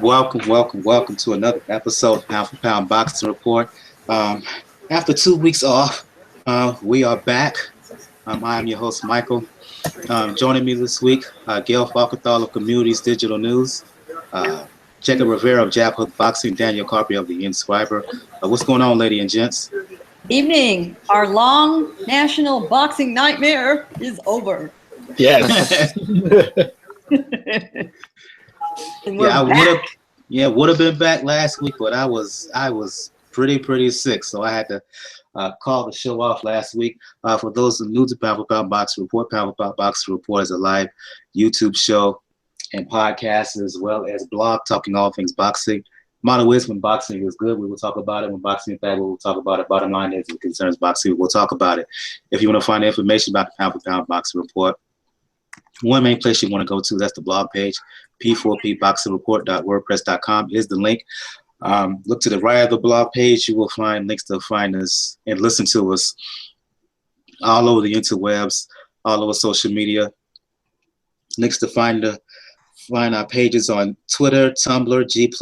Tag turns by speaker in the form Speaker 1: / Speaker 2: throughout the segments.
Speaker 1: Welcome to another episode of Pound for Pound Boxing Report. After 2 weeks off, we are back. I am your host, Michael. Joining me this week, Gail Falkenthal of Communities Digital News, Jacob Rivera of Jab Hook Boxing, Daniel Carpio of the Inscriber. What's going on, ladies and gents?
Speaker 2: Evening. Our long national boxing nightmare is over.
Speaker 3: Yes.
Speaker 1: I would have been back last week, but I was pretty sick, so I had to call the show off last week. For those who are new to Pound for Pound Boxing Report, Pound for Pound Boxing Report is a live YouTube show and podcast, as well as blog talking all things boxing. Motto is, when boxing is good, we will talk about it. When boxing is bad, we will talk about it. Bottom line is, if it concerns boxing, we'll talk about it. If you want to find information about the Pound for Pound Boxing Report, one main place you want to go to, that's the blog page, p4pboxingreport.wordpress.com is the link. Look to the right of the blog page. You will find links to find us and listen to us all over the interwebs, all over social media. Links to find our pages on Twitter, Tumblr, G+.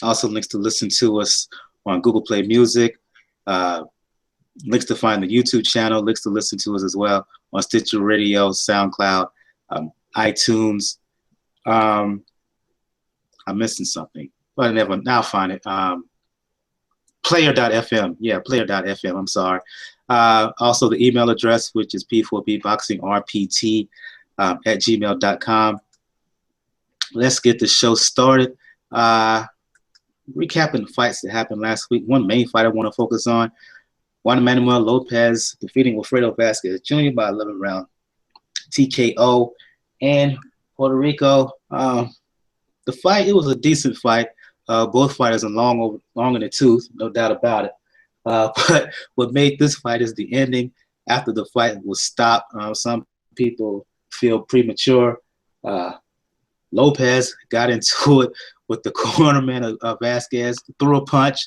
Speaker 1: Also links to listen to us on Google Play Music. Links to find the YouTube channel. Links to listen to us as well on Stitcher Radio, SoundCloud, iTunes. I'm missing something, but I'll find it. Player.fm. Yeah, player.fm. I'm sorry. Also, the email address, which is p4pboxingrpt at gmail.com. Let's get the show started. Recapping the fights that happened last week. One main fight I want to focus on: Juan Manuel Lopez defeating Wilfredo Vasquez Jr. by 11-round TKO in Puerto Rico. The fight, it was a decent fight. Both fighters are long in the tooth, no doubt about it. But what made this fight is the ending. After the fight was stopped, some people feel premature. Lopez got into it with the cornerman of Vasquez, threw a punch.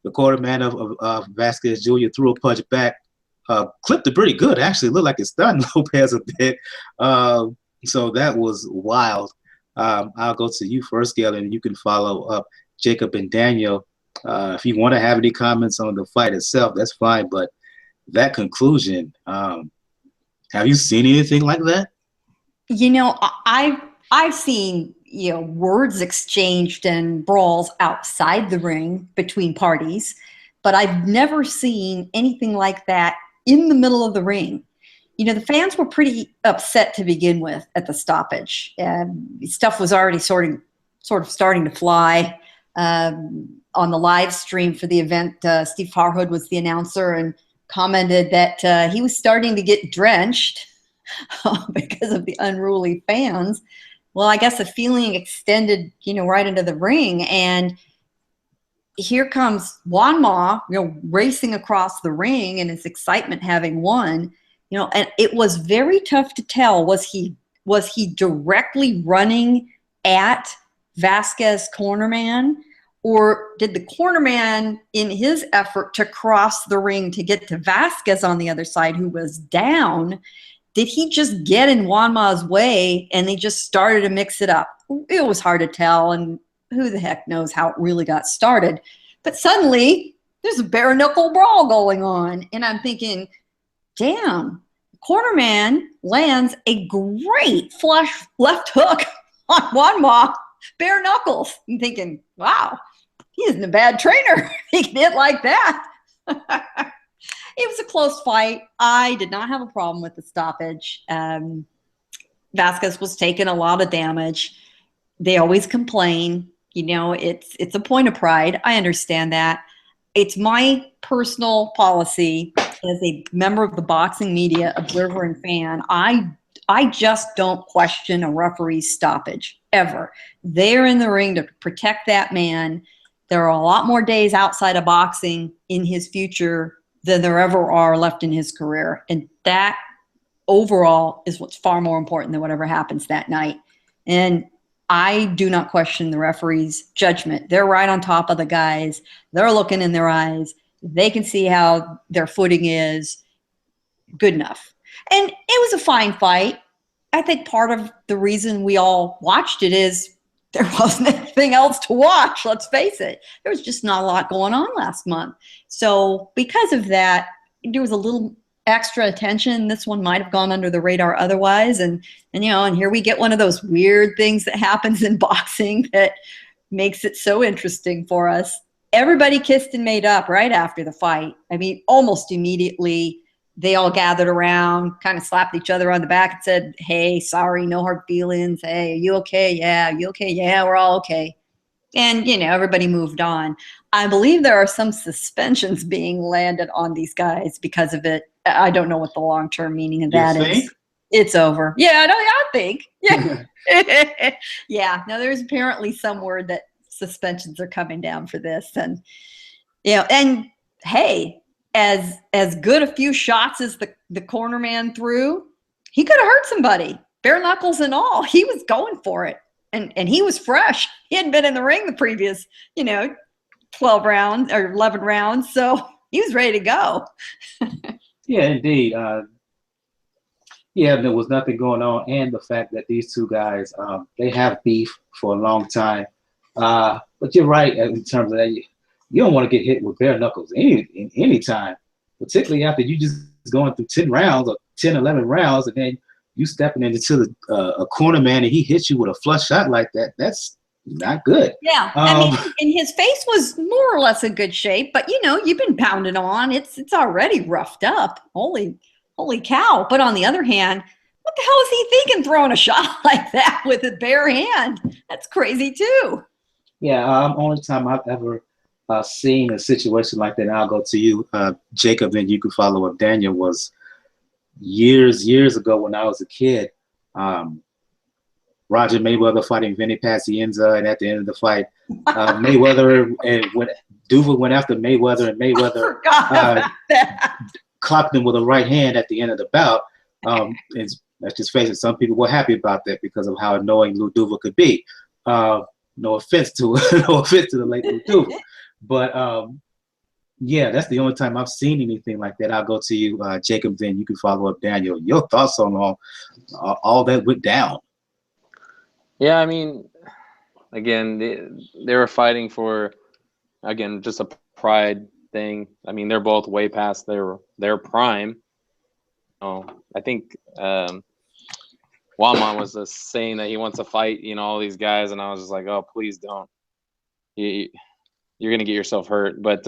Speaker 1: The cornerman of Vasquez Jr. threw a punch back, clipped it pretty good. Actually, looked like it stunned Lopez a bit. So that was wild. I'll go to you first, Gail, and you can follow up Jacob and Daniel. If you want to have any comments on the fight itself, that's fine. But that conclusion, have you seen anything like that?
Speaker 2: You know, I've seen words exchanged and brawls outside the ring between parties, but I've never seen anything like that in the middle of the ring. The fans were pretty upset to begin with at the stoppage. Stuff was already sort of starting to fly. On the live stream for the event, Steve Farhood was the announcer and commented that he was starting to get drenched because of the unruly fans. Well, I guess the feeling extended, right into the ring, and here comes Juan Ma, racing across the ring in his excitement having won. And it was very tough to tell. Was he directly running at Vasquez cornerman, or did the cornerman, in his effort to cross the ring to get to Vasquez on the other side, who was down, did he just get in Juan Ma's way and they just started to mix it up? It was hard to tell, and who the heck knows how it really got started. But suddenly, there's a bare knuckle brawl going on, and I'm thinking, damn, cornerman lands a great flush left hook on Juan Ma, bare knuckles. I'm thinking, wow, he isn't a bad trainer. He can hit like that. It was a close fight. I did not have a problem with the stoppage. Vasquez was taking a lot of damage. They always complain. It's a point of pride. I understand that. It's my personal policy as a member of the boxing media, observer, and fan. I just don't question a referee's stoppage, ever. They're in the ring to protect that man. There are a lot more days outside of boxing in his future than there ever are left in his career. And that overall is what's far more important than whatever happens that night. And I do not question the referee's judgment. They're right on top of the guys. They're looking in their eyes. They can see how their footing is. Good enough. And it was a fine fight. I think part of the reason we all watched it is there wasn't anything else to watch. Let's face it. There was just not a lot going on last month. So because of that, there was a little extra attention. This one might have gone under the radar otherwise. And here we get one of those weird things that happens in boxing that makes it so interesting for us. Everybody kissed and made up right after the fight. I mean, almost immediately, they all gathered around, kind of slapped each other on the back and said, hey, sorry, no hard feelings. Hey, are you okay? Yeah, you okay? Yeah, we're all okay. And, everybody moved on. I believe there are some suspensions being landed on these guys because of it. I don't know what the long-term meaning of that is. It's over. Yeah, I think. Yeah. Yeah. No, there's apparently some word that suspensions are coming down for this. And, and hey, as good a few shots as the corner man threw, he could have hurt somebody, bare knuckles and all. He was going for it. And he was fresh. He hadn't been in the ring the previous, 12 rounds or 11 rounds. So he was ready to go.
Speaker 1: Yeah, indeed. There was nothing going on. And the fact that these two guys, they have beef for a long time. But you're right in terms of that. You don't want to get hit with bare knuckles any time, particularly after you just going through 10 rounds or 10, 11 rounds, and then you stepping into a corner man and he hits you with a flush shot like that. That's not good.
Speaker 2: Yeah. And his face was more or less in good shape, but you've been pounding on. It's already roughed up. Holy cow. But on the other hand, what the hell is he thinking throwing a shot like that with a bare hand? That's crazy too.
Speaker 1: Yeah. Only time I've ever seen a situation like that, and I'll go to you, Jacob, then you can follow up. Daniel, was years ago when I was a kid. Roger Mayweather fighting Vinny Pacienza, and at the end of the fight, Mayweather and when Duva went after Mayweather, and Mayweather clocked him with a right hand at the end of the bout. And let's just face it, some people were happy about that because of how annoying Lou Duva could be. No offense to the late Lou Duva. But that's the only time I've seen anything like that. I'll go to you, Jacob, then you can follow up, Daniel. Your thoughts on all that went down?
Speaker 3: Yeah, I mean, again, they were fighting for, again, just a pride thing. I mean, they're both way past their prime. I think Juan was just saying that he wants to fight, all these guys, and I was just like, oh, please don't. You're going to get yourself hurt. But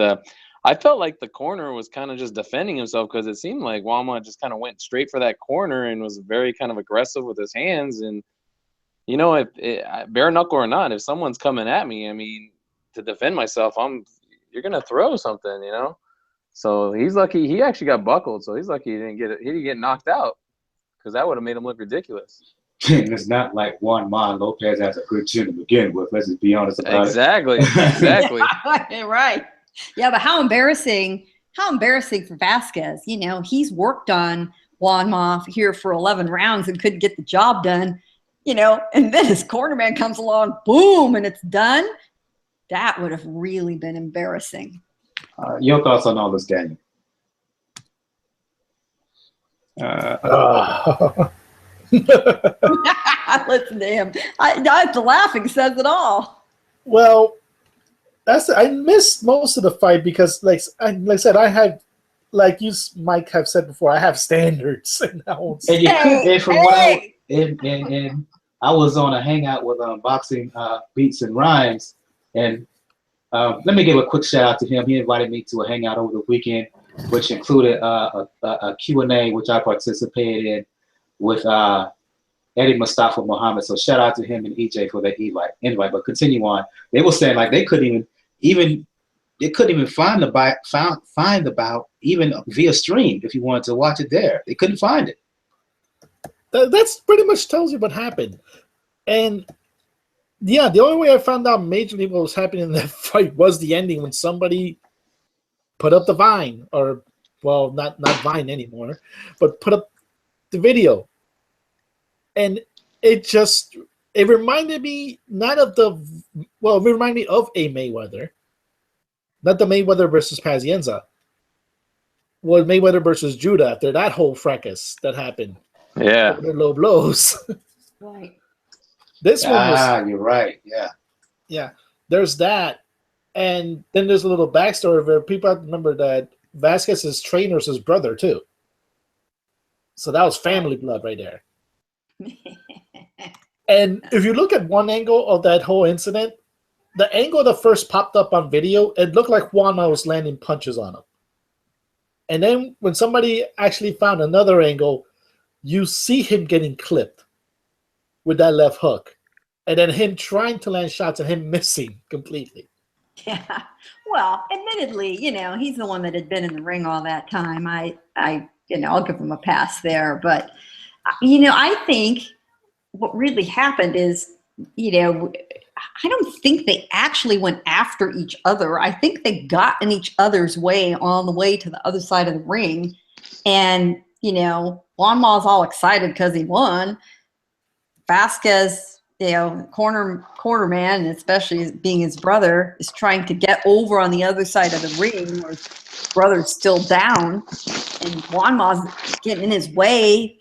Speaker 3: I felt like the corner was kind of just defending himself because it seemed like Juan just kind of went straight for that corner and was very kind of aggressive with his hands. And, if bare knuckle or not, if someone's coming at me, I mean, to defend myself, you're going to throw something, So he's lucky he actually got buckled. So he's lucky he didn't get knocked out because that would have made him look ridiculous.
Speaker 1: It's not like Juan Manuel Lopez has a good chin to begin with. Let's just be honest about
Speaker 3: Exactly.
Speaker 2: Right. Yeah, but how embarrassing for Vasquez. He's worked on Juan Ma here for 11 rounds and couldn't get the job done, and then his cornerman comes along, boom, and it's done. That would have really been embarrassing.
Speaker 1: Your thoughts on all this, Daniel?
Speaker 2: Listen to him. The laughing says it all.
Speaker 4: Well, I missed most of the fight because, like I said, I had, like you, Mike, have said before, I have standards, and I
Speaker 1: was on a hangout with Boxing Beats and Rhymes, and let me give a quick shout out to him. He invited me to a hangout over the weekend, which included a Q&A, which I participated in with Eddie Mustafa Muhammad. So shout out to him and EJ for that invite. But continue on. They were saying like they couldn't even find the bout even via stream if you wanted to watch it there. They couldn't find it.
Speaker 4: That's pretty much tells you what happened. And yeah, the only way I found out majorly what was happening in that fight was the ending when somebody put up the Vine, or well, not Vine anymore, but put up the video. And it reminded me it reminded me of a Mayweather. Not the Mayweather versus Pazienza. Well, Mayweather versus Judah after that whole fracas that happened.
Speaker 3: Yeah.
Speaker 4: Their low blows.
Speaker 2: Right.
Speaker 4: This one was.
Speaker 1: You're right.
Speaker 4: Yeah, there's that, and then there's a little backstory where people have to remember that Vasquez's trainer is his brother too. So that was family blood right there. And if you look at one angle of that whole incident, the angle that first popped up on video, it looked like Juan Manuel was landing punches on him. And then when somebody actually found another angle, you see him getting clipped with that left hook. And then him trying to land shots and him missing completely.
Speaker 2: Yeah. Well, admittedly, he's the one that had been in the ring all that time. I'll give him a pass there. But, I think what really happened is, I don't think they actually went after each other. I think they got in each other's way on the way to the other side of the ring. And, Juan Ma's all excited because he won. Vasquez, corner man, and especially being his brother, is trying to get over on the other side of the ring where his brother's still down. And Juan Ma's getting in his way,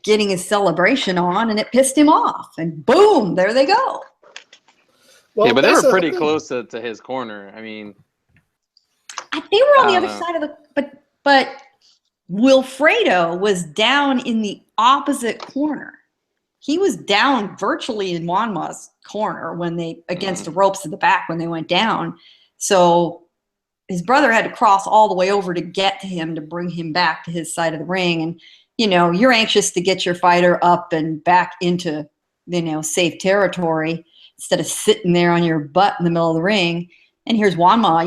Speaker 2: getting his celebration on, and it pissed him off. And boom, there they go.
Speaker 3: Well, yeah, but they were pretty close to his corner. I mean,
Speaker 2: they were on the other side of the. But Wilfredo was down in the opposite corner. He was down virtually in Juan Ma's corner when they against the ropes at the back when they went down. So his brother had to cross all the way over to get to him to bring him back to his side of the ring. And you're anxious to get your fighter up and back into safe territory instead of sitting there on your butt in the middle of the ring. And here's Juan Ma,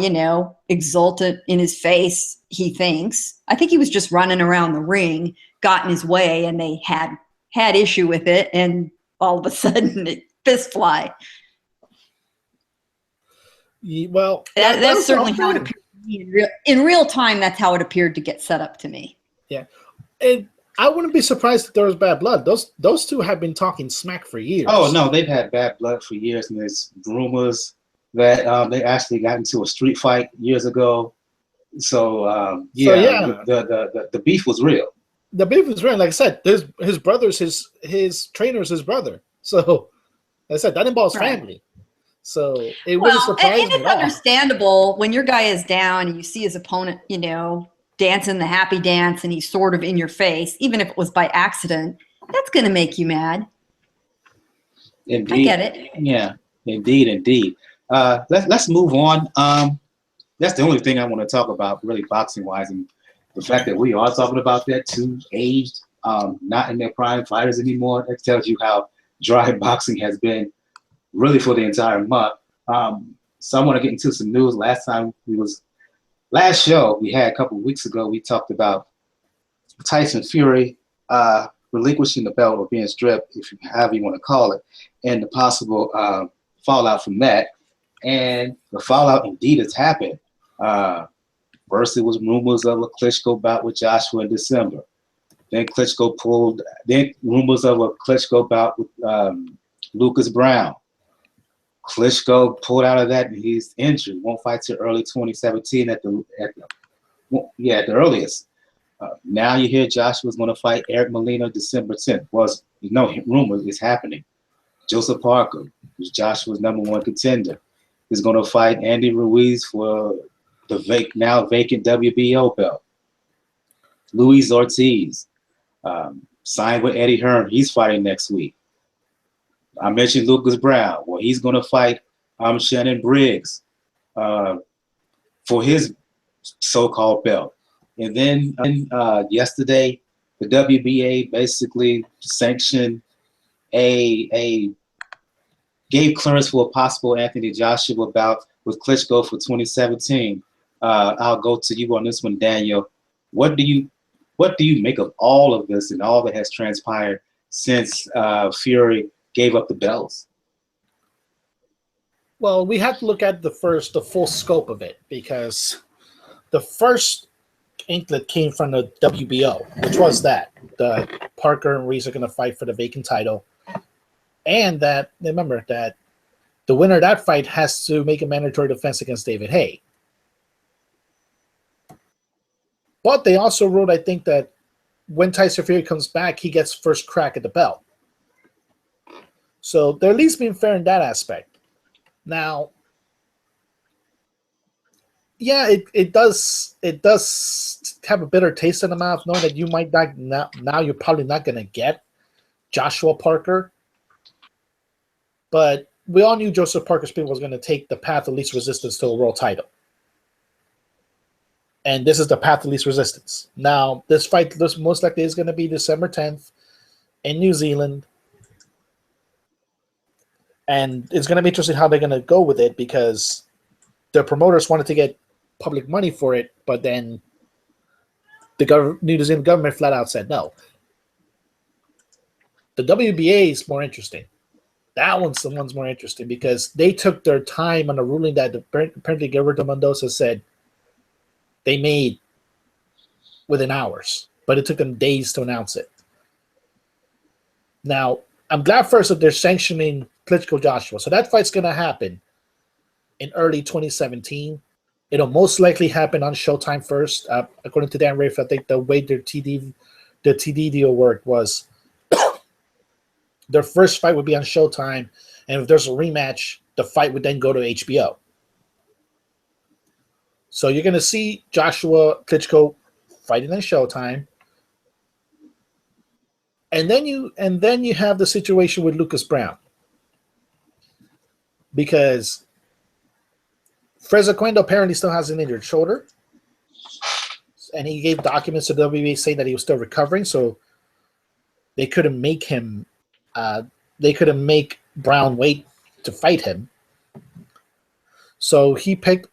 Speaker 2: exultant in his face, he thinks. I think he was just running around the ring, got in his way, and they had issue with it, and all of a sudden it fist fly.
Speaker 4: Well,
Speaker 2: that's certainly how it appeared to me in real time. That's how it appeared to get set up to me.
Speaker 4: Yeah, and I wouldn't be surprised if there was bad blood. Those two have been talking smack for years.
Speaker 1: Oh no, they've had bad blood for years, and there's rumors that they actually got into a street fight years ago. So the beef was real.
Speaker 4: The beef was real. Like I said, his brother's his trainer's his brother. So, like I said, that involves family. So it wouldn't surprise me.
Speaker 2: And it's understandable when your guy is down and you see his opponent, dancing the happy dance, and he's sort of in your face, even if it was by accident. That's going to make you mad.
Speaker 1: Indeed.
Speaker 2: I get it.
Speaker 1: Yeah, indeed. Let's move on. That's the only thing I want to talk about, really, boxing-wise, and the fact that we are talking about that, two aged, not in their prime fighters anymore. That tells you how dry boxing has been, really, for the entire month. So I want to get into some news. Last show we had a couple of weeks ago, we talked about Tyson Fury relinquishing the belt or being stripped, however you want to call it, and the possible fallout from that. And the fallout indeed has happened. First, it was rumors of a Klitschko bout with Joshua in December. Then rumors of a Klitschko bout with Lucas Browne. Klitschko pulled out of that and he's injured. Won't fight till early 2017 at the earliest. Now you hear Joshua's going to fight Eric Molina December 10th. Rumors is happening. Joseph Parker, who's Joshua's #1 contender, is going to fight Andy Ruiz for the now vacant WBO belt. Luis Ortiz signed with Eddie Hearn. He's fighting next week. I mentioned Lucas Browne. Well, he's going to fight Shannon Briggs for his so-called belt. And then yesterday, the WBA basically sanctioned gave clearance for a possible Anthony Joshua bout with Klitschko for 2017. I'll go to you on this one, Daniel. What do you make of all of this and all that has transpired since Fury gave up the belts?
Speaker 4: Well, we have to look at the full scope of it, because the first inklet came from the WBO, which was that the Parker and Ruiz are going to fight for the vacant title, and that remember that the winner of that fight has to make a mandatory defense against David Haye. But they also wrote, I think, that when Tyson Fury comes back, he gets first crack at the belt. So they're at least being fair in that aspect. Now, yeah, it does have a bitter taste in the mouth, knowing that you might not now you're probably not going to get Joshua Parker. But we all knew Joseph Parker Spivak was going to take the path of least resistance to a world title. And this is the path of least resistance. Now, this fight most likely is going to be December 10th in New Zealand. And it's going to be interesting how they're going to go with it, because the promoters wanted to get public money for it, but then the New Zealand government flat out said no. The WBA is more interesting. That one's the one's more interesting, because they took their time on a ruling that apparently Gilberto Mendoza said they made within hours, but it took them days to announce it. Now, I'm glad first that they're sanctioning Klitschko Joshua. So that fight's going to happen in early 2017. It'll most likely happen on Showtime first. According to Dan Rafe, I think the way the TD deal worked was their first fight would be on Showtime, and if there's a rematch, the fight would then go to HBO. So you're going to see Joshua Klitschko fighting on Showtime. And then you have the situation with Lucas Browne, because Frezequendo apparently still has an injured shoulder, and he gave documents to WBA saying that he was still recovering, so they couldn't make him. They couldn't make Browne wait to fight him. So he picked.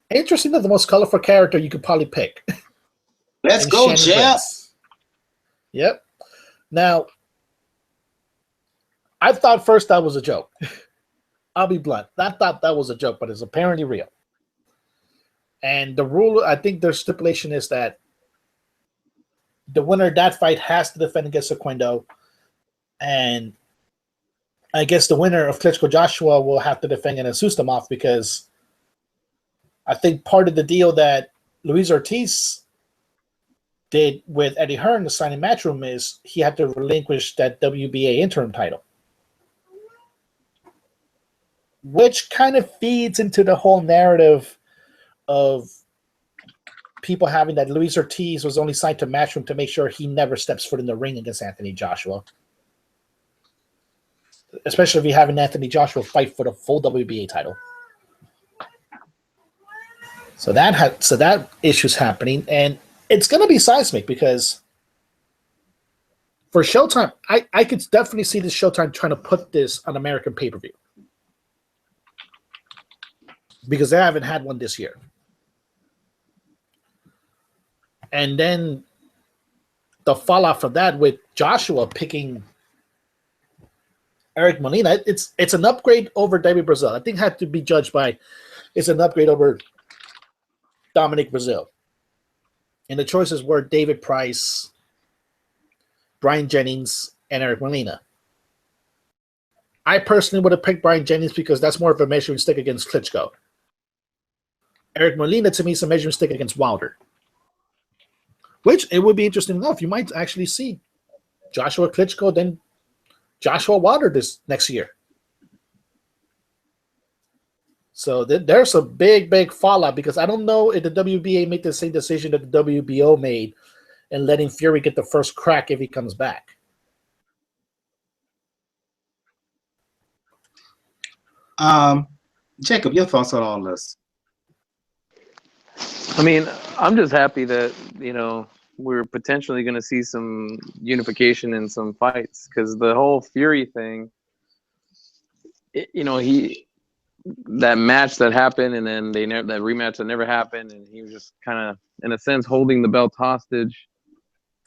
Speaker 4: Interesting that the most colorful character you could probably pick.
Speaker 1: Let's go, Jeff.
Speaker 4: Yep. Now, I thought first that was a joke. I'll be blunt. I thought that was a joke, but it's apparently real. And the rule, I think their stipulation is that the winner of that fight has to defend against Sequendo. And I guess the winner of Klitschko Joshua will have to defend against Ustamov, because I think part of the deal that Luis Ortiz did with Eddie Hearn, the signing Matchroom, is he had to relinquish that WBA interim title, which kind of feeds into the whole narrative of people having that Luis Ortiz was only signed to Matchroom to make sure he never steps foot in the ring against Anthony Joshua, especially if you have an Anthony Joshua fight for the full WBA title. So that issue's happening, and it's going to be seismic, because for Showtime, I could definitely see this Showtime trying to put this on American pay-per-view, because they haven't had one this year. And then the fallout from that with Joshua picking Eric Molina, it's an upgrade over David Brazil. I think had to be judged by it's an upgrade over Dominic Brazil. And the choices were David Price, Brian Jennings, and Eric Molina. I personally would have picked Brian Jennings because that's more of a measuring stick against Klitschko. Eric Molina, to me, is a measuring stick against Wilder. Which, it would be interesting enough. You might actually see Joshua Klitschko, then Joshua Wilder this next year. So there's a big fallout, because I don't know if the WBA made the same decision that the WBO made and letting Fury get the first crack if he comes back.
Speaker 1: Jacob, your thoughts on all this?
Speaker 3: I mean, I'm just happy that, we're potentially going to see some unification in some fights, because the whole Fury thing, that match that happened, and then that rematch that never happened, and he was just kind of, in a sense, holding the belt hostage.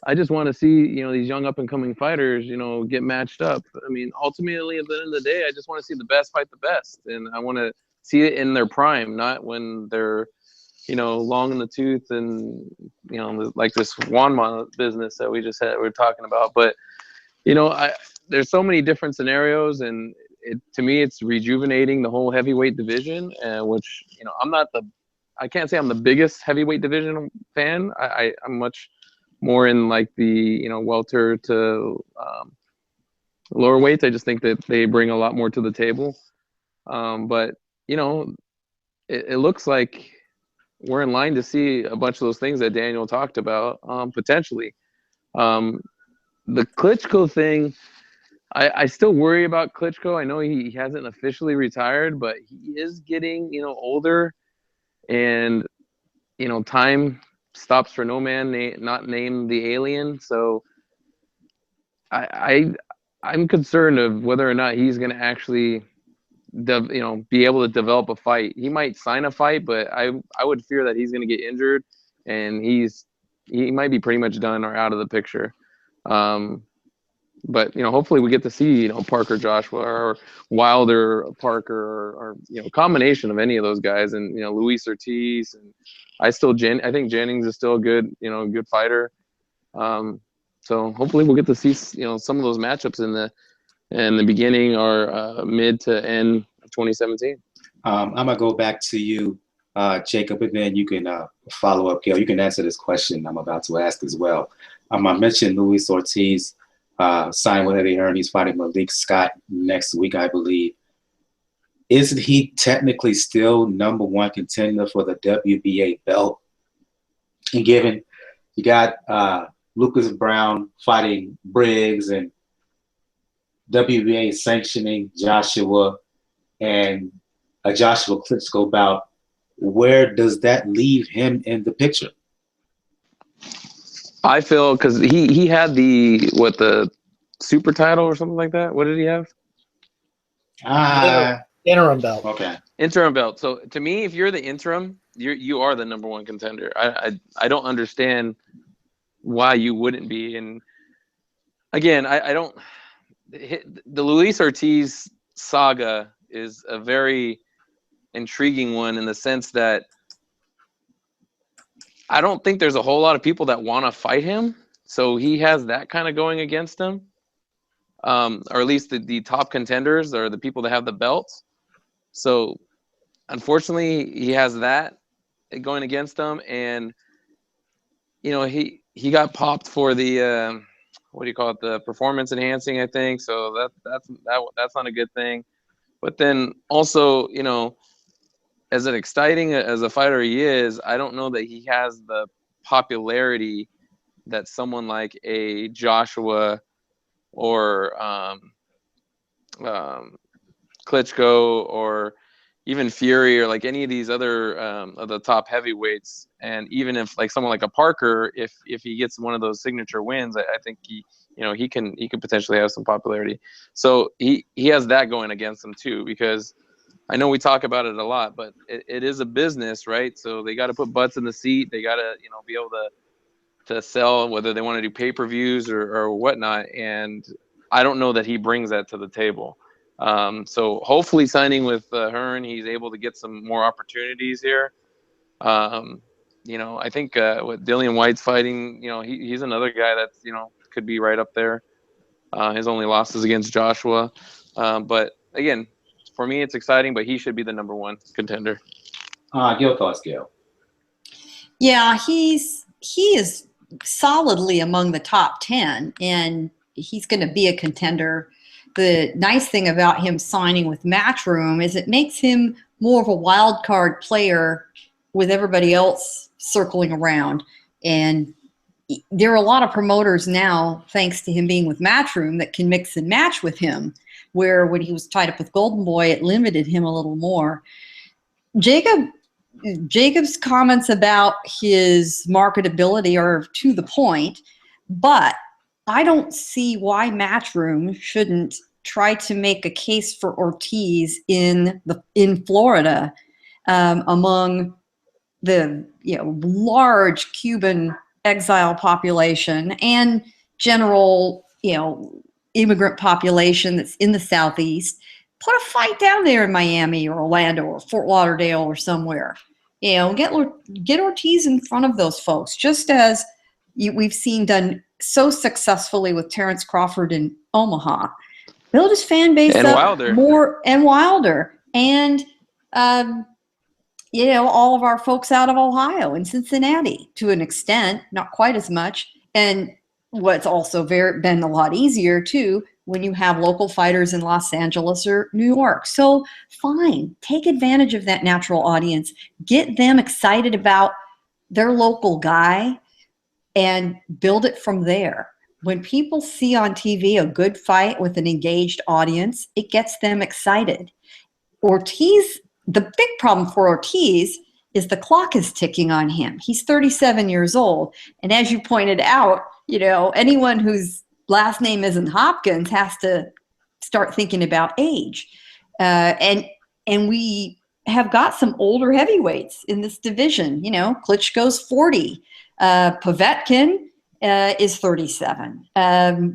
Speaker 3: I just want to see, these young up-and-coming fighters, get matched up. I mean, ultimately, at the end of the day, I just want to see the best fight the best, and I want to see it in their prime, not when they're, long in the tooth and, like this Juan business that we're talking about. But, there's so many different scenarios, and to me, it's rejuvenating the whole heavyweight division, which, I can't say I'm the biggest heavyweight division fan. I'm much more in like the, welter to lower weights. I just think that they bring a lot more to the table. But, you know, it looks like we're in line to see a bunch of those things that Daniel talked about, potentially. The Klitschko thing, I still worry about Klitschko. I know he hasn't officially retired, but he is getting, you know, older, and, you know, time stops for no man, not named the alien. So I'm concerned of whether or not he's going to actually, you know, be able to develop a fight. He might sign a fight, but I would fear that he's going to get injured, and he might be pretty much done or out of the picture. But, you know, hopefully we get to see, you know, Parker Joshua or Wilder Parker, or you know, combination of any of those guys, and, you know, Luis Ortiz. And I think Jennings is still a good, you know, good fighter. So hopefully we'll get to see, you know, some of those matchups in the beginning or mid to end of 2017.
Speaker 1: I'm gonna go back to you, Jacob, and then you can follow up. Gail, you can answer this question I'm about to ask as well. I mentioned Luis Ortiz signed with Eddie Hearn. He's fighting Malik Scott next week, I believe. Isn't he technically still #1 contender for the WBA belt? And given you got Lucas Browne fighting Briggs, and WBA sanctioning Joshua and a Joshua Klitschko bout, where does that leave him in the picture?
Speaker 3: I feel, because he had the super title or something like that. What did he have?
Speaker 4: Interim belt.
Speaker 1: Okay.
Speaker 3: Interim belt. So to me, if you're the interim, you are the #1 contender. I don't understand why you wouldn't be. And again, I don't. The Luis Ortiz saga is a very intriguing one, in the sense that I don't think there's a whole lot of people that want to fight him. So he has that kind of going against him. Or at least the top contenders, or the people that have the belts. So unfortunately, he has that going against him. And, you know, he got popped for the, what do you call it? The performance enhancing, I think. So that's not a good thing. But then also, you know, as exciting as a fighter he is, I don't know that he has the popularity that someone like a Joshua or Klitschko, or even Fury, or like any of these other of the top heavyweights. And even if like someone like a Parker, if he gets one of those signature wins, I think he can potentially have some popularity. So he has that going against him too, because I know we talk about it a lot, but it is a business, right? So they got to put butts in the seat. They got to, you know, be able to sell, whether they want to do pay-per-views or whatnot. And I don't know that he brings that to the table. So hopefully signing with Hearn, he's able to get some more opportunities here. You know, I think with Dillian White's fighting, you know, he's another guy that's, you know, could be right up there. His only losses against Joshua. But again, for me, it's exciting, but he should be the #1 contender.
Speaker 1: Your thoughts, Gail?
Speaker 2: Yeah, he is solidly among the top 10, and he's going to be a contender. The nice thing about him signing with Matchroom is it makes him more of a wild card player with everybody else circling around. And there are a lot of promoters now, thanks to him being with Matchroom, that can mix and match with him, where when he was tied up with Golden Boy, it limited him a little more. Jacob's comments about his marketability are to the point, but I don't see why Matchroom shouldn't try to make a case for Ortiz in Florida, among the large Cuban exile population and general immigrant population that's in the Southeast. Put a fight down there in Miami or Orlando or Fort Lauderdale or somewhere. Get Ortiz in front of those folks, just as we've seen done so successfully with Terrence Crawford in Omaha. Build his fan base
Speaker 3: and
Speaker 2: up
Speaker 3: Wilder.
Speaker 2: more, and Wilder, and all of our folks out of Ohio and Cincinnati to an extent, not quite as much. And what's also been a lot easier too, when you have local fighters in Los Angeles or New York. So fine, take advantage of that natural audience. Get them excited about their local guy and build it from there. When people see on TV a good fight with an engaged audience, it gets them excited. Ortiz, the big problem for Ortiz is the clock is ticking on him. He's 37 years old. And as you pointed out, you know, anyone whose last name isn't Hopkins has to start thinking about age. And we have got some older heavyweights in this division. You know, Klitschko's 40. Povetkin is 37.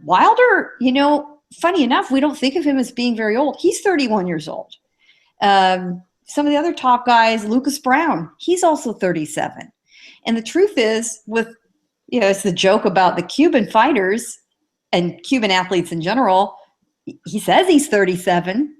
Speaker 2: Wilder, you know, funny enough, we don't think of him as being very old. He's 31 years old. Some of the other top guys, Lucas Browne, he's also 37. And the truth is, with, you know, it's the joke about the Cuban fighters and Cuban athletes in general. He says he's 37.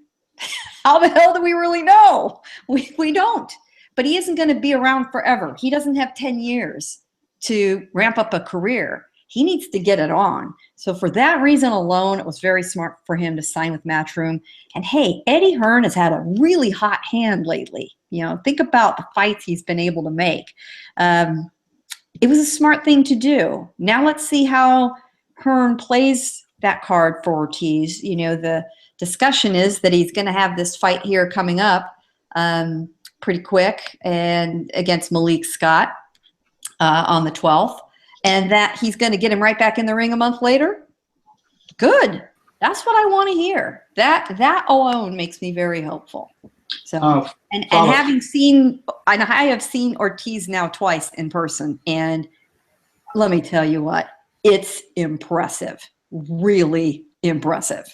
Speaker 2: How the hell do we really know? We don't. But he isn't going to be around forever. He doesn't have 10 years to ramp up a career. He needs to get it on. So for that reason alone, it was very smart for him to sign with Matchroom. And hey, Eddie Hearn has had a really hot hand lately. You know, think about the fights he's been able to make. It was a smart thing to do. Now let's see how Hearn plays that card for Ortiz. You know, the discussion is that he's going to have this fight here coming up pretty quick and against Malik Scott on the 12th. And that he's going to get him right back in the ring a month later. Good. That's what I want to hear. That alone makes me very hopeful. So, and having seen, and I have seen Ortiz now twice in person, and let me tell you what, it's impressive, really impressive.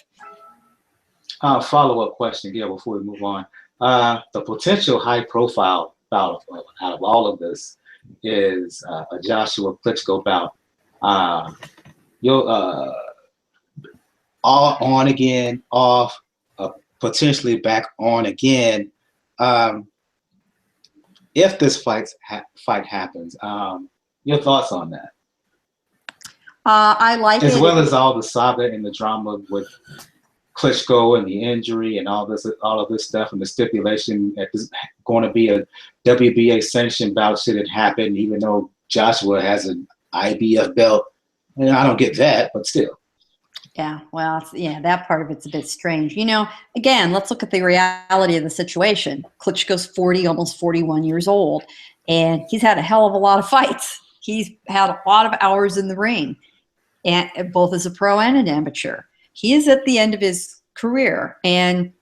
Speaker 1: Follow-up question here before we move on. The potential high-profile bout out of all of this is a Joshua Klitschko bout. All on again, off, potentially back on again. If this fight happens, your thoughts on that?
Speaker 2: I like
Speaker 1: as
Speaker 2: it.
Speaker 1: well as all the saga and the drama with Klitschko and the injury and all of this stuff, and the stipulation that this going to be a WBA sanctioned bout should it happen, even though Joshua has an IBF belt. And I don't get that, but still.
Speaker 2: Yeah, well, that part of it's a bit strange. You know, again, let's look at the reality of the situation. Klitschko's 40, almost 41 years old, and he's had a hell of a lot of fights. He's had a lot of hours in the ring, and both as a pro and an amateur. He is at the end of his career, and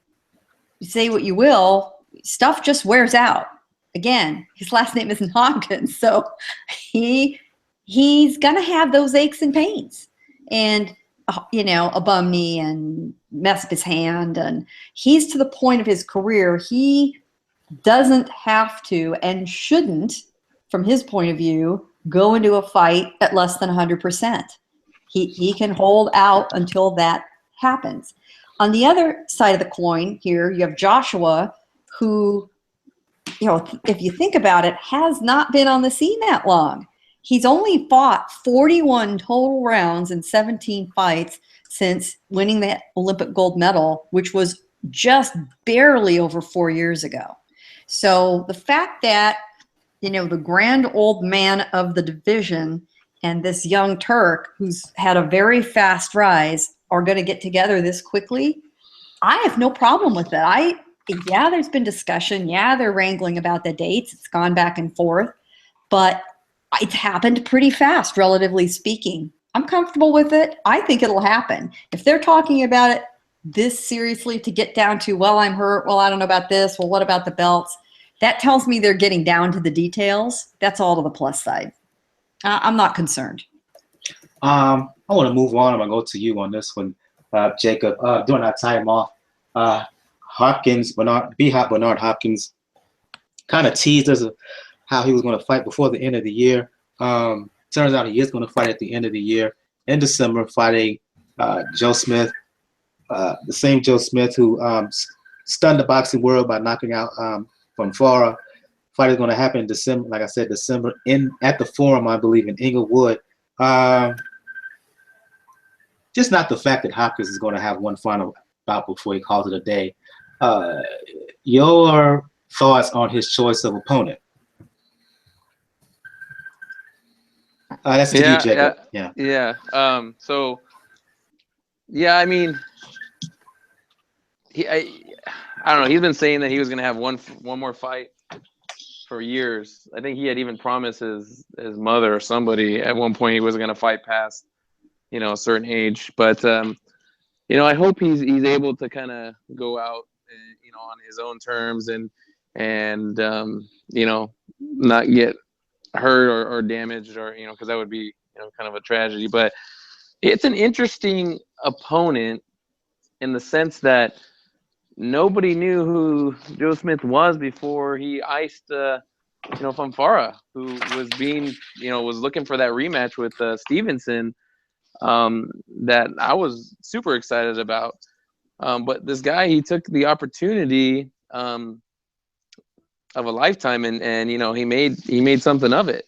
Speaker 2: say what you will, stuff just wears out. Again, his last name isn't Hopkins, so he's gonna have those aches and pains, and you know, a bum knee and mess up his hand, and he's to the point of his career. He doesn't have to and shouldn't, from his point of view, go into a fight at less than 100%. He can hold out until that happens. On the other side of the coin here, you have Joshua, who, you know, if you think about it, has not been on the scene that long. He's only fought 41 total rounds in 17 fights since winning the Olympic gold medal, which was just barely over 4 years ago. So the fact that, you know, the grand old man of the division and this young Turk who's had a very fast rise are going to get together this quickly, I have no problem with that. Yeah, there's been discussion. Yeah, they're wrangling about the dates. It's gone back and forth, but it's happened pretty fast, relatively speaking. I'm comfortable with it. I think it'll happen. If they're talking about it this seriously to get down to, well, I'm hurt. Well, I don't know about this. Well, what about the belts? That tells me they're getting down to the details. That's all to the plus side. I'm not concerned.
Speaker 1: I want to move on. I'm going to go to you on this one, Jacob. During our time off, Bernard Hopkins kind of teased us how he was going to fight before the end of the year. Turns out he is going to fight at the end of the year in December, fighting Joe Smith, the same Joe Smith who stunned the boxing world by knocking out Fonfara. Fight is going to happen in December, like I said, December at the Forum, I believe, in Inglewood. just not the fact that Hopkins is going to have one final bout before he calls it a day. Your thoughts on his choice of opponent? That's to you, Jacob.
Speaker 3: Yeah. So, yeah, I mean, I don't know. He's been saying that he was going to have one more fight for years. I think he had even promised his mother or somebody at one point he wasn't going to fight past, a certain age. But, I hope he's able to kind of go out, on his own terms and not get hurt or damaged or, because that would be, kind of a tragedy. But it's an interesting opponent in the sense that nobody knew who Joe Smith was before he iced, Fonfara, who was was looking for that rematch with Stevenson, that I was super excited about. But this guy, he took the opportunity of a lifetime, and he made something of it.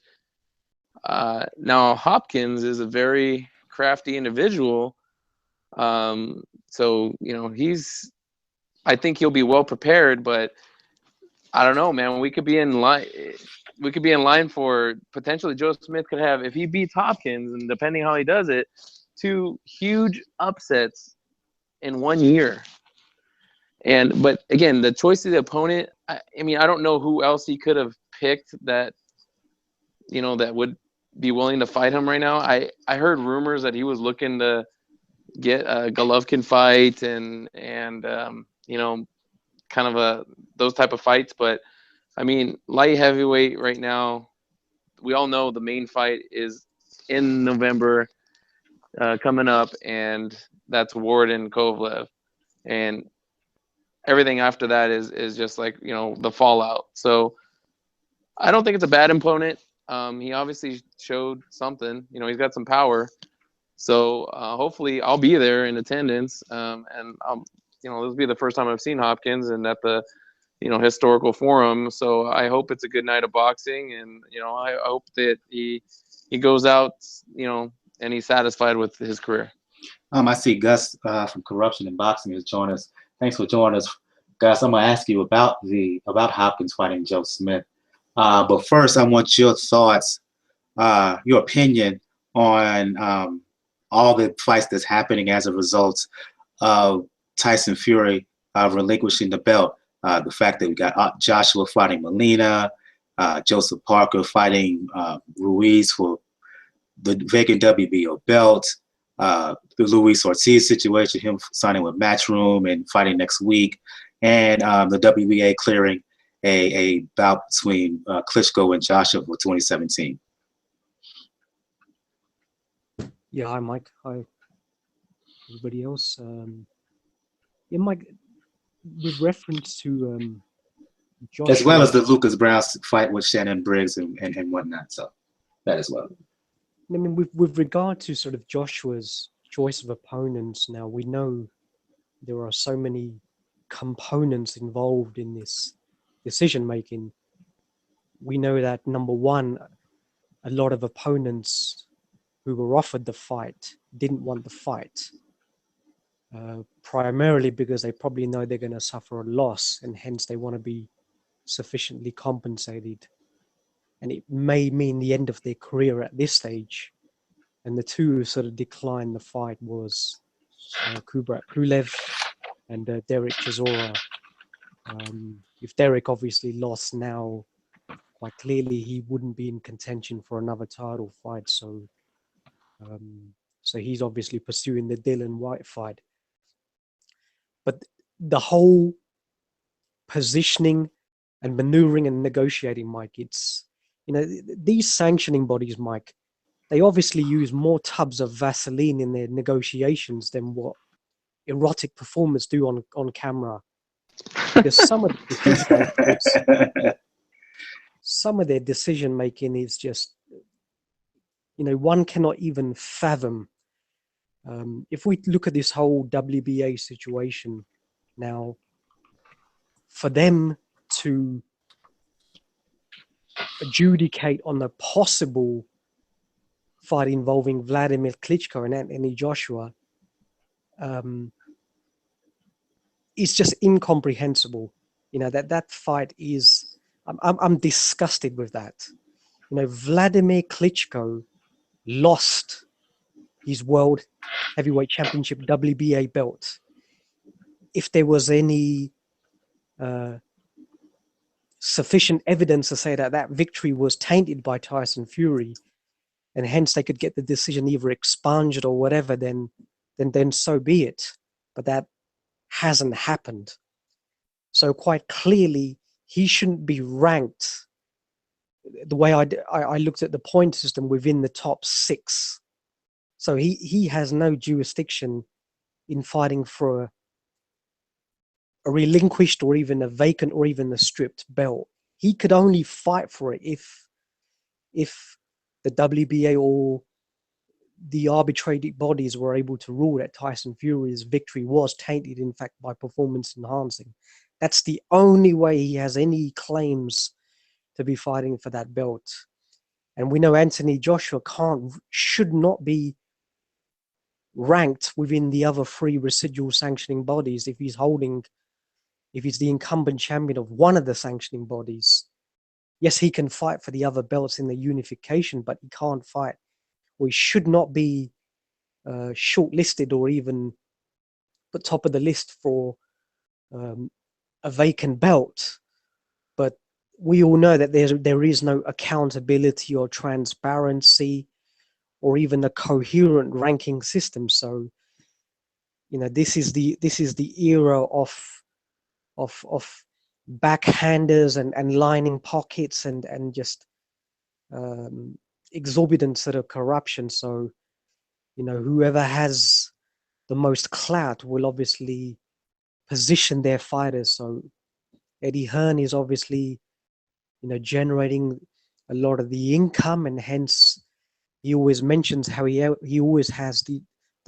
Speaker 3: Now Hopkins is a very crafty individual, so I think he'll be well prepared, but I don't know, man. We could be in line for potentially Joe Smith could have, if he beats Hopkins, and depending how he does it, 2 huge upsets in 1 year. But again, the choice of the opponent, I don't know who else he could have picked that that would be willing to fight him right now. I heard rumors that he was looking to get a Golovkin fight and kind of those type of fights. But light heavyweight right now, we all know the main fight is in November coming up, and that's Ward and Kovalev, and everything after that is just like the fallout. So I don't think it's a bad opponent. He obviously showed something. He's got some power. So hopefully I'll be there in attendance, and this will be the first time I've seen Hopkins and at the historical forum. So I hope it's a good night of boxing, and I hope that he goes out and he's satisfied with his career.
Speaker 1: I see Gus from Corruption in Boxing has joined us. Thanks for joining us, Gus. I'm gonna ask you about Hopkins fighting Joe Smith. But first, I want your thoughts, your opinion on all the fights that's happening as a result of Tyson Fury relinquishing the belt. The fact that we got Joshua fighting Molina, Joseph Parker fighting Ruiz for the vacant WBO belt, the Luis Ortiz situation, him signing with Matchroom and fighting next week, and the WBA clearing a bout between Klitschko and Joshua for 2017.
Speaker 5: Yeah, hi Mike. Hi everybody else. Yeah, Mike, with reference to Joshua,
Speaker 1: as well as the Lucas Browne fight with Shannon Briggs and whatnot. So that as well.
Speaker 5: With regard to sort of Joshua's choice of opponents, now we know there are so many components involved in this decision making. We know that, number one, a lot of opponents who were offered the fight didn't want the fight, primarily because they probably know they're going to suffer a loss, and hence they want to be sufficiently compensated. And it may mean the end of their career at this stage. And the two who sort of declined the fight was Kubrat Pulev and Derek Chisora. If Derek obviously lost now, quite clearly he wouldn't be in contention for another title fight. So he's obviously pursuing the Dylan White fight. But the whole positioning and maneuvering and negotiating, Mike, it's, these sanctioning bodies, Mike, they obviously use more tubs of Vaseline in their negotiations than what erotic performers do on camera. Because some of their decision making is just, one cannot even fathom. If we look at this whole WBA situation now, for them to adjudicate on the possible fight involving Wladimir Klitschko and Anthony Joshua, is just incomprehensible. You know, that fight is, I'm disgusted with that. You know, Wladimir Klitschko lost his World Heavyweight Championship WBA belt. If there was any sufficient evidence to say that that victory was tainted by Tyson Fury, and hence they could get the decision either expunged or whatever, then so be it. But that hasn't happened. So quite clearly, he shouldn't be ranked the way I looked at the point system within the top 6. So he has no jurisdiction in fighting for a relinquished or even a vacant or even a stripped belt. He could only fight for it if the WBA or the arbitrating bodies were able to rule that Tyson Fury's victory was tainted, in fact, by performance enhancing. That's the only way he has any claims to be fighting for that belt. And we know Anthony Joshua should not be ranked within the other 3 residual sanctioning bodies if he's the incumbent champion of one of the sanctioning bodies. Yes, he can fight for the other belts in the unification, but he can't fight, or he should not be shortlisted or even put top of the list for a vacant belt. But we all know that there is no accountability or transparency or even a coherent ranking system. So, you know, this is the era of backhanders and lining pockets and just exorbitant sort of corruption. So, you know, whoever has the most clout will obviously position their fighters. So Eddie Hearn is obviously, you know, generating a lot of the income, and hence he always mentions how he always has the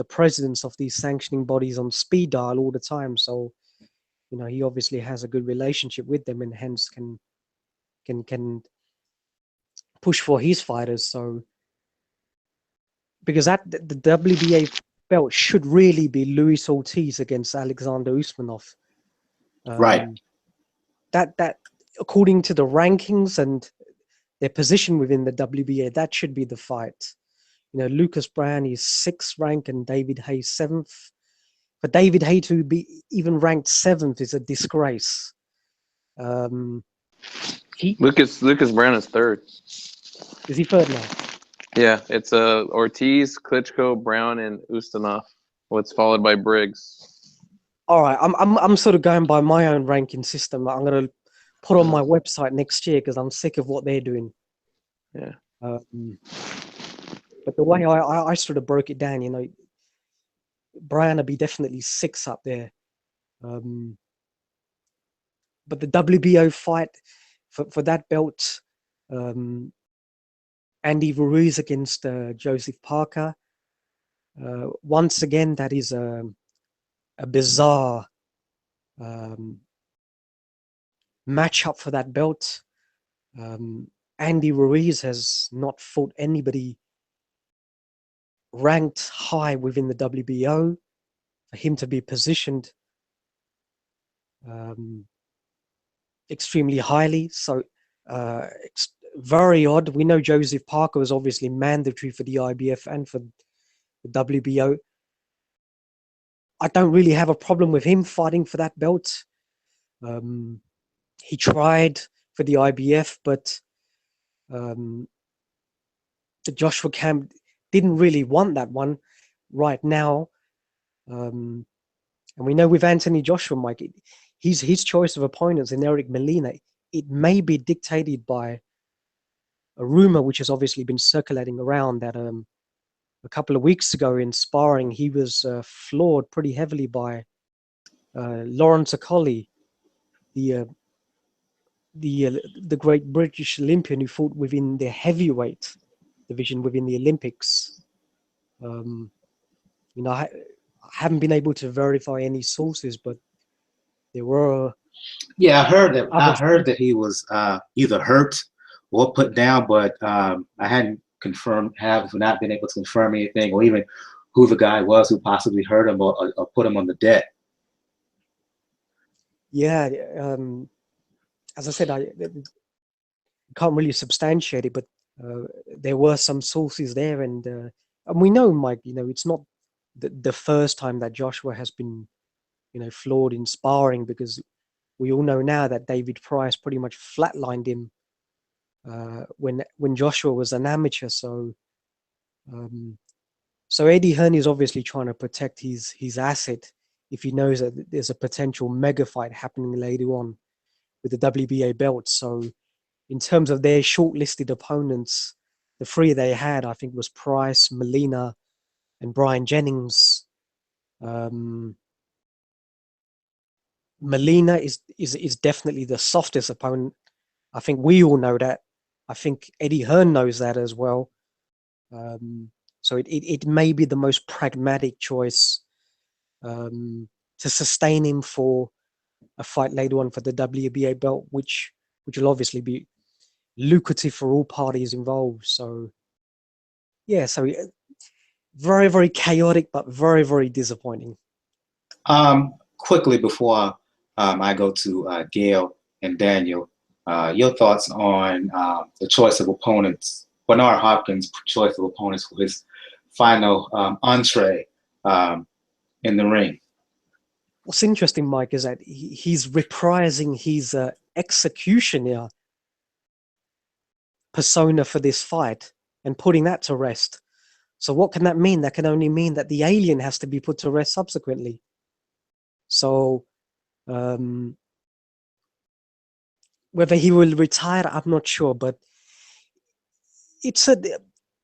Speaker 5: presidents of these sanctioning bodies on speed dial all the time. So, you know, he obviously has a good relationship with them, and hence can push for his fighters. So, because the WBA belt should really be Luis Ortiz against Alexander Usmanov.
Speaker 1: Right.
Speaker 5: That according to the rankings and their position within the WBA, that should be the fight. You know, Lucas Browne is 6th ranked and David Haye 7th. For David Haye to be even ranked 7th is a disgrace. Lucas
Speaker 3: Browne is 3rd.
Speaker 5: Is he 3rd now?
Speaker 3: Yeah, it's Ortiz, Klitschko, Browne, and Ustinov. What's followed by Briggs.
Speaker 5: All right, I'm sort of going by my own ranking system. I'm gonna put on my website next year because I'm sick of what they're doing.
Speaker 3: Yeah.
Speaker 5: But the way I sort of broke it down, you know, Bryan will be definitely 6 up there. But the WBO fight for that belt, Andy Ruiz against Joseph Parker. Once again, that is a bizarre matchup for that belt. Andy Ruiz has not fought anybody ranked high within the WBO. For him to be positioned extremely highly, so very odd. We know Joseph Parker was obviously mandatory for the IBF and for the WBO. I don't really have a problem with him fighting for that belt. He tried for the IBF, but the Joshua camp didn't really want that one right now. And we know with Anthony Joshua, Mike, his choice of opponents in Eric Molina, it may be dictated by a rumor which has obviously been circulating around that a couple of weeks ago in sparring, he was floored pretty heavily by Lawrence Okolie, the great British Olympian who fought within the heavyweight division within the Olympics. You know, I haven't been able to verify any sources, but there were.
Speaker 1: Yeah, I heard that he was either hurt or put down, but I hadn't have not been able to confirm anything or even who the guy was who possibly hurt him or put him on the deck.
Speaker 5: Yeah, as I said, I can't really substantiate it, but there were some sources there, and we know, Mike, it's not the first time that Joshua has been, flawed in sparring, because we all know now that David Price pretty much flatlined him when Joshua was an amateur. So Eddie Hearn is obviously trying to protect his asset if he knows that there's a potential mega fight happening later on with the WBA belt. So in terms of their shortlisted opponents, the three they had, I think, was Price, Molina, and Brian Jennings. Molina is definitely the softest opponent. I think we all know that. I think Eddie Hearn knows that as well. So it may be the most pragmatic choice to sustain him for a fight later on for the WBA belt, which will obviously be lucrative for all parties involved. So yeah, so very, very chaotic, but very, very disappointing.
Speaker 1: Quickly before I go to Gail and Daniel, your thoughts on the choice of opponents, Bernard Hopkins' choice of opponents for his final entree in the ring.
Speaker 5: What's interesting, Mike, is that he's reprising his executioner persona for this fight and putting that to rest. So what can that mean? That can only mean that the alien has to be put to rest subsequently. So whether he will retire, I'm not sure, but it's an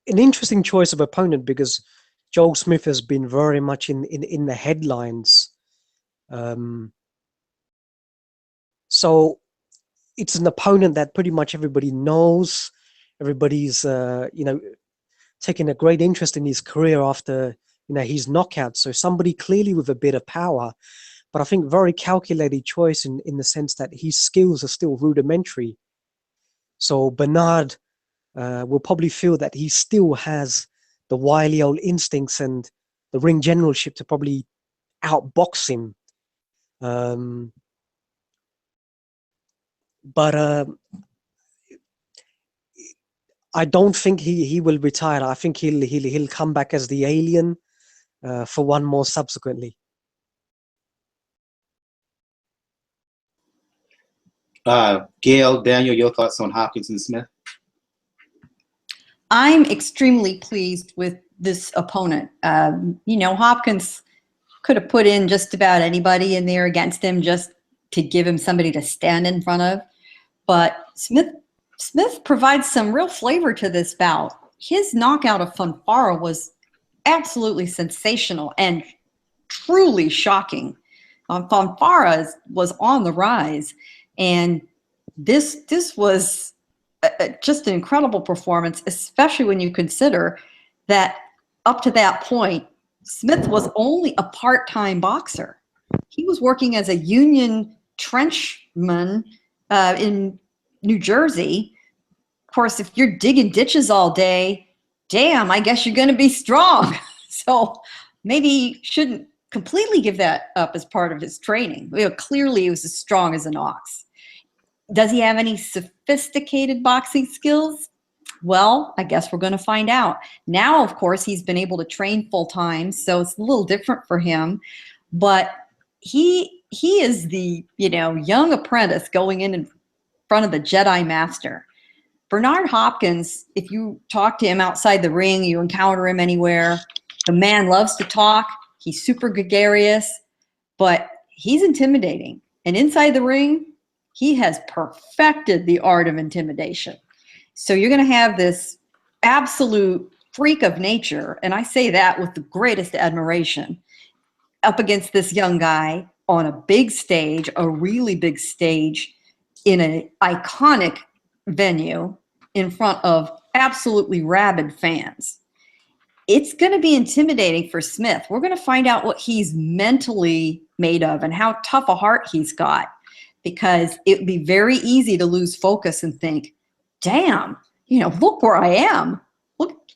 Speaker 5: interesting choice of opponent, because Joel Smith has been very much in the headlines. So it's an opponent that pretty much everybody knows. Everybody's taking a great interest in his career after his knockout. So somebody clearly with a bit of power, but I think very calculated choice in the sense that his skills are still rudimentary. So Bernard will probably feel that he still has the wily old instincts and the ring generalship to probably outbox him. But I don't think he will retire. I think he'll come back as the alien for one more subsequently.
Speaker 1: Gail, Daniel, your thoughts on Hopkins and Smith?
Speaker 2: I'm extremely pleased with this opponent. Hopkins could have put in just about anybody in there against him just to give him somebody to stand in front of. But Smith provides some real flavor to this bout. His knockout of Fonfara was absolutely sensational and truly shocking. Fonfara was on the rise, and this was just an incredible performance, especially when you consider that up to that point, Smith was only a part-time boxer. He was working as a union trenchman in New Jersey. Of course, if you're digging ditches all day, damn, I guess you're going to be strong. So maybe he shouldn't completely give that up as part of his training. Clearly he was as strong as an ox. Does he have any sophisticated boxing skills? Well, I guess we're going to find out. Now, of course, he's been able to train full time, so it's a little different for him. But he is the young apprentice going in front of the Jedi Master. Bernard Hopkins, if you talk to him outside the ring, you encounter him anywhere, the man loves to talk. He's super gregarious, but he's intimidating. And inside the ring, he has perfected the art of intimidation. So you're going to have this absolute freak of nature, and I say that with the greatest admiration, up against this young guy on a big stage, a really big stage, in an iconic venue in front of absolutely rabid fans. It's going to be intimidating for Smith. We're going to find out what he's mentally made of and how tough a heart he's got, because it would be very easy to lose focus and think, damn, look where I am.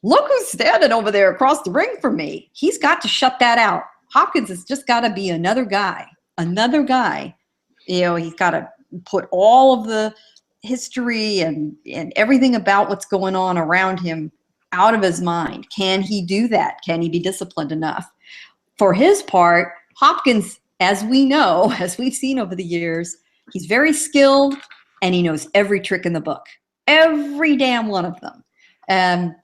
Speaker 2: look who's standing over there across the ring from me. He's got to shut that out. Hopkins has just got to be another guy. You know, he's got to put all of the history and everything about what's going on around him out of his mind. Can he do that? Can he be disciplined enough? For his part, Hopkins, as we know, as we've seen over the years, he's very skilled and he knows every trick in the book. Every damn one of them.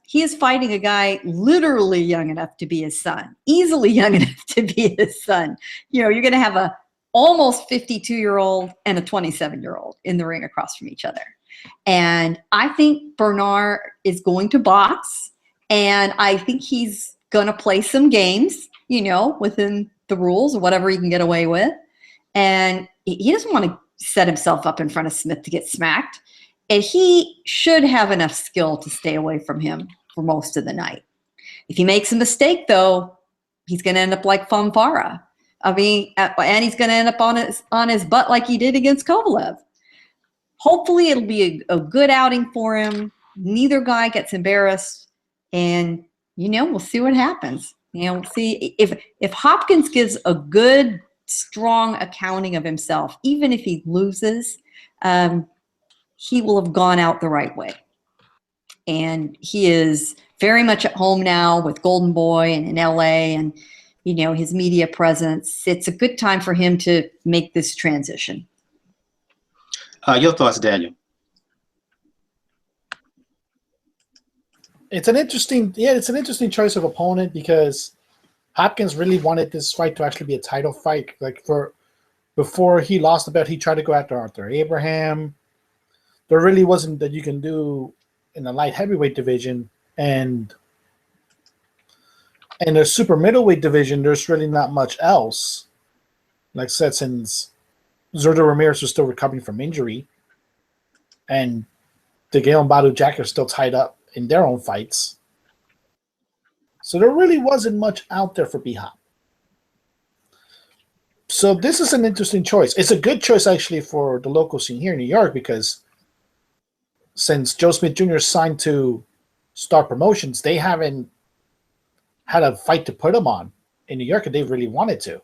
Speaker 2: He is fighting a guy literally young enough to be his son, easily young enough to be his son. You know, you're going to have a almost 52-year-old and a 27-year-old in the ring across from each other. And I think Bernard is going to box, and I think he's going to play some games, you know, within the rules or whatever he can get away with. And he doesn't want to set himself up in front of Smith to get smacked. And he should have enough skill to stay away from him for most of the night. If he makes a mistake, though, he's going to end up like Fonfara. I mean, and he's going to end up on his butt like he did against Kovalev. Hopefully, it'll be a good outing for him. Neither guy gets embarrassed, and you know, we'll see what happens. You know, we'll see if Hopkins gives a good, strong accounting of himself, even if he loses, he will have gone out the right way. And he is very much at home now with Golden Boy and in LA, and you know, his media presence. It's a good time for him to make this transition.
Speaker 1: Your thoughts, Daniel?
Speaker 4: It's an interesting choice of opponent because Hopkins really wanted this fight to actually be a title fight. Like before he lost the belt, he tried to go after Arthur Abraham. There really wasn't that you can do in the light heavyweight division, and in the super middleweight division, there's really not much else. Like I said, since Zurdo Ramirez was still recovering from injury, and DeGale and Badu Jack are still tied up in their own fights. So there really wasn't much out there for B-Hop. So this is an interesting choice. It's a good choice, actually, for the local scene here in New York, because since Joe Smith Jr. signed to Star Promotions, they haven't had a fight to put him on in New York, and they really wanted to.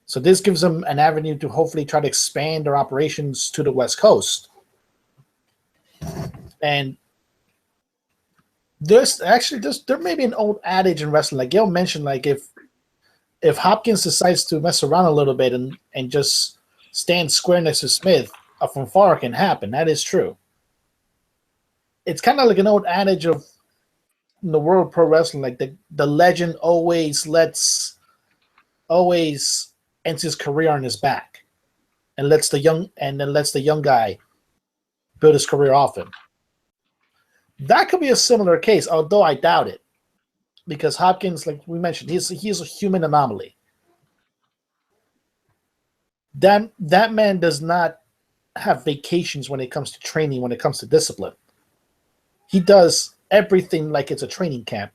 Speaker 4: So this gives them an avenue to hopefully try to expand their operations to the West Coast. And there may be an old adage in wrestling, like Gail mentioned, like if Hopkins decides to mess around a little bit and just stand square next to Smith, a fanfare can happen. That is true. It's kind of like an old adage of in the world of pro wrestling, like the legend always ends his career on his back and lets the young guy build his career off him. That could be a similar case, although I doubt it, because Hopkins, like we mentioned, he's a human anomaly. That man does not have vacations when it comes to training, when it comes to discipline. He does everything like it's a training camp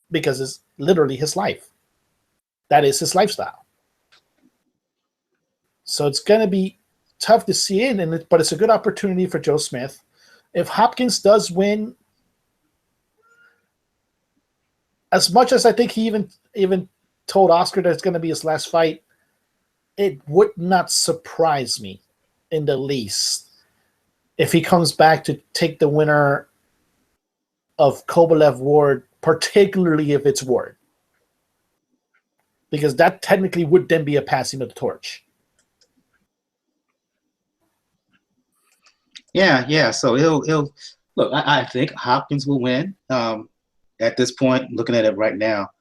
Speaker 4: because it's literally his life. That is his lifestyle. So it's going to be tough to see it, but it's a good opportunity for Joe Smith. If Hopkins does win, as much as I think he even told Oscar that it's going to be his last fight, it would not surprise me in the least if he comes back to take the winner of Kovalev Ward, particularly if it's Ward, because that technically would then be a passing of the torch.
Speaker 1: Yeah. So he'll look. I think Hopkins will win. At this point, looking at it right now,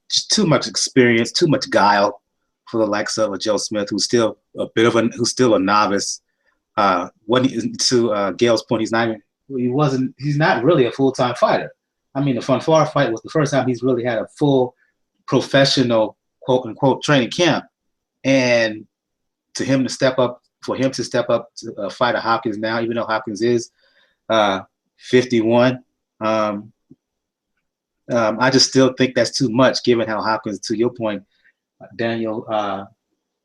Speaker 1: just too much experience, too much guile for the likes of a Joe Smith, who's still a novice. To Gail's point, he's not really a full-time fighter. I mean, the Fanfare fight was the first time he's really had a full professional quote unquote training camp, and for him to step up to fight a Hopkins now, even though Hopkins is 51. I just still think that's too much, given how Hopkins, to your point, Daniel,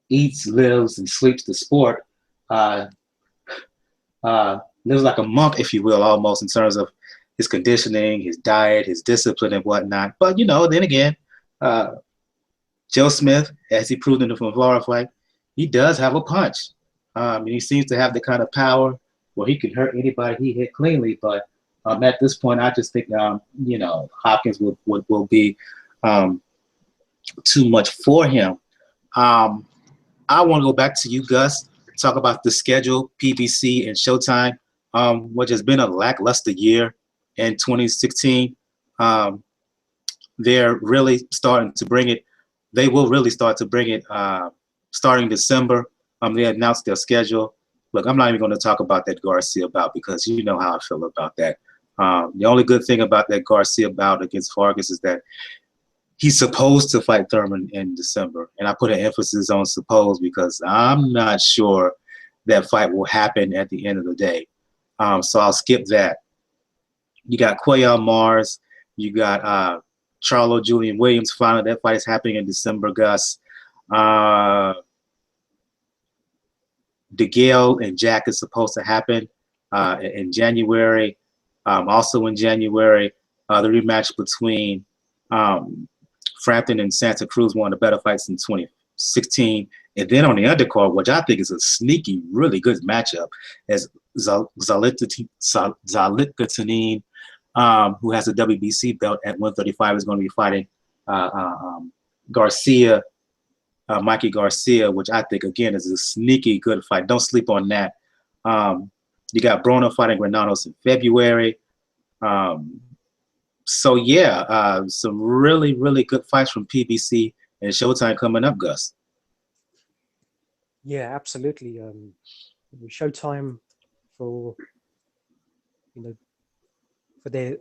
Speaker 1: eats, lives, and sleeps the sport. Lives like a monk, if you will, almost, in terms of his conditioning, his diet, his discipline, and whatnot. But then again, Joe Smith, as he proved in the Florida fight, he does have a punch. And he seems to have the kind of power where he can hurt anybody he hit cleanly. But at this point, I just think Hopkins will be too much for him. I want to go back to you, Gus, talk about the schedule, PBC and Showtime, which has been a lackluster year in 2016. They're really starting to bring it. They will really start to bring it starting December. They announced their schedule. Look, I'm not even going to talk about that Garcia bout because you know how I feel about that. The only good thing about that Garcia bout against Vargas is that he's supposed to fight Thurman in December. And I put an emphasis on supposed because I'm not sure that fight will happen at the end of the day. So I'll skip that. You got Cuellar Mars. You got Charlo Julian Williams. Finally, that fight is happening in December, Gus. DeGale and Jack is supposed to happen in January. Also in January, the rematch between Frampton and Santa Cruz, one of the better fights in 2016. And then on the undercard, which I think is a sneaky, really good matchup, as Zalitkanin, who has a WBC belt at 135, is going to be fighting Garcia, Mikey Garcia, which I think, again, is a sneaky good fight. Don't sleep on that. You got Broner fighting Granados in February. So, yeah, some really, really good fights from PBC and Showtime coming up, Gus.
Speaker 5: Yeah, absolutely. Showtime for for their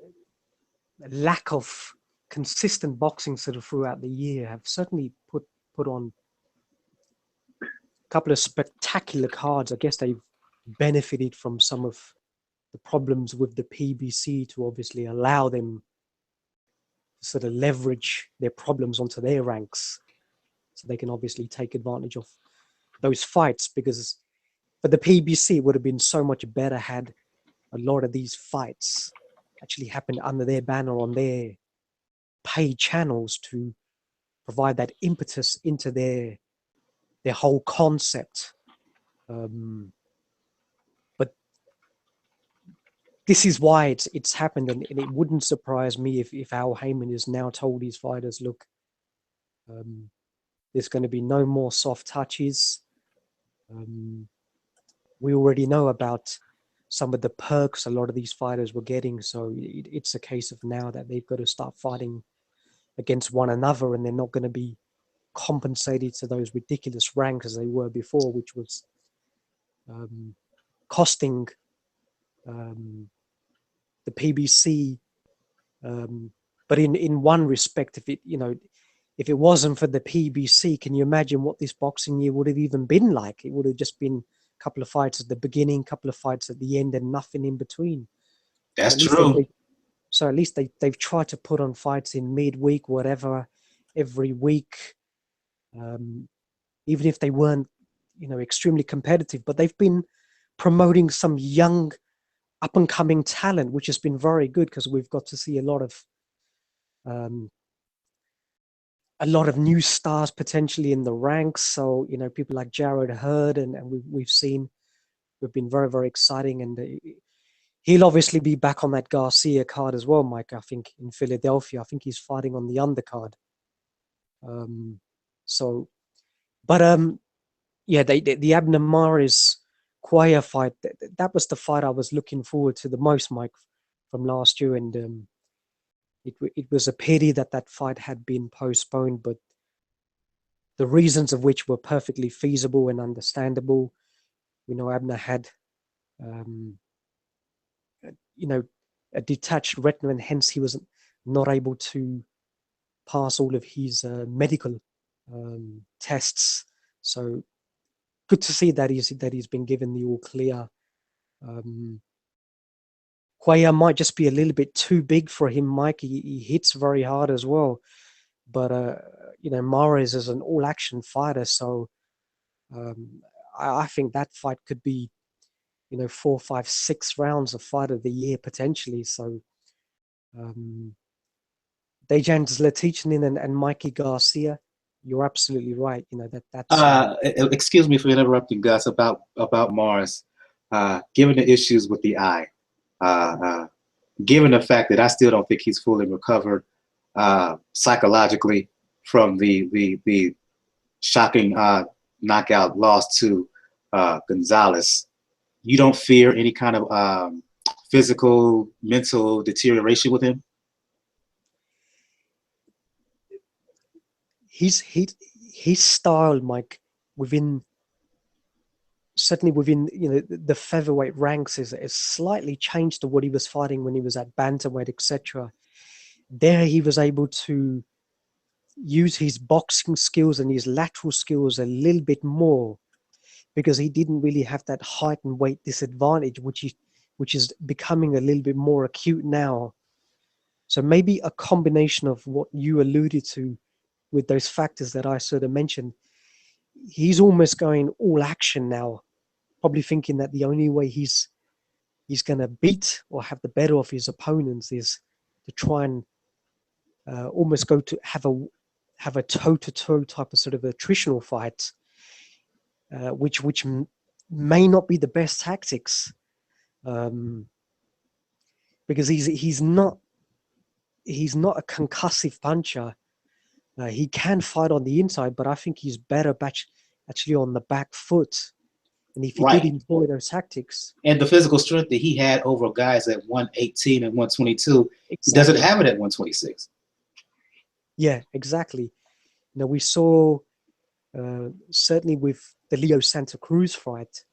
Speaker 5: lack of consistent boxing sort of throughout the year have certainly put on a couple of spectacular cards. I guess they've benefited from some of the problems with the PBC to obviously allow them to sort of leverage their problems onto their ranks, so they can obviously take advantage of those fights. Because for the PBC, it would have been so much better had a lot of these fights actually happened under their banner on their paid channels to provide that impetus into their whole concept. But this is why it's happened, and it wouldn't surprise me if Al Heyman is now told his fighters, look, there's going to be no more soft touches. We already know about some of the perks a lot of these fighters were getting, so it's a case of now that they've got to start fighting against one another, and they're not going to be compensated to those ridiculous ranks as they were before, which was costing the PBC. But in one respect, if it wasn't for the PBC, can you imagine what this boxing year would have even been like? It would have just been a couple of fights at the beginning, a couple of fights at the end, and nothing in between.
Speaker 1: That's true.
Speaker 5: So at least they've tried to put on fights in midweek, whatever, every week, even if they weren't, extremely competitive. But they've been promoting some young, up-and-coming talent, which has been very good because we've got to see a lot of new stars potentially in the ranks. So, people like Jared Hurd and we've seen, we've been very, very exciting. And he'll obviously be back on that Garcia card as well, Mike, I think, in Philadelphia. I think he's fighting on the undercard. The Abner Maris Cuellar fight, that was the fight I was looking forward to the most, Mike, from last year. And it was a pity that fight had been postponed, but the reasons of which were perfectly feasible and understandable. Abner had, a detached retina, and hence he was not able to pass all of his medical tests. So good to see that he's been given the all clear. Cuellar might just be a little bit too big for him, Mike. He hits very hard as well. But, Mares is an all-action fighter, so I think that fight could be, 4, 5, 6 rounds of fight of the year potentially. So Dejan Zlaticanin and Mikey Garcia, you're absolutely right. You know that's.
Speaker 1: Excuse me for interrupting, Gus. About Morris, given the issues with the eye, given the fact that I still don't think he's fully recovered psychologically from the shocking knockout loss to Gonzalez, you don't fear any kind of physical, mental deterioration with him?
Speaker 5: His style, Mike, certainly within the featherweight ranks is slightly changed to what he was fighting when he was at bantamweight, etc. There he was able to use his boxing skills and his lateral skills a little bit more, because he didn't really have that height and weight disadvantage, which is becoming a little bit more acute now. So maybe a combination of what you alluded to with those factors that I sort of mentioned. He's almost going all action now, probably thinking that the only way he's going to beat or have the better of his opponents is to try and almost go to have a toe-to-toe type of sort of attritional fight, which may not be the best tactics, because he's not a concussive puncher. He can fight on the inside, but I think he's better actually on the back foot. And if he did employ those tactics,
Speaker 1: and the physical strength that he had over guys at 118 and 122, exactly. He doesn't have it at 126.
Speaker 5: Yeah, exactly. Now we saw certainly with the Leo Santa Cruz fight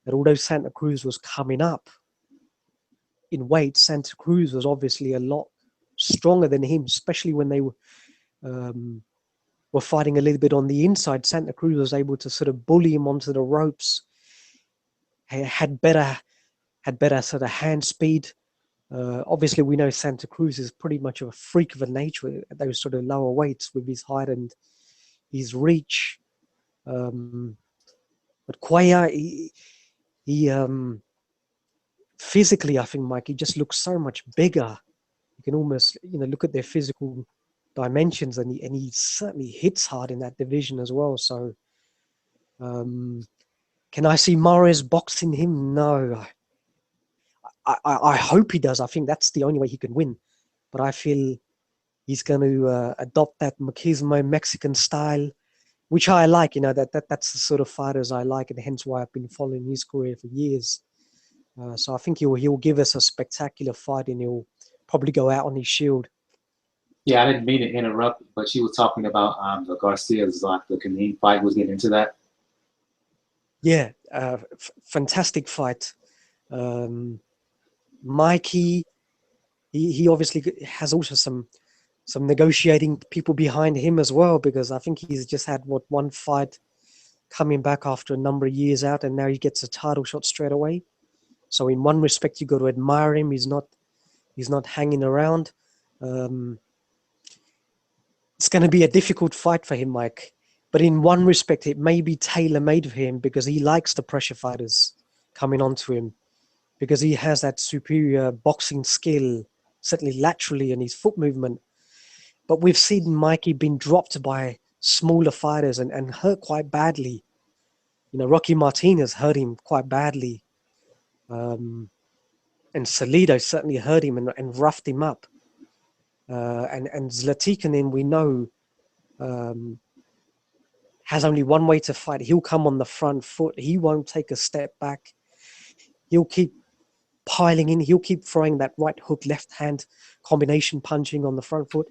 Speaker 5: that although Santa Cruz was coming up in weight, Santa Cruz was obviously a lot stronger than him, especially when they were fighting a little bit on the inside. Santa Cruz was able to sort of bully him onto the ropes. Had better sort of hand speed. Obviously, we know Santa Cruz is pretty much of a freak of a nature at those sort of lower weights with his height and his reach. But Cuellar, he physically, I think, Mike, he just looks so much bigger. You can almost, look at their physical dimensions, and he certainly hits hard in that division as well. So, can I see Morris boxing him? No. I hope he does. I think that's the only way he can win. But I feel he's going to adopt that machismo Mexican style, which I like. That's the sort of fighters I like, and hence why I've been following his career for years. So I think he'll give us a spectacular fight, and he'll probably go out on his shield.
Speaker 1: Yeah, I didn't mean to interrupt, but you were talking about the Garcia's the Canine fight. Was getting into that.
Speaker 5: Yeah, fantastic fight. Mikey, he obviously has also some negotiating people behind him as well, because I think he's just had one fight coming back after a number of years out, and now he gets a title shot straight away. So in one respect, you got to admire him. He's not hanging around. It's going to be a difficult fight for him, Mike. But in one respect, it may be tailor-made for him, because he likes the pressure fighters coming onto him, because he has that superior boxing skill, certainly laterally, and his foot movement. But we've seen Mikey being dropped by smaller fighters and hurt quite badly. Rocky Martinez hurt him quite badly. And Salido certainly hurt him and roughed him up. And Zlaticanin, we know, has only one way to fight. He'll come on the front foot. He won't take a step back. He'll keep piling in. He'll keep throwing that right hook, left hand combination punching on the front foot.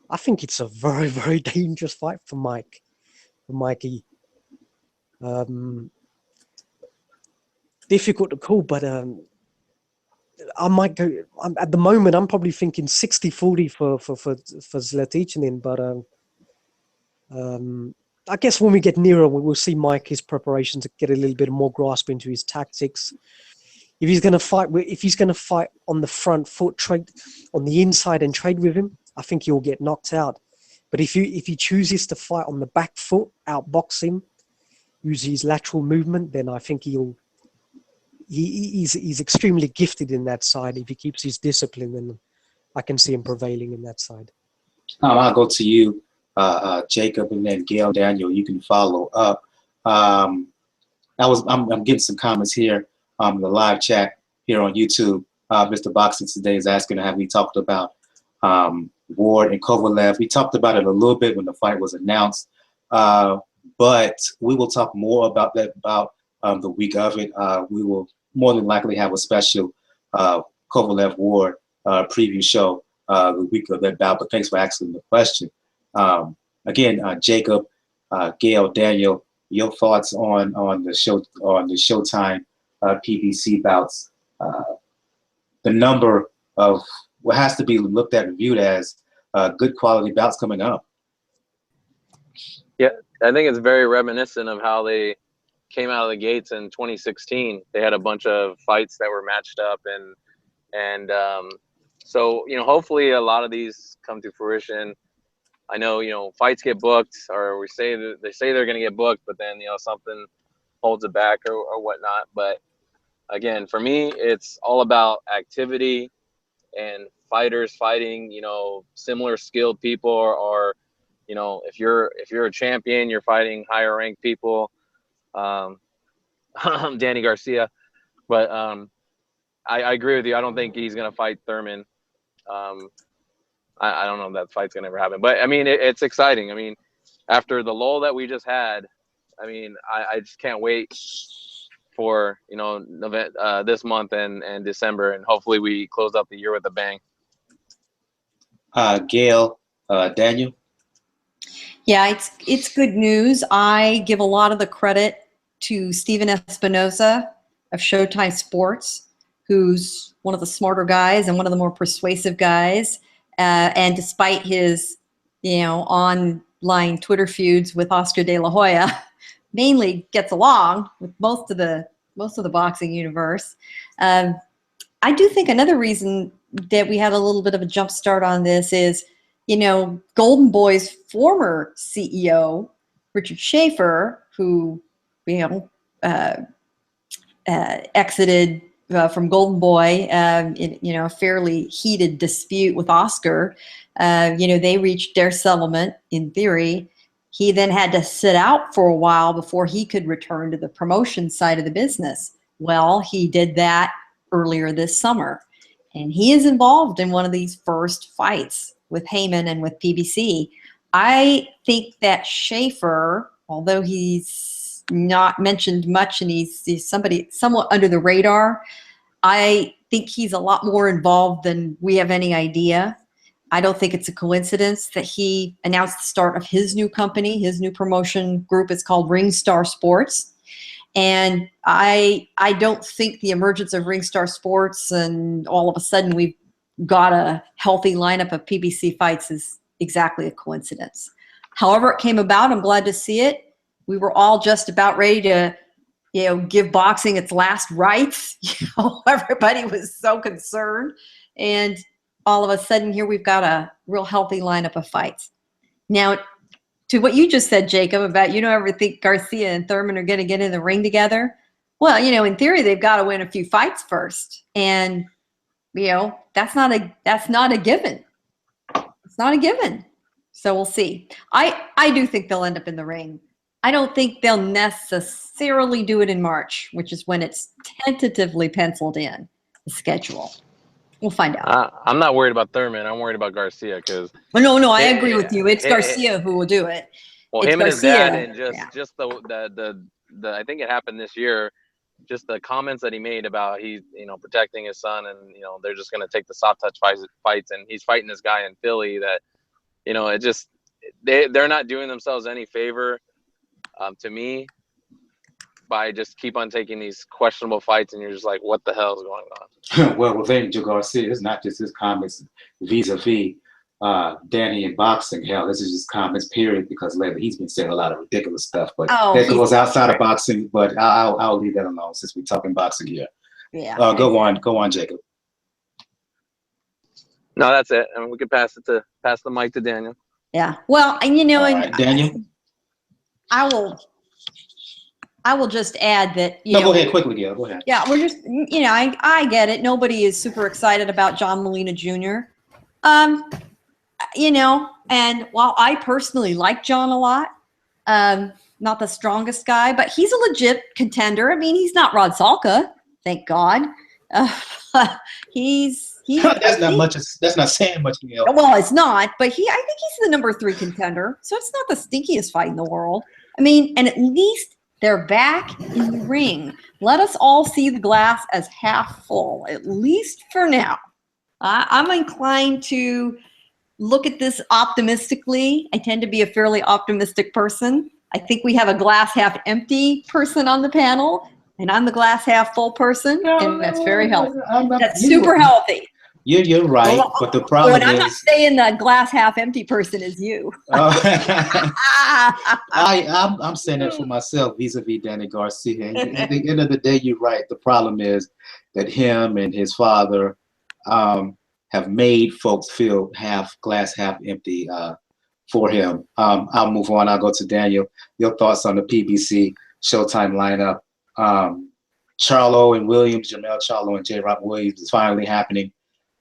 Speaker 5: I think it's a very, very dangerous fight for Mikey. Difficult to call, but I might go. At the moment, I'm probably thinking 60-40 for Zlaticanin, but I guess when we get nearer, we'll see Mikey's preparations to get a little bit more grasp into his tactics. If he's going to fight on the front foot, trade on the inside and trade with him, I think he'll get knocked out. But if he chooses to fight on the back foot, outbox him, use his lateral movement, then I think he's extremely gifted in that side if he keeps his discipline I can see him prevailing in that side.
Speaker 1: I'll go to you, Jacob, and then Gail Daniel. You can follow up. I'm getting some comments here in the live chat here on YouTube. Mr. Boxing Today is asking, have we talked about Ward and Kovalev? We talked about it a little bit when the fight was announced, but we will talk more about that about the week of it. We will more than likely have a special Kovalev Ward preview show the week of that bout. But thanks for asking the question. Again, Jacob, Gail, Daniel, your thoughts on the Showtime PBC bouts. The number of what has to be looked at and viewed as good quality bouts coming up.
Speaker 3: Yeah, I think it's very reminiscent of how they came out of the gates in 2016. They had a bunch of fights that were matched up, and so hopefully a lot of these come to fruition. I know fights get booked, or they say they're going to get booked, but then something holds it back or whatnot. But again, for me, it's all about activity and fighters fighting, similar skilled people, or if you're a champion, you're fighting higher ranked people. Danny Garcia, but I agree with you. I don't think he's gonna fight Thurman. I don't know if that fight's gonna ever happen, but I mean it's exciting. I mean, after the lull that we just had, I mean I just can't wait for this month and December, and hopefully we close out the year with a bang.
Speaker 1: Gail, Daniel.
Speaker 2: Yeah, it's good news. I give a lot of the credit to Steven Espinoza of Showtime Sports, who's one of the smarter guys and one of the more persuasive guys. And despite his, online Twitter feuds with Oscar De La Hoya, mainly gets along with most of the boxing universe. I do think another reason that we had a little bit of a jump start on this is, Golden Boy's former CEO, Richard Schaefer, who, exited from Golden Boy in a fairly heated dispute with Oscar. They reached their settlement in theory. He then had to sit out for a while before he could return to the promotion side of the business. Well, he did that earlier this summer, and he is involved in one of these first fights with Heyman and with PBC. I think that Schaefer, although he's not mentioned much and he's somebody somewhat under the radar, I think he's a lot more involved than we have any idea. I don't think it's a coincidence that he announced the start of his new company. His new promotion group is called Ringstar Sports. And I don't think the emergence of Ringstar Sports and all of a sudden we've got a healthy lineup of PBC fights is exactly a coincidence. However it came about, I'm glad to see it. We were all just about ready to, give boxing its last rites. Everybody was so concerned. And all of a sudden here we've got a real healthy lineup of fights. Now, to what you just said, Jacob, about ever think Garcia and Thurman are going to get in the ring together. Well, in theory, they've got to win a few fights first. And, that's not a given. It's not a given. So we'll see. I do think they'll end up in the ring. I don't think they'll necessarily do it in March, which is when it's tentatively penciled in the schedule. We'll find out.
Speaker 3: I'm not worried about Thurman. I'm worried about Garcia because.
Speaker 2: No, I agree with you. It's Garcia who will do it.
Speaker 3: Well,
Speaker 2: it's
Speaker 3: him and
Speaker 2: Garcia.
Speaker 3: his dad, and just the I think it happened this year. Just the comments that he made about he's protecting his son, and they're just going to take the soft touch fights, and he's fighting this guy in Philly that it just they're not doing themselves any favor to me by just keep on taking these questionable fights, and you're just like, what the hell is going on?
Speaker 1: Well, with Angel Garcia, it's not just his comments vis-a-vis Danny in boxing. Hell, this is just comments, period, because lately he's been saying a lot of ridiculous stuff. But that goes outside of boxing, but I'll leave that alone since we're talking boxing here.
Speaker 2: Yeah.
Speaker 1: Go on, Jacob.
Speaker 3: No, that's it. I mean, we could pass the mic to Daniel.
Speaker 2: Yeah. Well, and
Speaker 1: right, Daniel,
Speaker 2: I will just add that.
Speaker 1: Go ahead quickly, Gail. Go ahead.
Speaker 2: Yeah, we're just, I get it. Nobody is super excited about John Molina Jr. You know, and while I personally like John a lot, not the strongest guy, but he's a legit contender. I mean, he's not Rod Salka, thank God. He's
Speaker 1: That's not saying much, Neil.
Speaker 2: well, it's not, but I think he's the number 3 contender. So it's not the stinkiest fight in the world. I mean, and at least they're back in the ring. Let us all see the glass as half full, at least for now. I'm inclined to look at this optimistically. I tend to be a fairly optimistic person. I think we have a glass half empty person on the panel, and I'm the glass half full person, and that's very healthy. That's super healthy.
Speaker 1: You're right, but the problem
Speaker 2: I'm not saying the glass half empty person is you.
Speaker 1: I'm saying that for myself vis-a-vis Danny Garcia. At the end of the day, you're right. The problem is that him and his father have made folks feel glass half empty for him. I'll move on. I'll go to Daniel. Your thoughts on the PBC Showtime lineup? Charlo and Williams, Jamel Charlo and J. Rock Williams is finally happening.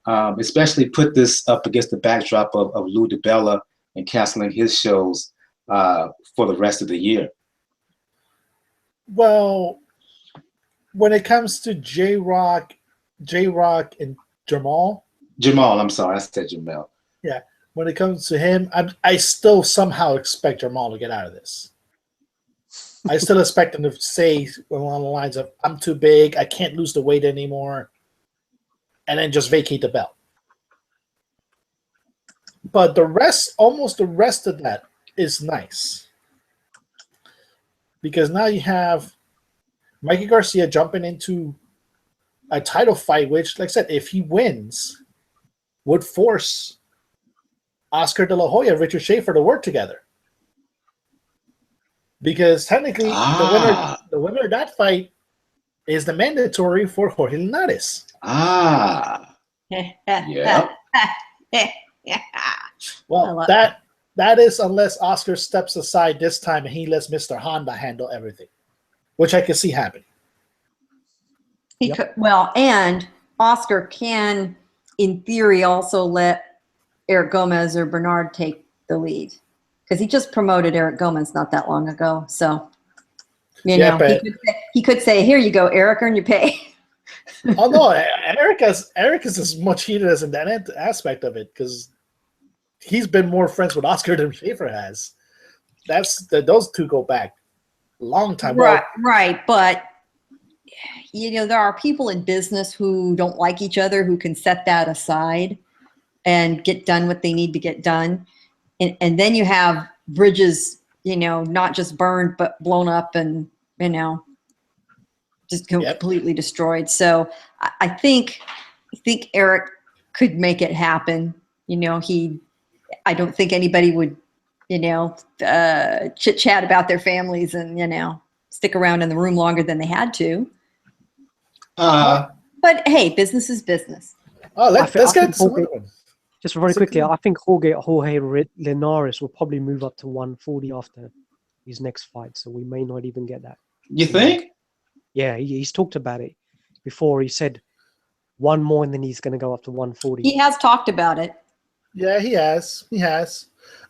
Speaker 1: Especially put this up against the backdrop of Lou DiBella and canceling his shows for the rest of the year.
Speaker 4: Well, when it comes to J Rock and Jamal,
Speaker 1: I'm sorry, I said Jamel.
Speaker 4: Yeah, when it comes to him, I still somehow expect Jamal to get out of this. I still expect him to say along the lines of, I'm too big, I can't lose the weight anymore, and then just vacate the belt. But almost the rest of that is nice. Because now you have Mikey Garcia jumping into a title fight, which, like I said, if he wins, would force Oscar De La Hoya and Richard Schaefer to work together. Because technically, the winner of that fight is the mandatory for Jorge Linares.
Speaker 1: Yeah.
Speaker 4: Well, that is unless Oscar steps aside this time and he lets Mr. Honda handle everything, which I can see happening.
Speaker 2: He could, well, and Oscar can, in theory, also let Eric Gomez or Bernard take the lead, because he just promoted Eric Gomez not that long ago. So, you know, he could say, "Here you go, Eric, earn your pay."
Speaker 4: Oh no, Eric is as much heated as in that aspect of it, because he's been more friends with Oscar than Schaefer has. Those two go back a long time.
Speaker 2: Right, but you know, there are people in business who don't like each other who can set that aside and get done what they need to get done. And then you have bridges, you know, not just burned, but blown up and, you know, just completely destroyed. So I think Eric could make it happen. You know, I don't think anybody would, you know, chit chat about their families and, you know, stick around in the room longer than they had to. But hey, business is business.
Speaker 4: Oh, let's get some other ones.
Speaker 5: Just very quickly, I think Jorge Linares will probably move up to 140 after his next fight, so we may not even get that.
Speaker 1: You think?
Speaker 5: Yeah, he's talked about it before. He said one more and then he's going to go up to 140.
Speaker 2: He has talked about it.
Speaker 4: Yeah, he has.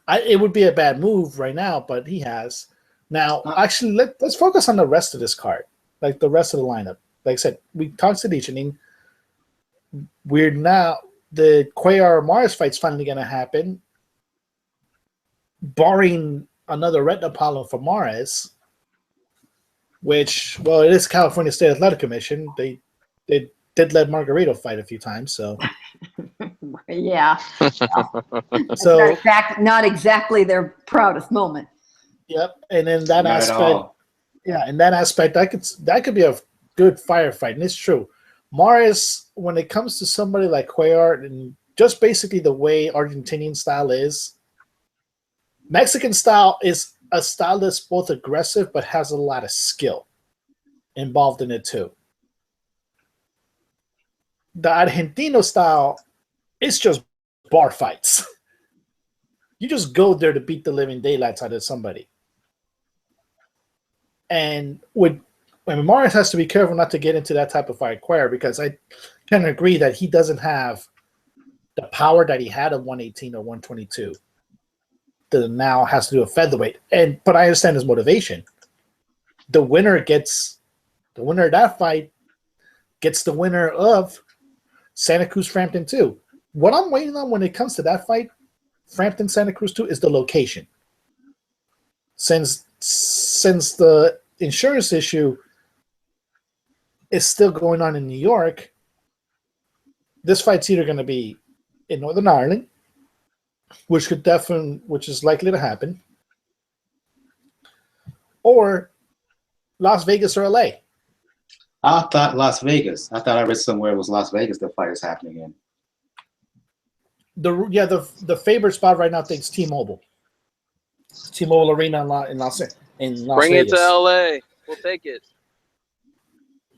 Speaker 4: It would be a bad move right now, but he has. Now, actually, let's focus on the rest of this card, like the rest of the lineup. Like I said, we talked conditioning. We're now, the Cuellar Morris fight's finally going to happen, barring another retina problem for Morris, which, well, it is California State Athletic Commission. They did let Margarito fight a few times, so.
Speaker 2: Yeah.
Speaker 4: So
Speaker 2: not exactly their proudest moment.
Speaker 4: Yep, and in that aspect, that could be a good firefight, and it's true. Morris, when it comes to somebody like Cuellar, and just basically the way Argentinian style is, Mexican style is a style that's both aggressive but has a lot of skill involved in it too. The Argentino style is just bar fights. You just go there to beat the living daylights out of somebody. And Morris has to be careful not to get into that type of fight, Cuellar, because I can agree that he doesn't have the power that he had at 118 or 122 that now has to do a featherweight. But I understand his motivation. The winner of that fight gets the winner of Santa Cruz Frampton 2. What I'm waiting on when it comes to that fight, Frampton Santa Cruz 2, is the location. Since the insurance issue is still going on in New York, this fight's either going to be in Northern Ireland, which is likely to happen, or Las Vegas or LA.
Speaker 1: I thought Las Vegas. I thought I read somewhere it was Las Vegas the fight is happening in.
Speaker 4: The favorite spot right now thinks T-Mobile. T-Mobile Arena in Las Vegas.
Speaker 3: Bring it to LA. We'll take it.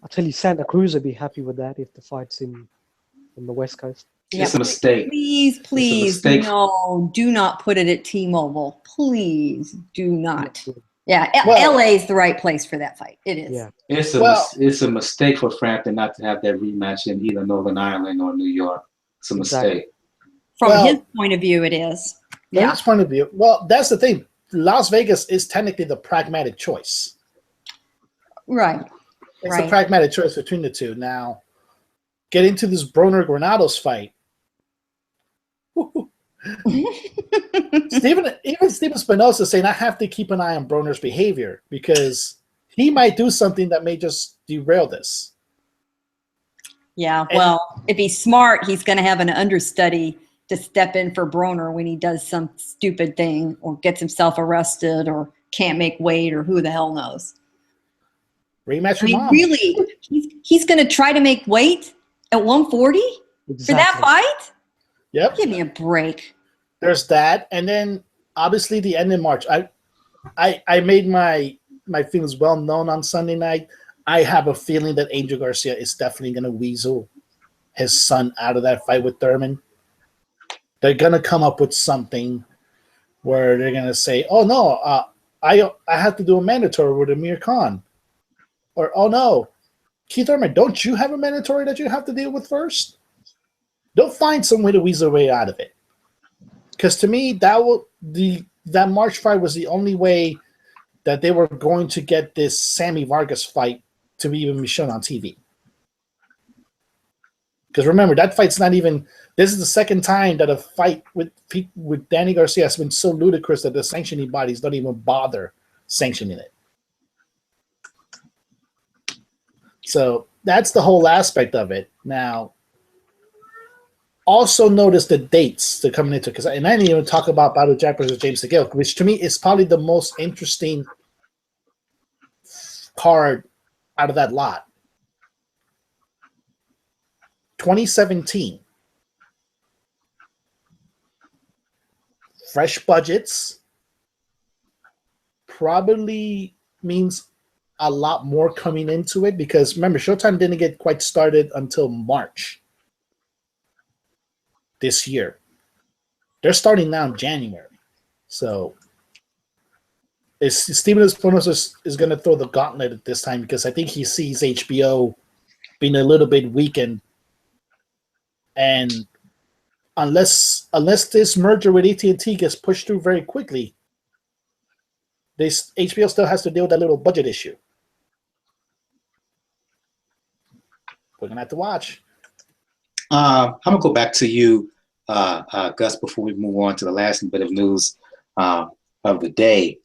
Speaker 5: I'll tell you, Santa Cruz would be happy with that if the fight's in the West Coast.
Speaker 1: It's a mistake.
Speaker 2: Please, no, do not put it at T-Mobile. Please do not. Yeah, LA is the right place for that fight. It is.
Speaker 5: Yeah.
Speaker 1: It's a mistake for Frampton not to have that rematch in either Northern Ireland or New York. It's a mistake.
Speaker 2: From his point of view, it is.
Speaker 4: From his point of view, that's the thing. Las Vegas is technically the pragmatic choice.
Speaker 2: Right.
Speaker 4: It's a pragmatic choice between the two. Now, get into this Broner-Granados fight. Steven Spinoza is saying I have to keep an eye on Broner's behavior because he might do something that may just derail this.
Speaker 2: Yeah, well, if he's smart, he's going to have an understudy to step in for Broner when he does some stupid thing or gets himself arrested or can't make weight or who the hell knows.
Speaker 4: Rematch.
Speaker 2: Really, he's going to try to make weight at 140 for that fight?
Speaker 4: Yep.
Speaker 2: Give me a break.
Speaker 4: There's that, and then obviously the end in March. I made my feelings well known on Sunday night. I have a feeling that Angel Garcia is definitely going to weasel his son out of that fight with Thurman. They're going to come up with something where they're going to say, "Oh no, I have to do a mandatory with Amir Khan," or "Oh no, Keith Thurman, don't you have a mandatory that you have to deal with first?" They'll find some way to weasel their way out of it. Because to me, that March fight was the only way that they were going to get this Sammy Vargas fight to even be shown on TV. Because remember, that fight's not even. This is the second time that a fight with Danny Garcia has been so ludicrous that the sanctioning bodies don't even bother sanctioning it. So that's the whole aspect of it. Now, also notice the dates they're coming into, and I didn't even talk about Battle Jack versus James DeGale, which to me is probably the most interesting card out of that lot. 2017. Fresh budgets probably means a lot more coming into it because remember, Showtime didn't get quite started until March this year. They're starting now in January. So Steven Espinosa is going to throw the gauntlet at this time because I think he sees HBO being a little bit weakened. And unless this merger with AT&T gets pushed through very quickly, HBO still has to deal with that little budget issue. We're going to have to watch.
Speaker 1: I'm going to go back to you, Gus, before we move on to the last bit of news of the day.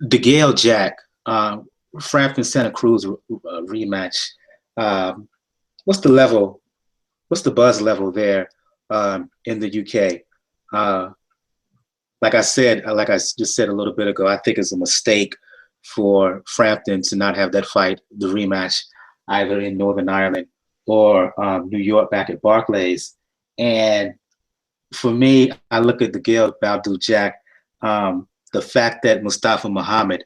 Speaker 1: DeGale Jack, Frampton Santa Cruz rematch. What's the level? What's the buzz level there in the UK? Like I just said a little bit ago, I think it's a mistake for Frampton to not have that fight, the rematch, either in Northern Ireland or New York back at Barclays. And for me, I look at DeGale Baldu Jack, the fact that Mustafa Muhammad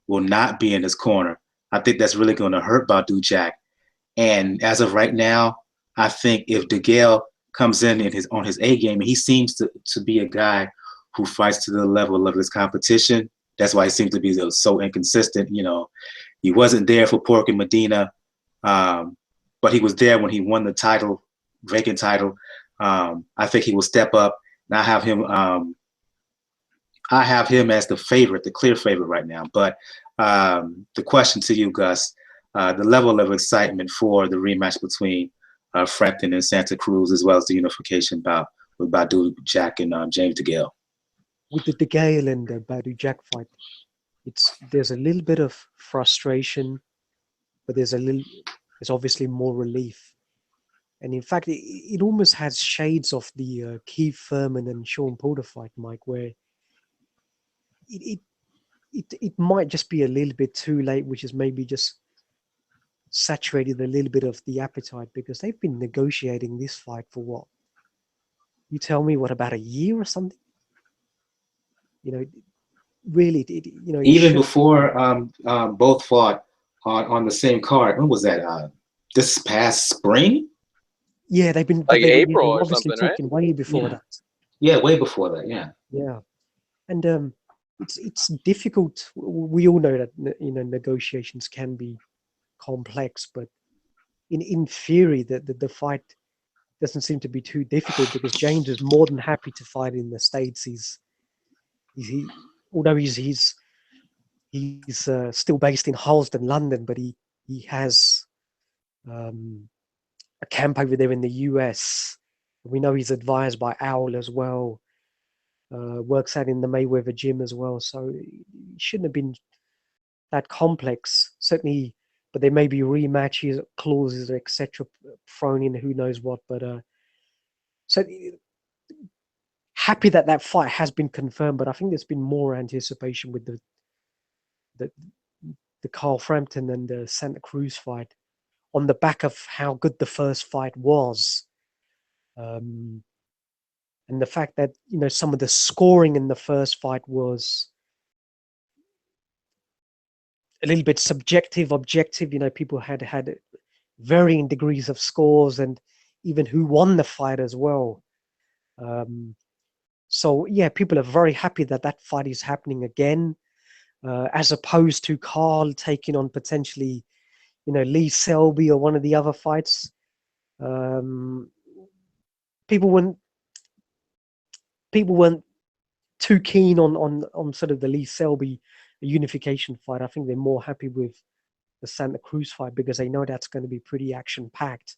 Speaker 1: will not be in his corner, I think that's really going to hurt Baldu Jack. And as of right now, I think if DeGale comes in on his A game, and he seems to be a guy who fights to the level of his competition. That's why he seems to be so inconsistent. You know, he wasn't there for Pork and Medina, but he was there when he won the title vacant title. I think he will step up, and I have him as the favorite, the clear favorite right now. But the question to you, Gus, the level of excitement for the rematch between Frampton and Santa Cruz, as well as the unification bout with Badou Jack and James DeGale.
Speaker 5: With the DeGale and the Badou Jack fight, there's a little bit of frustration, but there's obviously more relief. And in fact, it almost has shades of the Keith Thurman and Sean Porter fight, Mike, where it might just be a little bit too late, which is maybe just saturated a little bit of the appetite, because they've been negotiating this fight for what? You tell me, what, about a year or something? You know, really,
Speaker 1: even before both fought on the same card. When was that? This past spring?
Speaker 5: Yeah, they've been
Speaker 3: like April or
Speaker 5: obviously
Speaker 3: something,
Speaker 5: talking
Speaker 3: right?
Speaker 5: way before that.
Speaker 1: Yeah, way before that. Yeah.
Speaker 5: Yeah, and it's difficult. We all know that negotiations can be complex, but in theory, the fight doesn't seem to be too difficult, because James is more than happy to fight in the States. Although he's still based in Harlesden, London, but he has a camp over there in the US. We know he's advised by Owl as well. Works out in the Mayweather gym as well, so it shouldn't have been that complex. Certainly, but there may be rematches, clauses, etc., thrown in. Who knows what? But so happy that fight has been confirmed. But I think there's been more anticipation with the Carl Frampton and the Santa Cruz fight, on the back of how good the first fight was. And the fact that, some of the scoring in the first fight was a little bit subjective, objective. People had varying degrees of scores, and even who won the fight as well. So yeah, people are very happy that fight is happening again, as opposed to Carl taking on potentially, Lee Selby or one of the other fights. People weren't too keen on sort of the Lee Selby unification fight. I think they're more happy with the Santa Cruz fight, because they know that's going to be pretty action packed,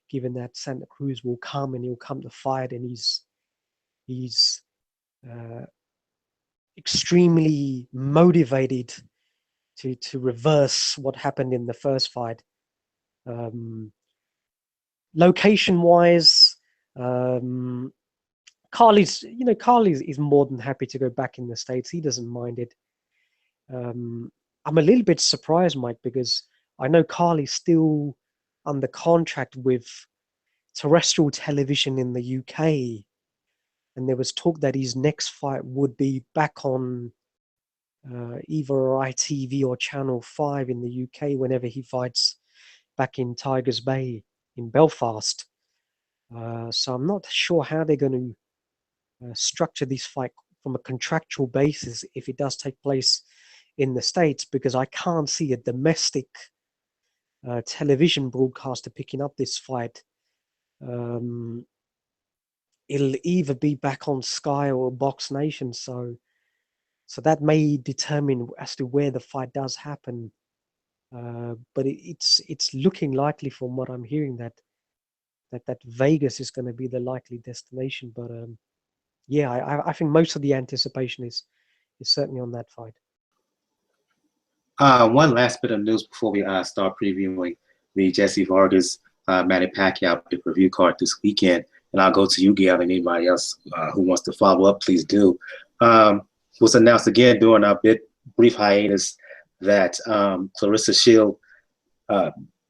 Speaker 5: given that Santa Cruz will come, and he'll come to fight, and he's extremely motivated to reverse what happened in the first fight. Location wise, Carl is more than happy to go back in the States. He doesn't mind it. I'm a little bit surprised, Mike, because I know Carl is still under contract with terrestrial television in the UK, and there was talk that his next fight would be back on either ITV or Channel 5 in the UK whenever he fights back in Tigers Bay in Belfast. So I'm not sure how they're going to structure this fight from a contractual basis if it does take place in the States, because I can't see a domestic television broadcaster picking up this fight. It'll either be back on Sky or Box Nation, so that may determine as to where the fight does happen. But it's looking likely, from what I'm hearing, that Vegas is going to be the likely destination. But yeah, I think most of the anticipation is certainly on that fight.
Speaker 1: One last bit of news before we start previewing the Jesse Vargas Manny Pacquiao pay-per-view card this weekend, and I'll go to you, Gail, and anybody else who wants to follow up, please do. Was announced again during our brief hiatus that Clarissa Shield,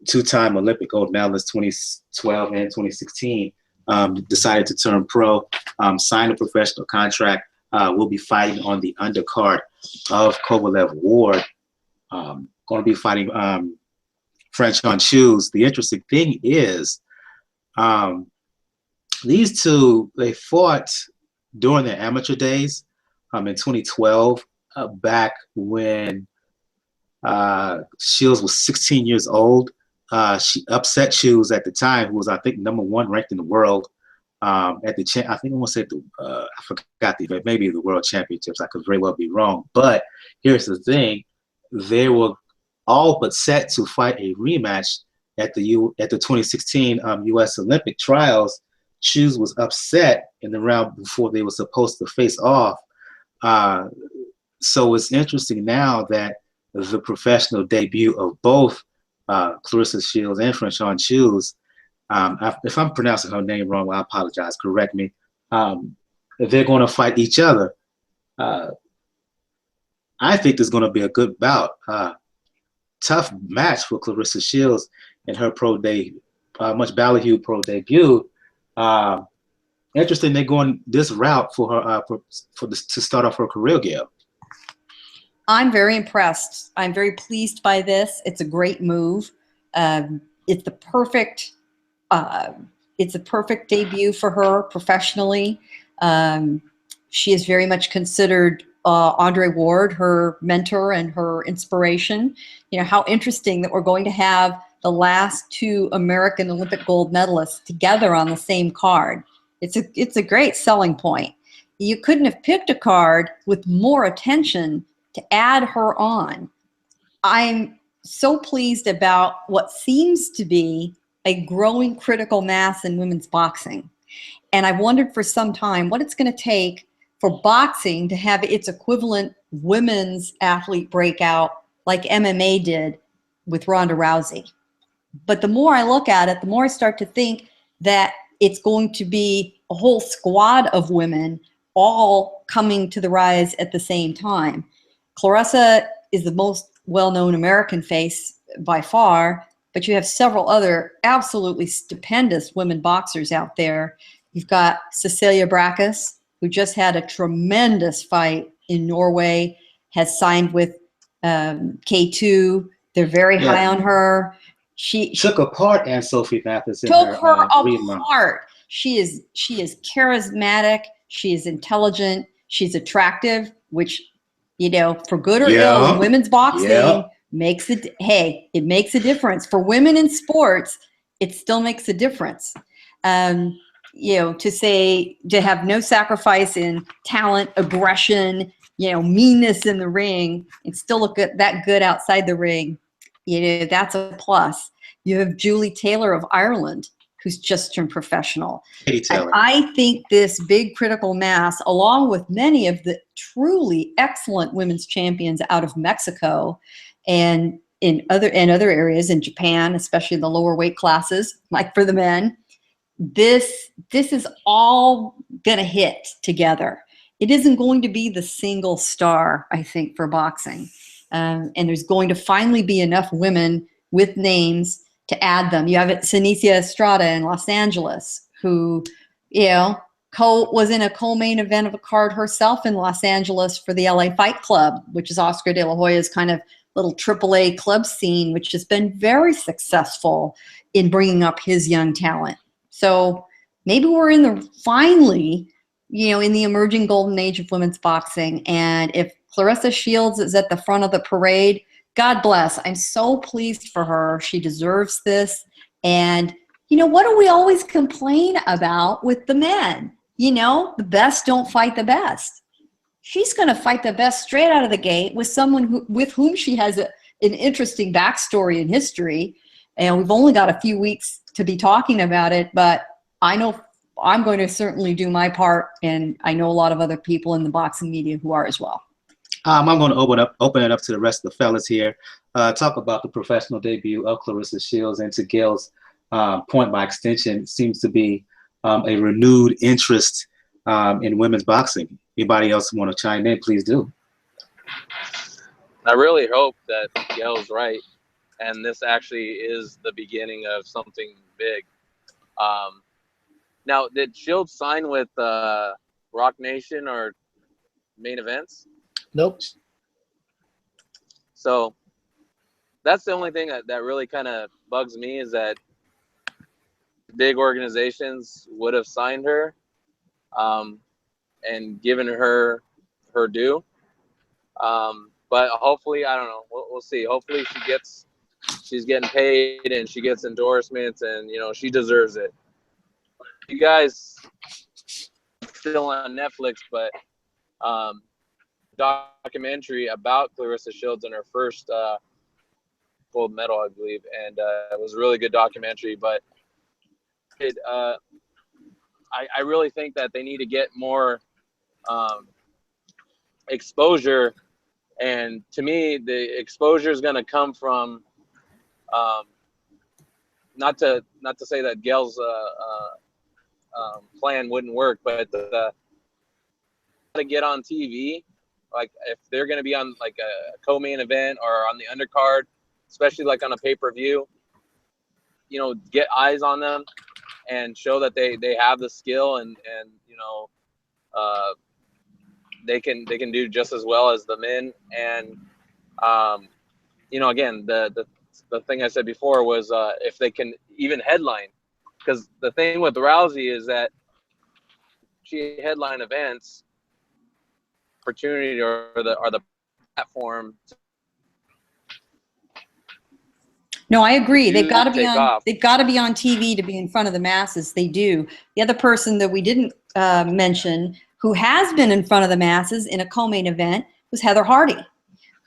Speaker 1: two-time Olympic gold medalist 2012 and 2016, decided to turn pro, signed a professional contract, will be fighting on the undercard of Kovalev Ward. Going to be fighting French on shoes. The interesting thing is these two, they fought during their amateur days in 2012, back when Shields was 16 years old she upset Shoes at the time, who was, I think, #1 ranked in the world at the I think I want to say I forgot but maybe the World Championships. I could very well be wrong. But here's the thing: they were all but set to fight a rematch at the 2016 U.S. Olympic trials. Shoes was upset in the round before they were supposed to face off. So it's interesting now that the professional debut of both Claressa Shields and Franchon Shoes, if I'm pronouncing her name wrong, I apologize, correct me, they're going to fight each other. I think there's going to be a good bout. Tough match for Claressa Shields in her much ballyhooed pro debut. Interesting, they're going this route for her to start off her career, Gail.
Speaker 2: I'm very impressed. I'm very pleased by this. It's a great move. It's the perfect. It's a perfect debut for her professionally. She is very much considered Andre Ward her mentor and her inspiration. You know, how interesting that we're going to have the last 2 American Olympic gold medalists together on the same card. It's a great selling point. You couldn't have picked a card with more attention to add her on. I'm so pleased about what seems to be a growing critical mass in women's boxing. And I've wondered for some time what it's going to take for boxing to have its equivalent women's athlete breakout like MMA did with Ronda Rousey. But the more I look at it, the more I start to think that it's going to be a whole squad of women all coming to the rise at the same time. Claressa is the most well-known American face by far, but you have several other absolutely stupendous women boxers out there. You've got Cecilia Brækhus, who just had a tremendous fight in Norway, has signed with K2. They're very high on her. She
Speaker 1: took apart Anne Sophie Mathis.
Speaker 2: Took her apart. She is charismatic. She is intelligent. She's attractive, which, you know, for good or ill in women's boxing makes it. Hey, it makes a difference for women in sports. It still makes a difference. You know, to have no sacrifice in talent, aggression, you know, meanness in the ring, and still look that good outside the ring. You know, that's a plus. You have Julie Taylor of Ireland, who's just turned professional. And I think this big critical mass, along with many of the truly excellent women's champions out of Mexico and in other areas in Japan, especially in the lower weight classes, like for the men, this is all going to hit together. It isn't going to be the single star, I think, for boxing. And there's going to finally be enough women with names to add them. You have Senicia Estrada in Los Angeles, who, you know, was in a co-main event of a card herself in Los Angeles for the LA Fight Club, which is Oscar De La Hoya's kind of little AAA club scene, which has been very successful in bringing up his young talent. So maybe we're finally, you know, in the emerging golden age of women's boxing. And if Claressa Shields is at the front of the parade, God bless. I'm so pleased for her. She deserves this. And, you know, what do we always complain about with the men? You know, the best don't fight the best. She's going to fight the best straight out of the gate with someone with whom she has an interesting backstory and history. And we've only got a few weeks to be talking about it, but I know I'm going to certainly do my part, and I know a lot of other people in the boxing media who are as well.
Speaker 1: I'm going to open it up to the rest of the fellas here. Talk about the professional debut of Claressa Shields, and to Gail's point, by extension, seems to be a renewed interest in women's boxing. Anybody else want to chime in? Please do.
Speaker 3: I really hope that Gail's right, and this actually is the beginning of something big. Now, did Shields sign with Rock Nation or Main Events?
Speaker 4: Nope.
Speaker 3: So that's the only thing that really kind of bugs me, is that big organizations would have signed her and given her due. But hopefully, I don't know. We'll see. Hopefully she gets she's getting paid and she gets endorsements, and you know she deserves it. You guys still on Netflix, but documentary about Clarissa Shields and her first gold medal, I believe, and it was a really good documentary. But I really think that they need to get more exposure, and to me, the exposure is going to come from not to say that Gail's plan wouldn't work, but to get on TV, like if they're going to be on like a co-main event or on the undercard, especially like on a pay-per-view, you know, get eyes on them and show that they have the skill, and you know, they can do just as well as the men. And you know, again, the thing I said before was if they can even headline, because the thing with Rousey is that she headline events, opportunity or the platform.
Speaker 2: No, I agree. They've got to be on.
Speaker 3: Off.
Speaker 2: They've got to be on TV to be in front of the masses. They do. The other person that we didn't mention, who has been in front of the masses in a co-main event, was Heather Hardy,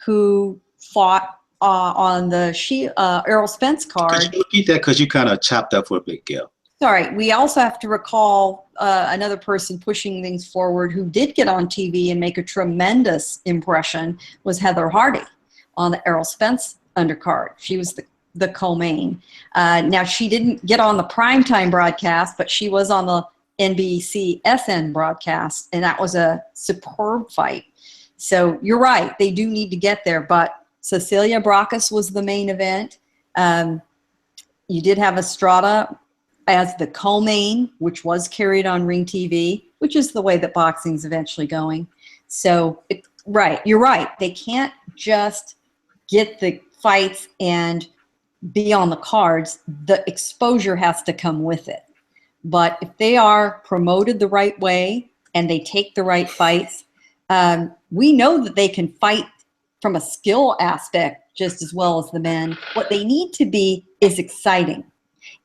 Speaker 2: who fought on the Errol Spence card.
Speaker 1: Could you repeat that, because you kind of chopped up for a bit, Gail?
Speaker 2: Sorry. We also have to recall another person pushing things forward who did get on TV and make a tremendous impression was Heather Hardy on the Errol Spence undercard. She was the co-main. Now, she didn't get on the primetime broadcast, but she was on the NBC SN broadcast, and that was a superb fight. So you're right. They do need to get there, but Cecilia Brácas was the main event. You did have Estrada as the co-main, which was carried on Ring TV, which is the way that boxing's eventually going. So, right, you're right. They can't just get the fights and be on the cards. The exposure has to come with it. But if they are promoted the right way and they take the right fights, we know that they can fight from a skill aspect just as well as the men. What they need to be is exciting.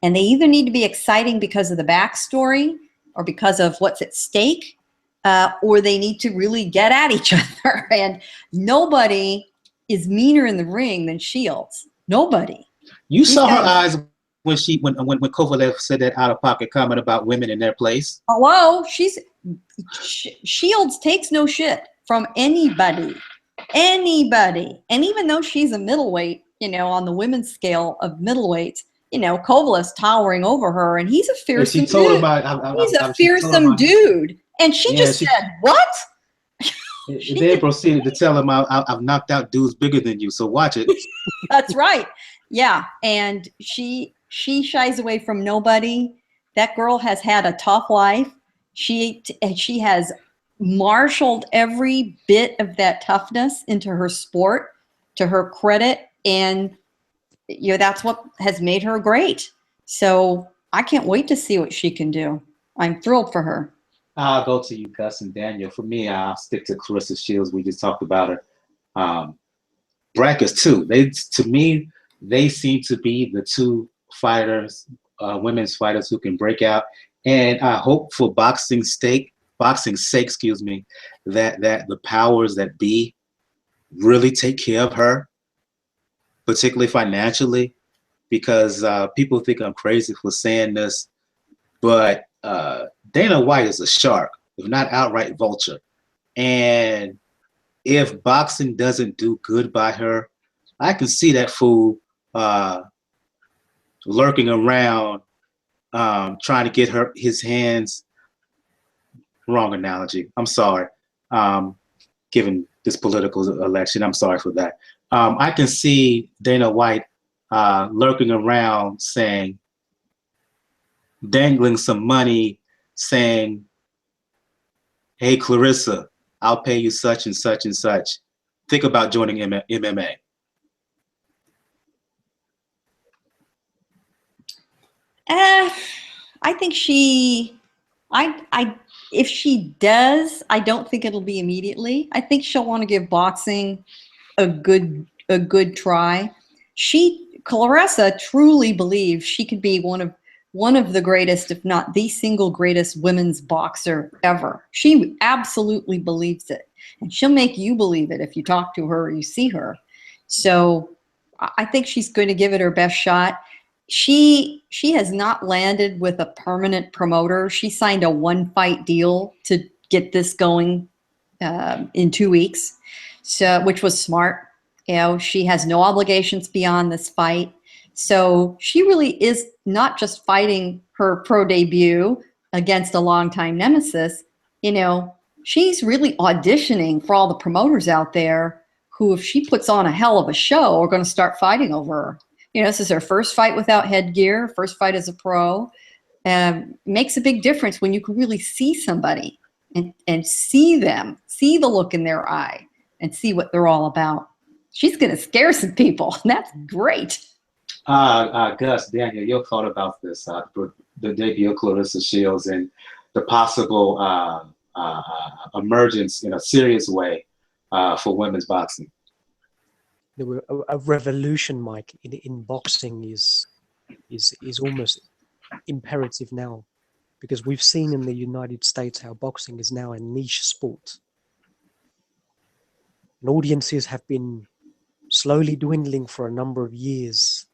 Speaker 2: And they either need to be exciting because of the backstory or because of what's at stake, or they need to really get at each other. And nobody is meaner in the ring than Shields. Nobody.
Speaker 1: You saw her eyes when Kovalev said that out-of-pocket comment about women in their place.
Speaker 2: Hello, Shields takes no shit from anybody. Anybody. And even though she's a middleweight, you know, on the women's scale of middleweights, you know, Kovalev's towering over her, and he's a fearsome dude. He's a fearsome dude. And she just said, what?
Speaker 1: They proceeded to tell him, I've knocked out dudes bigger than you, so watch it.
Speaker 2: That's right. Yeah, and she shies away from nobody. That girl has had a tough life. She has marshaled every bit of that toughness into her sport, to her credit, and you know that's what has made her great. So I can't wait to see what she can do. I'm thrilled for her.
Speaker 1: I'll go to you, Gus and Daniel. For me, I'll stick to Clarissa Shields. We just talked about her. Brácas too. To me, they seem to be the two fighters, women's fighters who can break out. And I hope for boxing's sake, that the powers that be really take care of her, particularly financially, because people think I'm crazy for saying this, but Dana White is a shark, if not outright vulture. And if boxing doesn't do good by her, I can see that fool lurking around, trying to get his hands. Wrong analogy. I'm sorry. Given this political election, I'm sorry for that. I can see Dana White lurking around saying, dangling some money, saying, hey, Clarissa, I'll pay you such and such and such. Think about joining MMA.
Speaker 2: I think if she does, I don't think it'll be immediately. I think she'll want to give boxing a good try. Clarissa truly believes she could be one of the greatest, if not the single greatest women's boxer ever. She absolutely believes it. And she'll make you believe it if you talk to her or you see her. So I think she's going to give it her best shot. She has not landed with a permanent promoter. She signed a 1-fight deal to get this going in 2 weeks, so which was smart. You know, she has no obligations beyond this fight. So she really is not just fighting her pro debut against a longtime nemesis. You know, she's really auditioning for all the promoters out there who, if she puts on a hell of a show, are going to start fighting over her. You know, this is her first fight without headgear, first fight as a pro. Makes a big difference when you can really see somebody and see them, see the look in their eye, and see what they're all about. She's going to scare some people. That's great.
Speaker 1: Gus, Daniel, your thought about this, the debut of Clarissa Shields and the possible emergence in a serious way for women's boxing?
Speaker 5: A revolution, Mike, in boxing is almost imperative now, because we've seen in the United States how boxing is now a niche sport. And audiences have been slowly dwindling for a number of years.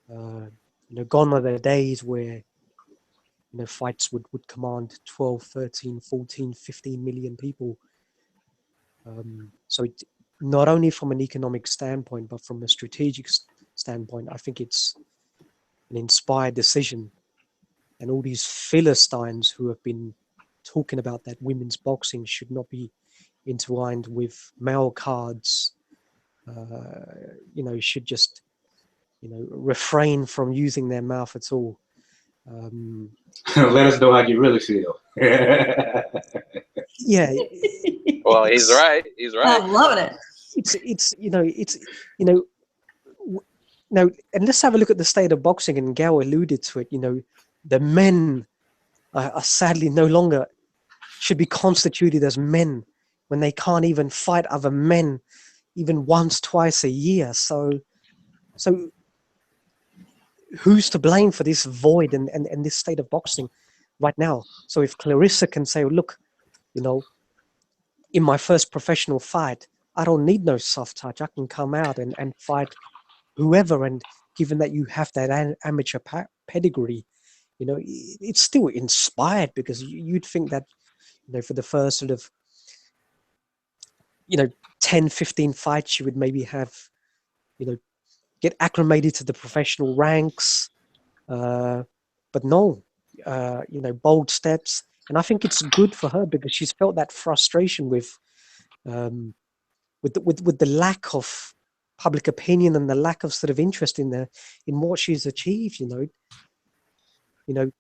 Speaker 5: You know, gone are the days where, you know, fights would command 12, 13, 14, 15 million people. So not only from an economic standpoint, but from a strategic standpoint, I think it's an inspired decision. And all these Philistines who have been talking about that women's boxing should not be intertwined with male cards, you know, should just, you know, refrain from using their mouth at all.
Speaker 1: Let us know how you really feel.
Speaker 5: Yeah.
Speaker 3: Well, he's right. He's right.
Speaker 2: I'm loving it.
Speaker 5: It's now, and let's have a look at the state of boxing. And Gal alluded to it. You know, the men are sadly no longer should be constituted as men when they can't even fight other men even once, twice a year. So who's to blame for this void and this state of boxing right now? So if Clarissa can say, look, you know, in my first professional fight, I don't need no soft touch. I can come out and fight whoever. And given that you have that amateur pedigree, you know, it's still inspired, because you'd think that, you know, for the first sort of, you know, 10, 15 fights, you would maybe have, you know, get acclimated to the professional ranks. But no, you know, bold steps. And I think it's good for her, because she's felt that frustration with the lack of public opinion and the lack of sort of interest in what she's achieved. You know,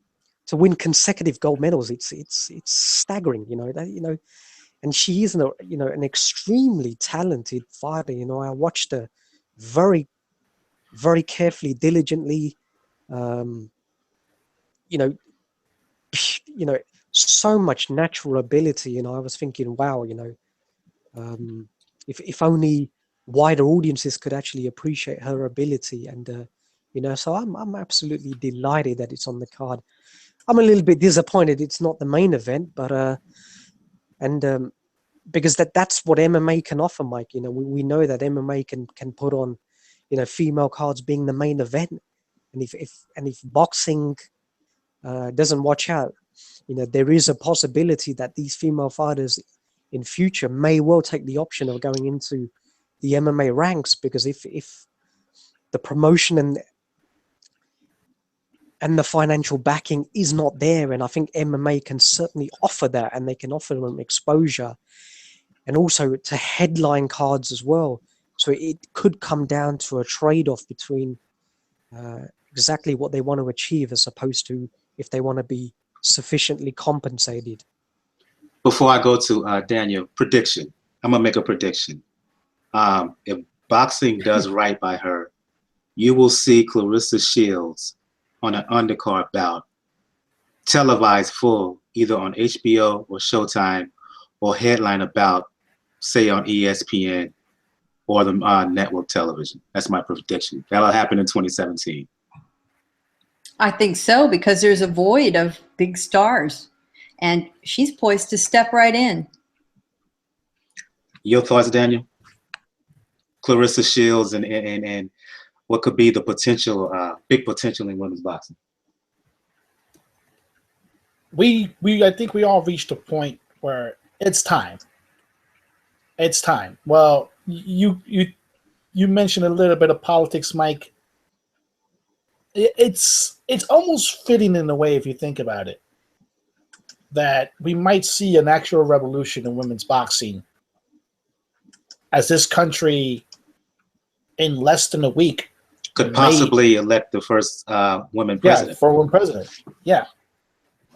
Speaker 5: to win consecutive gold medals, it's staggering. You know, and she is an extremely talented fighter. You know, I watched her very, very carefully, diligently. You know, so much natural ability. You know, I was thinking, wow, you know, if only wider audiences could actually appreciate her ability. And you know, so I'm absolutely delighted that it's on the card. I'm a little bit disappointed it's not the main event, but because that's what MMA can offer, Mike. You know, we know that MMA can put on, you know, female cards being the main event, and if boxing doesn't watch out, you know, there is a possibility that these female fighters in future may well take the option of going into the MMA ranks, because if the promotion and the financial backing is not there, and I think MMA can certainly offer that, and they can offer them exposure and also to headline cards as well. So it could come down to a trade-off between exactly what they want to achieve, as opposed to if they want to be sufficiently compensated.
Speaker 1: Before I go to Daniel, prediction. I'm going to make a prediction. If boxing does right by her, you will see Clarissa Shields on an undercard bout, televised full, either on HBO or Showtime, or headline a bout, say on ESPN or the network television. That's my prediction. That'll happen in 2017.
Speaker 2: I think so, because there's a void of big stars, and she's poised to step right in.
Speaker 1: Your thoughts, Daniel? Clarissa Shields and what could be the potential, big potential in women's boxing?
Speaker 4: I think we all reached a point where it's time. It's time. Well, you mentioned a little bit of politics, Mike. It's almost fitting in a way, if you think about it, that we might see an actual revolution in women's boxing as this country, in less than a week,
Speaker 1: could possibly elect the first women president.
Speaker 4: Yeah, for women president. Yeah,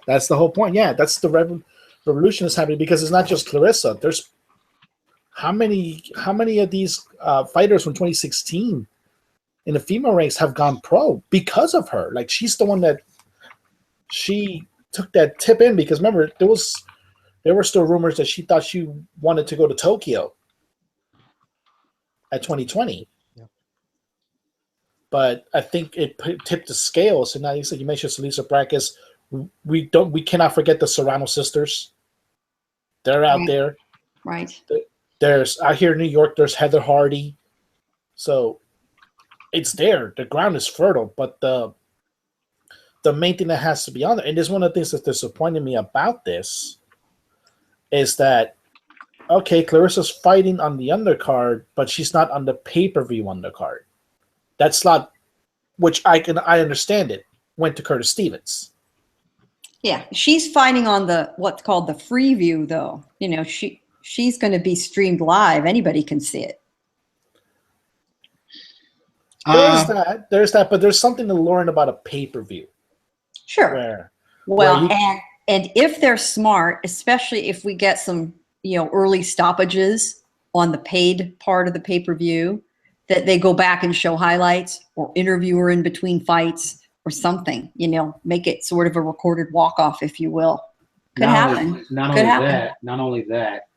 Speaker 4: that's the whole point. Yeah, that's the revolution is happening, because it's not just Clarissa. There's how many of these fighters from 2016 in the female ranks have gone pro because of her. Like, she's the one that she took that tip in, because remember, there were still rumors that she thought she wanted to go to Tokyo at 2020.
Speaker 5: Yeah.
Speaker 4: But I think it tipped the scale. So now you mentioned Salisa Brackes. We cannot forget the Serrano sisters. They're out there.
Speaker 2: Right.
Speaker 4: There's out here in New York, there's Heather Hardy. So it's there. The ground is fertile, but the main thing that has to be on there, and this is one of the things that's disappointing me about this, is that, okay, Clarissa's fighting on the undercard, but she's not on the pay-per-view undercard. That slot, which I understand it, went to Curtis Stevens.
Speaker 2: Yeah, she's fighting on what's called the free view, though. You know, she's going to be streamed live. Anybody can see it.
Speaker 4: There's that, but there's something to learn about a pay-per-view.
Speaker 2: Sure. And if they're smart, especially if we get some, early stoppages on the paid part of the pay-per-view, that they go back and show highlights or interview her in between fights or something, make it sort of a recorded walk-off, if you will. Could happen.
Speaker 1: Not only that,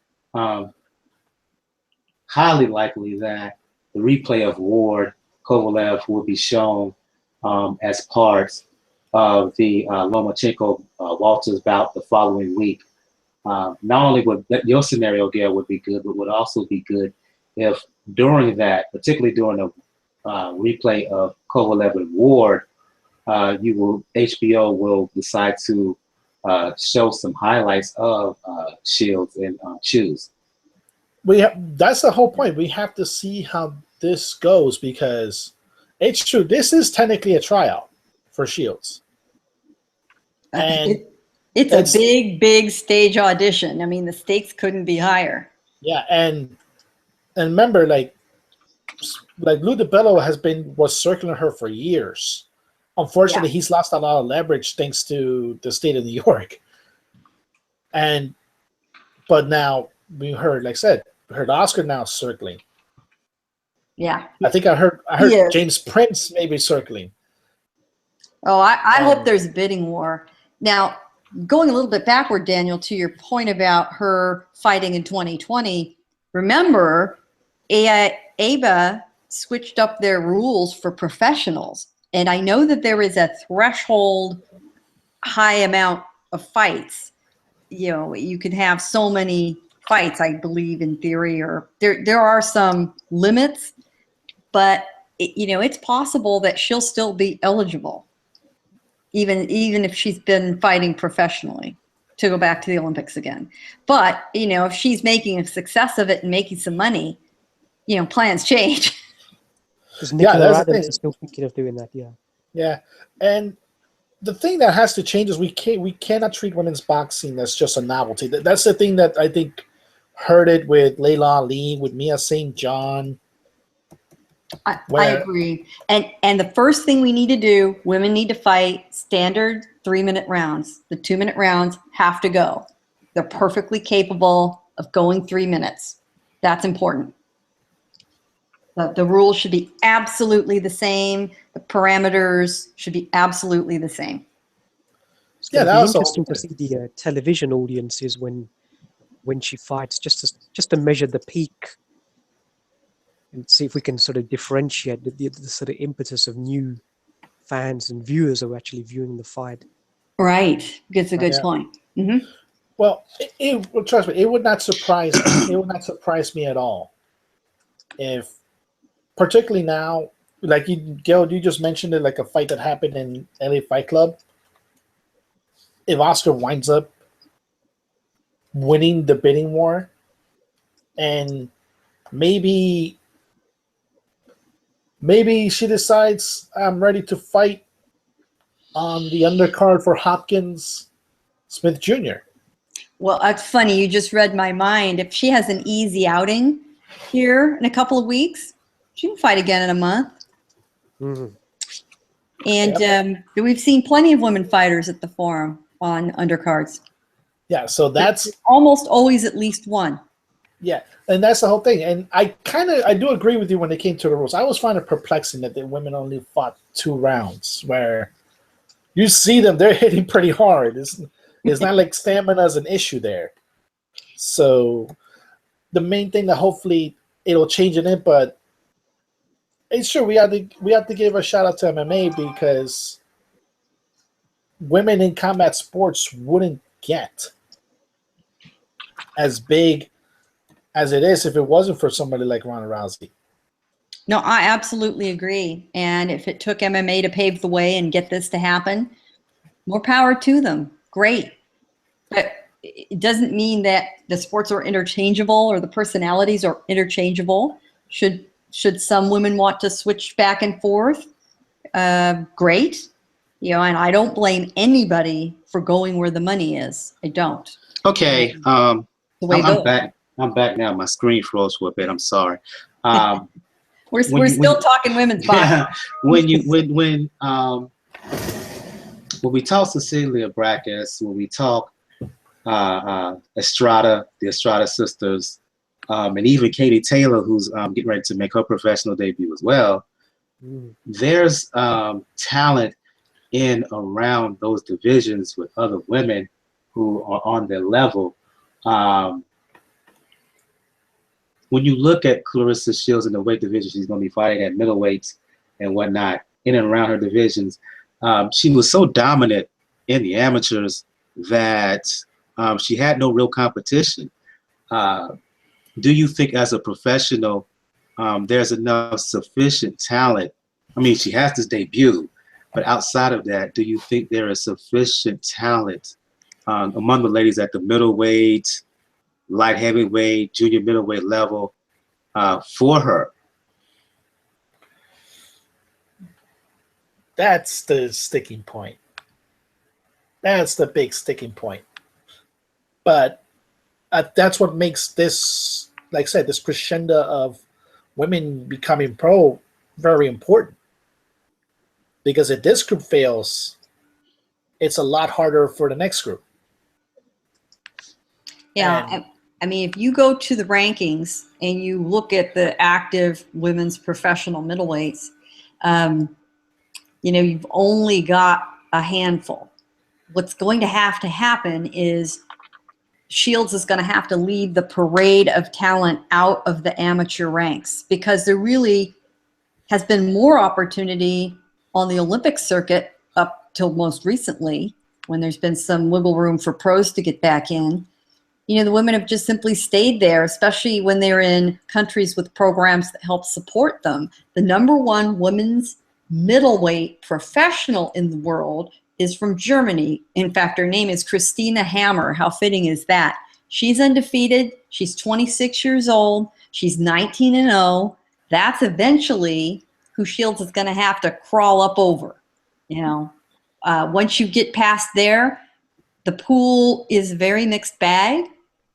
Speaker 1: highly likely that the replay of Ward Kovalev will be shown as part of the Lomachenko Walters bout the following week. Not only would your scenario, Gail, would be good, but would also be good if during that, particularly during the replay of Kovalev and Ward, HBO will decide to show some highlights of Shields and Chews.
Speaker 4: That's the whole point. We have to see how this goes, because it's true. This is technically a tryout for Shields. And
Speaker 2: it's a big stage audition. I mean, the stakes couldn't be higher.
Speaker 4: Yeah, and remember, like Lou DiBello was circling her for years. Unfortunately, he's lost a lot of leverage thanks to the state of New York. But now we heard, like I said, Oscar now circling.
Speaker 2: Yeah.
Speaker 4: I think I heard James Prince maybe circling.
Speaker 2: Oh, I hope there's a bidding war. Now, going a little bit backward, Daniel, to your point about her fighting in 2020, remember, ABA switched up their rules for professionals. And I know that there is a threshold high amount of fights. You can have so many fights, I believe, in theory, or there are some limits, but it's possible that she'll still be eligible, even if she's been fighting professionally, to go back to the Olympics again. But if she's making a success of it and making some money, plans change.
Speaker 5: Because Nicola Adams is still thinking of doing that, yeah.
Speaker 4: Yeah, and the thing that has to change is we cannot treat women's boxing as just a novelty. That's the thing that I think hurt it with Layla Ali, with Mia St. John.
Speaker 2: I agree. And the first thing we need to do, women need to fight standard 3-minute rounds. The 2-minute rounds have to go. They're perfectly capable of going 3 minutes. That's important. The rules should be absolutely the same. The parameters should be absolutely the same.
Speaker 5: It's going to be interesting to see the television audiences when she fights, just to measure the peak and see if we can sort of differentiate the sort of impetus of new fans and viewers who are actually viewing the fight.
Speaker 2: Right. That's a good
Speaker 4: Yeah.
Speaker 2: point. Mm-hmm.
Speaker 4: Well, well, trust me, it would not surprise me at all if, particularly now, like Gil, you just mentioned it, like a fight that happened in LA Fight Club. If Oscar winds up winning the bidding war, and maybe she decides I'm ready to fight on the undercard for Hopkins Smith Jr.
Speaker 2: Well, that's funny. You just read my mind. If she has an easy outing here in a couple of weeks, she can fight again in a month.
Speaker 5: Mhm.
Speaker 2: And we've seen plenty of women fighters at the Forum on undercards.
Speaker 4: Yeah, so that's
Speaker 2: Almost always at least one.
Speaker 4: yeah, and that's the whole thing. And I do agree with you when it came to the rules. I always find it perplexing that the women only fought 2 rounds, where you see them, they're hitting pretty hard. It's not like stamina is an issue there. So the main thing that hopefully it'll change in it, but it's true, we have to give a shout out to MMA, because women in combat sports wouldn't get as big as it is if it wasn't for somebody like Ronda Rousey.
Speaker 2: No, I absolutely agree. And if it took MMA to pave the way and get this to happen, more power to them. Great. But it doesn't mean that the sports are interchangeable or the personalities are interchangeable. Should some women want to switch back and forth? Great. You know, and I don't blame anybody for going where the money is. I don't.
Speaker 1: Okay.
Speaker 2: The way it
Speaker 1: I'm
Speaker 2: goes.
Speaker 1: back. I'm back now. My screen froze for a bit. I'm sorry.
Speaker 2: We're still talking women's boxing.
Speaker 1: Yeah, when we talk Cecilia Brackes, when we talk Estrada, the Estrada sisters, and even Katie Taylor, who's getting ready to make her professional debut as well, there's talent in around those divisions with other women who are on their level. When you look at Clarissa Shields in the weight division, she's going to be fighting at middleweights and whatnot, in and around her divisions. She was so dominant in the amateurs that she had no real competition. Do you think as a professional, there's enough sufficient talent? I mean, she has this debut, but outside of that, do you think there is sufficient talent among the ladies at the middleweight, light heavyweight, junior middleweight level for her?
Speaker 4: That's the sticking point. That's the big sticking point. But that's what makes this, like I said, this crescendo of women becoming pro very important. Because if this group fails, it's a lot harder for the next group.
Speaker 2: Yeah.
Speaker 4: And
Speaker 2: I mean, if you go to the rankings and you look at the active women's professional middleweights, you know, you've only got a handful. What's going to happen is Shields is going to have to lead the parade of talent out of the amateur ranks, because there really has been more opportunity on the Olympic circuit up till most recently, when there's been some wiggle room for pros to get back in. You know, the women have just simply stayed there, especially when they're in countries with programs that help support them. The #1 women's middleweight professional in the world is from Germany. In fact, her name is Christina Hammer. How fitting is that? She's undefeated. She's 26 years old. She's 19-0. That's eventually who Shields is going to have to crawl up over. You know, once you get past there, the pool is a very mixed bag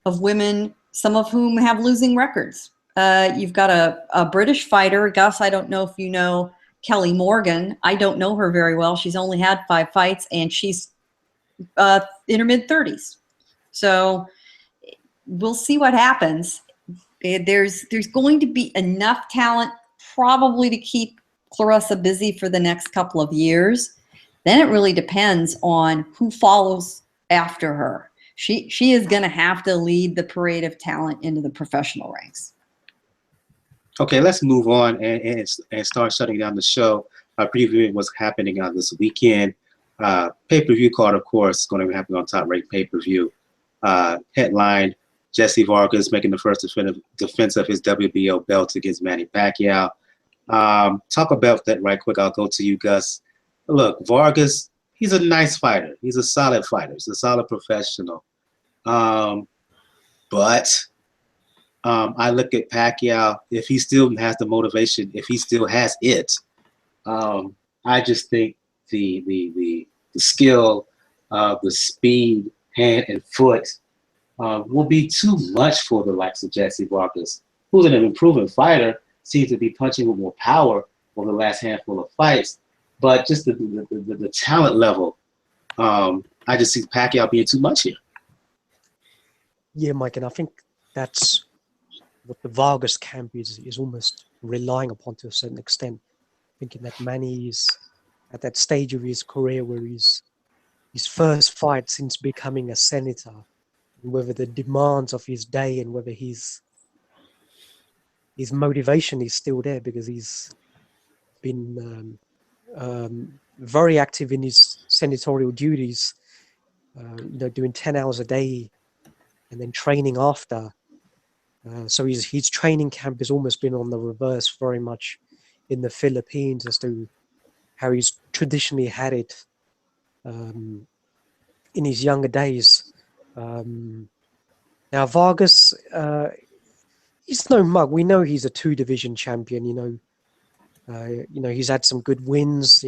Speaker 2: of women, some of whom have losing records. You've got a British fighter. Gus, I don't know if you know Kelly Morgan. I don't know her very well. She's only had 5 fights, and she's in her mid-30s. So we'll see what happens. There's going to be enough talent probably to keep Clarissa busy for the next couple of years. Then it really depends on who follows after her. She is going to have to lead the parade of talent into the professional ranks.
Speaker 1: Okay, let's move on and start shutting down the show. Previewing what's happening this weekend. Pay-per-view card, of course, going to be happening on Top Rank pay-per-view. Headline: Jesse Vargas making the first defense of his WBO belt against Manny Pacquiao. Talk about that right quick. I'll go to you, Gus. Look, Vargas, he's a nice fighter. He's a solid fighter. He's a solid professional. But I look at Pacquiao, if he still has the motivation, if he still has it, I just think the skill, the speed, hand and foot will be too much for the likes of Jesse Vargas, who's an improving fighter, seems to be punching with more power over the last handful of fights. But just the talent level, I just see Pacquiao being too much here.
Speaker 5: Yeah, Mike, and I think that's what the Vargas camp is almost relying upon to a certain extent, thinking that Manny is at that stage of his career where his first fight since becoming a senator, and whether the demands of his day and whether his motivation is still there, because he's been very active in his senatorial duties, doing 10 hours a day and then training after. So his training camp has almost been on the reverse, very much in the Philippines, as to how he's traditionally had it in his younger days. Now Vargas, he's no mug. We know he's a 2-division champion. He's had some good wins.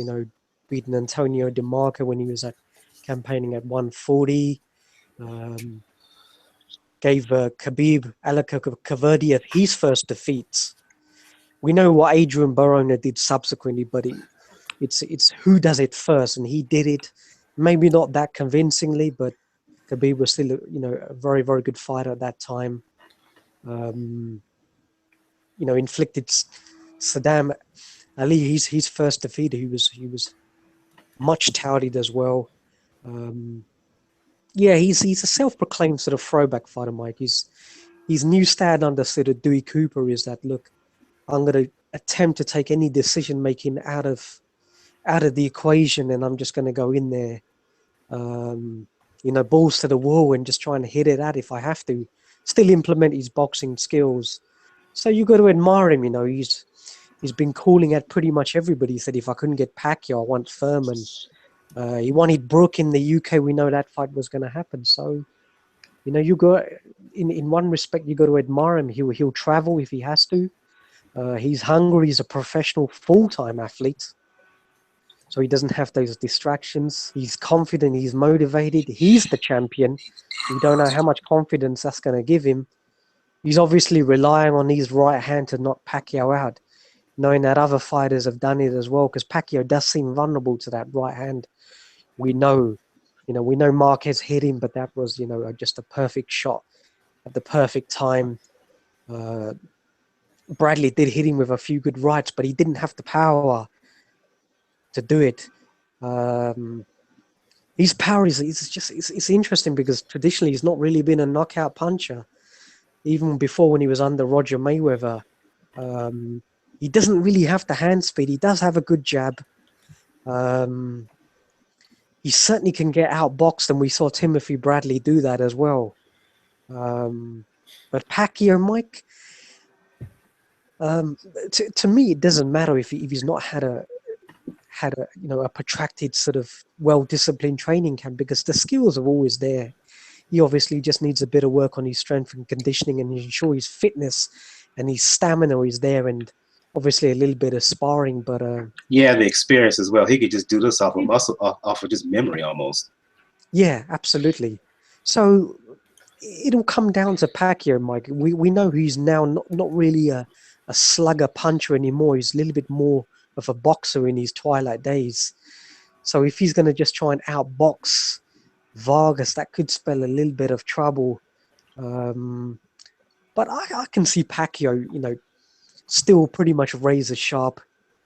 Speaker 5: Beating Antonio DeMarco when he was campaigning at 140. Gave Khabib Alakaverdia his first defeats. We know what Adrian Barona did subsequently, but it's who does it first, and he did it. Maybe not that convincingly, but Khabib was still a very, very good fighter at that time. Inflicted Saddam Ali his first defeat. He was much touted as well. Yeah, he's a self-proclaimed sort of throwback fighter, Mike. His new stand under sort of Dewey Cooper is that, look, I'm going to attempt to take any decision making out of the equation, and I'm just going to go in there, balls to the wall and just try and hit it out if I have to. Still implement his boxing skills. So you got to admire him. He's been calling out pretty much everybody. He said, if I couldn't get Pacquiao, I want Thurman. He wanted Brooke in the UK. We know that fight was going to happen. So, you go in one respect, you got to admire him. He'll travel if he has to. He's hungry. He's a professional full-time athlete, so he doesn't have those distractions. He's confident. He's motivated. He's the champion. We don't know how much confidence that's going to give him. He's obviously relying on his right hand to knock Pacquiao out, knowing that other fighters have done it as well, because Pacquiao does seem vulnerable to that right hand. We know Marquez hit him, but that was, just a perfect shot at the perfect time. Bradley did hit him with a few good rights, but he didn't have the power to do it. His power it's interesting, because traditionally he's not really been a knockout puncher. Even before, when he was under Roger Mayweather, he doesn't really have the hand speed. He does have a good jab. He certainly can get outboxed, and we saw Timothy Bradley do that as well. But Pacquiao, Mike, to me, it doesn't matter if he's not had a protracted sort of well-disciplined training camp, because the skills are always there. He obviously just needs a bit of work on his strength and conditioning, and ensure his fitness and his stamina is there, and obviously a little bit of sparring. But
Speaker 1: yeah, the experience as well. He could just do this off of muscle, off of just memory almost.
Speaker 5: Yeah, absolutely. So it'll come down to Pacquiao, Mike. We know he's now not really a slugger puncher anymore. He's a little bit more of a boxer in his twilight days. So if he's going to just try and outbox Vargas, that could spell a little bit of trouble. But I can see Pacquiao, still pretty much razor sharp.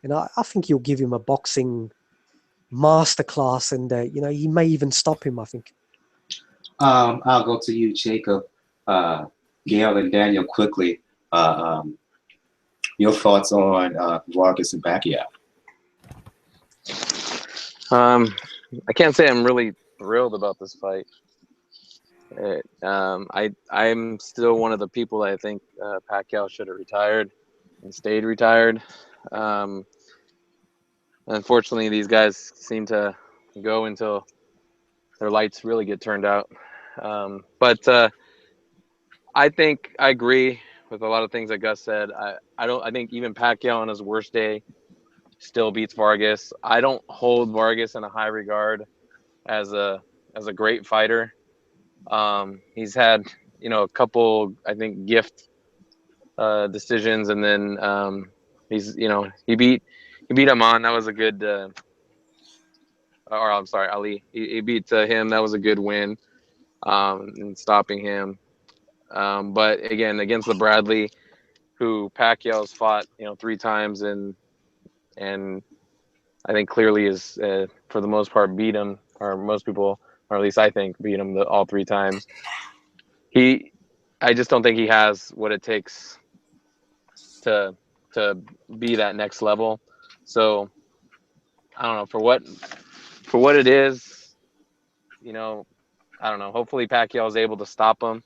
Speaker 5: And I think he'll give him a boxing masterclass, and he may even stop him, I think.
Speaker 1: I'll go to you, Jacob, Gail, and Daniel quickly. your thoughts on Vargas and Pacquiao?
Speaker 3: I can't say I'm really thrilled about this fight. I'm still one of the people that I think Pacquiao should have retired and stayed retired. Unfortunately, these guys seem to go until their lights really get turned out. But I think I agree with a lot of things that Gus said. I think even Pacquiao on his worst day still beats Vargas. I don't hold Vargas in a high regard as a great fighter. He's had, a couple, I think, gift decisions, and then he beat Aman. That was a good or I'm sorry, Ali. He beat him. That was a good win in stopping him. But again, against the Bradley, who Pacquiao's fought, 3 times, and I think clearly is for the most part beat him, or most people, or at least I think, beat him all 3 times. I just don't think he has what it takes to be that next level. So I don't know, for what it is, I don't know. Hopefully Pacquiao is able to stop him.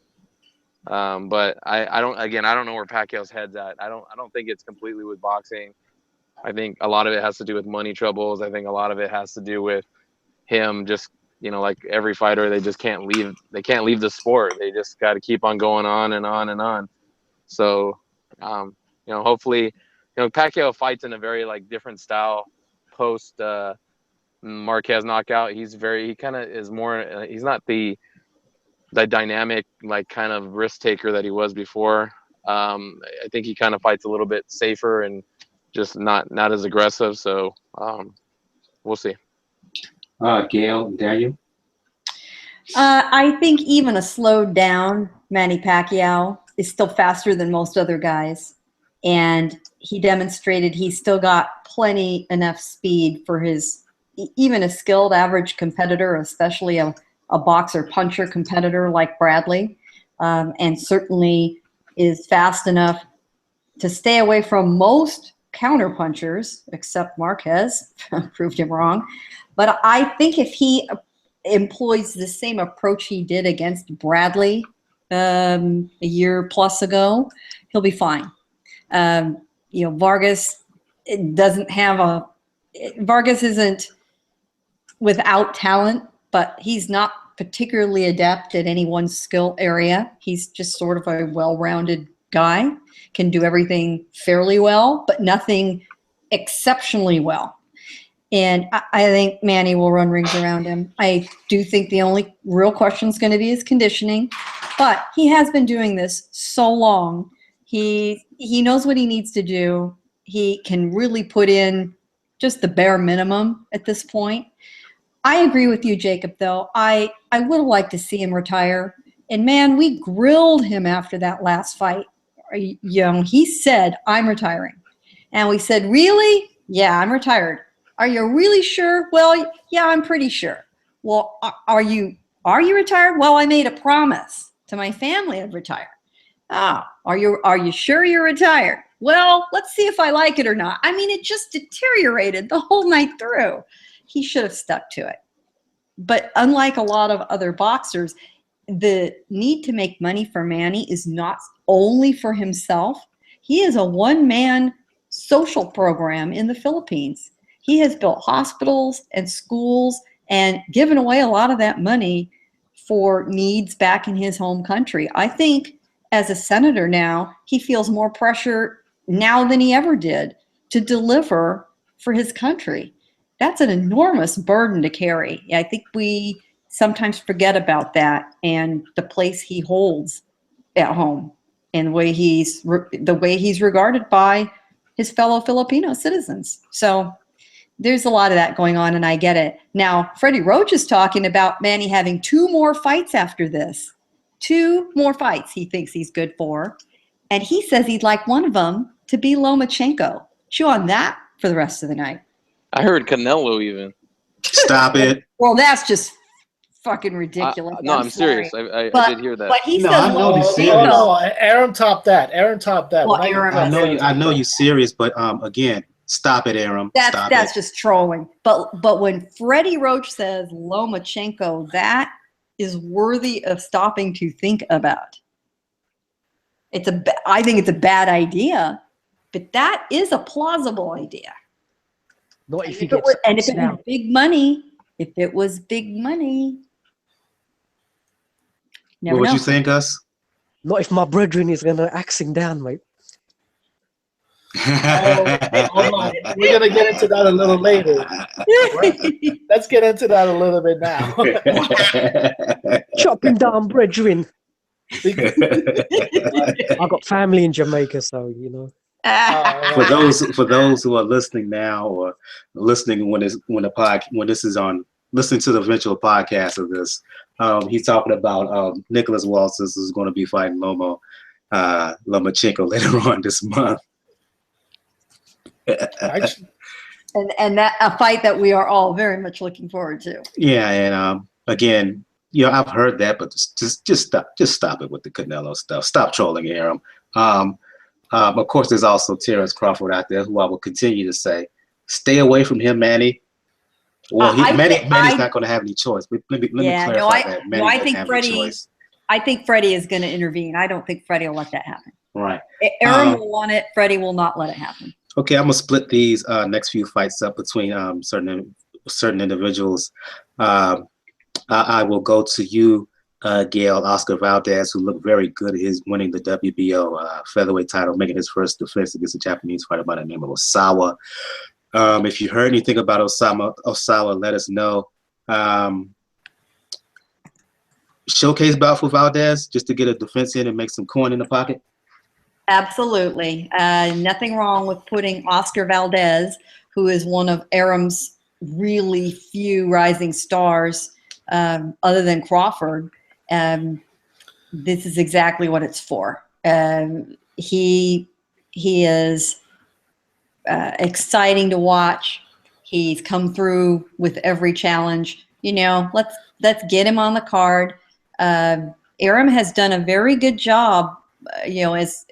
Speaker 3: But I don't know where Pacquiao's head's at. I don't think it's completely with boxing. I think a lot of it has to do with money troubles. I think a lot of it has to do with him just, like every fighter, they just can't leave. They can't leave the sport. They just got to keep on going on and on and on. So, hopefully, Pacquiao fights in a very different style post Marquez knockout. He kind of is more. He's not the dynamic kind of risk taker that he was before. I think he kind of fights a little bit safer and just not as aggressive. So we'll see.
Speaker 1: Gail, Daniel?
Speaker 2: I think even a slowed down Manny Pacquiao is still faster than most other guys. And he demonstrated he's still got plenty enough speed for even a skilled average competitor, especially a boxer puncher competitor like Bradley, and certainly is fast enough to stay away from most counter punchers, except Marquez, proved him wrong. But I think if he employs the same approach he did against Bradley a year plus ago, he'll be fine. Vargas Vargas isn't without talent, but he's not particularly adept at any one skill area. He's just sort of a well-rounded guy, can do everything fairly well, but nothing exceptionally well. And I think Manny will run rings around him. I do think the only real question is going to be his conditioning, but he has been doing this so long. He knows what he needs to do. He can really put in just the bare minimum at this point. I agree with you, Jacob, though. I would have liked to see him retire. And, man, we grilled him after that last fight. He said, I'm retiring. And we said, really? Yeah, I'm retired. Are you really sure? Well, yeah, I'm pretty sure. Well, are you retired? Well, I made a promise to my family I'd retire. Oh, are you sure you're retired? Well, let's see if I like it or not. I mean, it just deteriorated the whole night through. He should have stuck to it. But unlike a lot of other boxers, the need to make money for Manny is not only for himself. He is a one-man social program in the Philippines. He has built hospitals and schools and given away a lot of that money for needs back in his home country. I think as a senator now, he feels more pressure now than he ever did to deliver for his country. That's an enormous burden to carry. I think we sometimes forget about that and the place he holds at home and the way he's regarded by his fellow Filipino citizens. So there's a lot of that going on, and I get it. Now, Freddie Roach is talking about Manny having 2 more fights after this. 2 more fights he thinks he's good for. And he says he'd like one of them to be Lomachenko. Chew on that for the rest of the night.
Speaker 3: I heard Canelo even.
Speaker 1: Stop it.
Speaker 2: Well, that's just fucking ridiculous.
Speaker 3: No, I'm
Speaker 2: sorry.
Speaker 3: serious. I
Speaker 2: But-
Speaker 3: did hear that.
Speaker 2: But he
Speaker 1: No,
Speaker 2: says
Speaker 1: I know he's serious.
Speaker 4: No, Aaron topped that. Aaron topped that.
Speaker 2: Well,
Speaker 4: When
Speaker 2: Aaron-
Speaker 1: I know you're serious, but again, stop it, Aaron. Stop
Speaker 2: that's
Speaker 1: it.
Speaker 2: just trolling. But when Freddie Roach says Lomachenko, that is worthy of stopping to think about. I think it's a bad idea, but that is a plausible idea.
Speaker 5: Not if he
Speaker 2: If it
Speaker 5: gets
Speaker 2: was, and if
Speaker 5: axed
Speaker 2: it was
Speaker 5: down.
Speaker 2: big money, never
Speaker 1: What would
Speaker 2: know.
Speaker 1: you think, Gus?
Speaker 5: Not if my brethren is gonna axe him down, mate.
Speaker 4: Hold on. We're going to get into that a little later. Let's get into that a little bit now.
Speaker 5: Chop him down, brethren. I got family in Jamaica, so you know.
Speaker 1: for those who are listening now or listening when this is on, listening to the eventual podcast of this, he's talking about Nicholas Walters is going to be fighting Lomachenko later on this month.
Speaker 4: Actually,
Speaker 2: and that a fight that we are all very much looking forward to.
Speaker 1: Yeah, and again, I've heard that, but just stop it with the Canelo stuff. Stop trolling, Aaron. Of course, there's also Terrence Crawford out there, who I will continue to say, stay away from him, Manny. Well, Manny's not going to have any choice. Let me clarify that. Manny
Speaker 2: I
Speaker 1: doesn't
Speaker 2: think
Speaker 1: have
Speaker 2: Freddie.
Speaker 1: any choice.
Speaker 2: I think Freddie is going to intervene. I don't think Freddie will let that happen.
Speaker 1: Right.
Speaker 2: Aaron will want it. Freddie will not let it happen.
Speaker 1: Okay, I'm gonna split these next few fights up between certain individuals. I will go to you, Gail. Oscar Valdez, who looked very good at his winning the WBO featherweight title, making his first defense against a Japanese fighter by the name of Osawa. If you heard anything about Osawa, let us know. Showcase bout for Valdez just to get a defense in and make some coin in the pocket.
Speaker 2: Absolutely. Nothing wrong with putting Oscar Valdez, who is one of Aram's really few rising stars, other than Crawford. This is exactly what it's for. He is exciting to watch. He's come through with every challenge. Let's get him on the card. Aram has done a very good job. As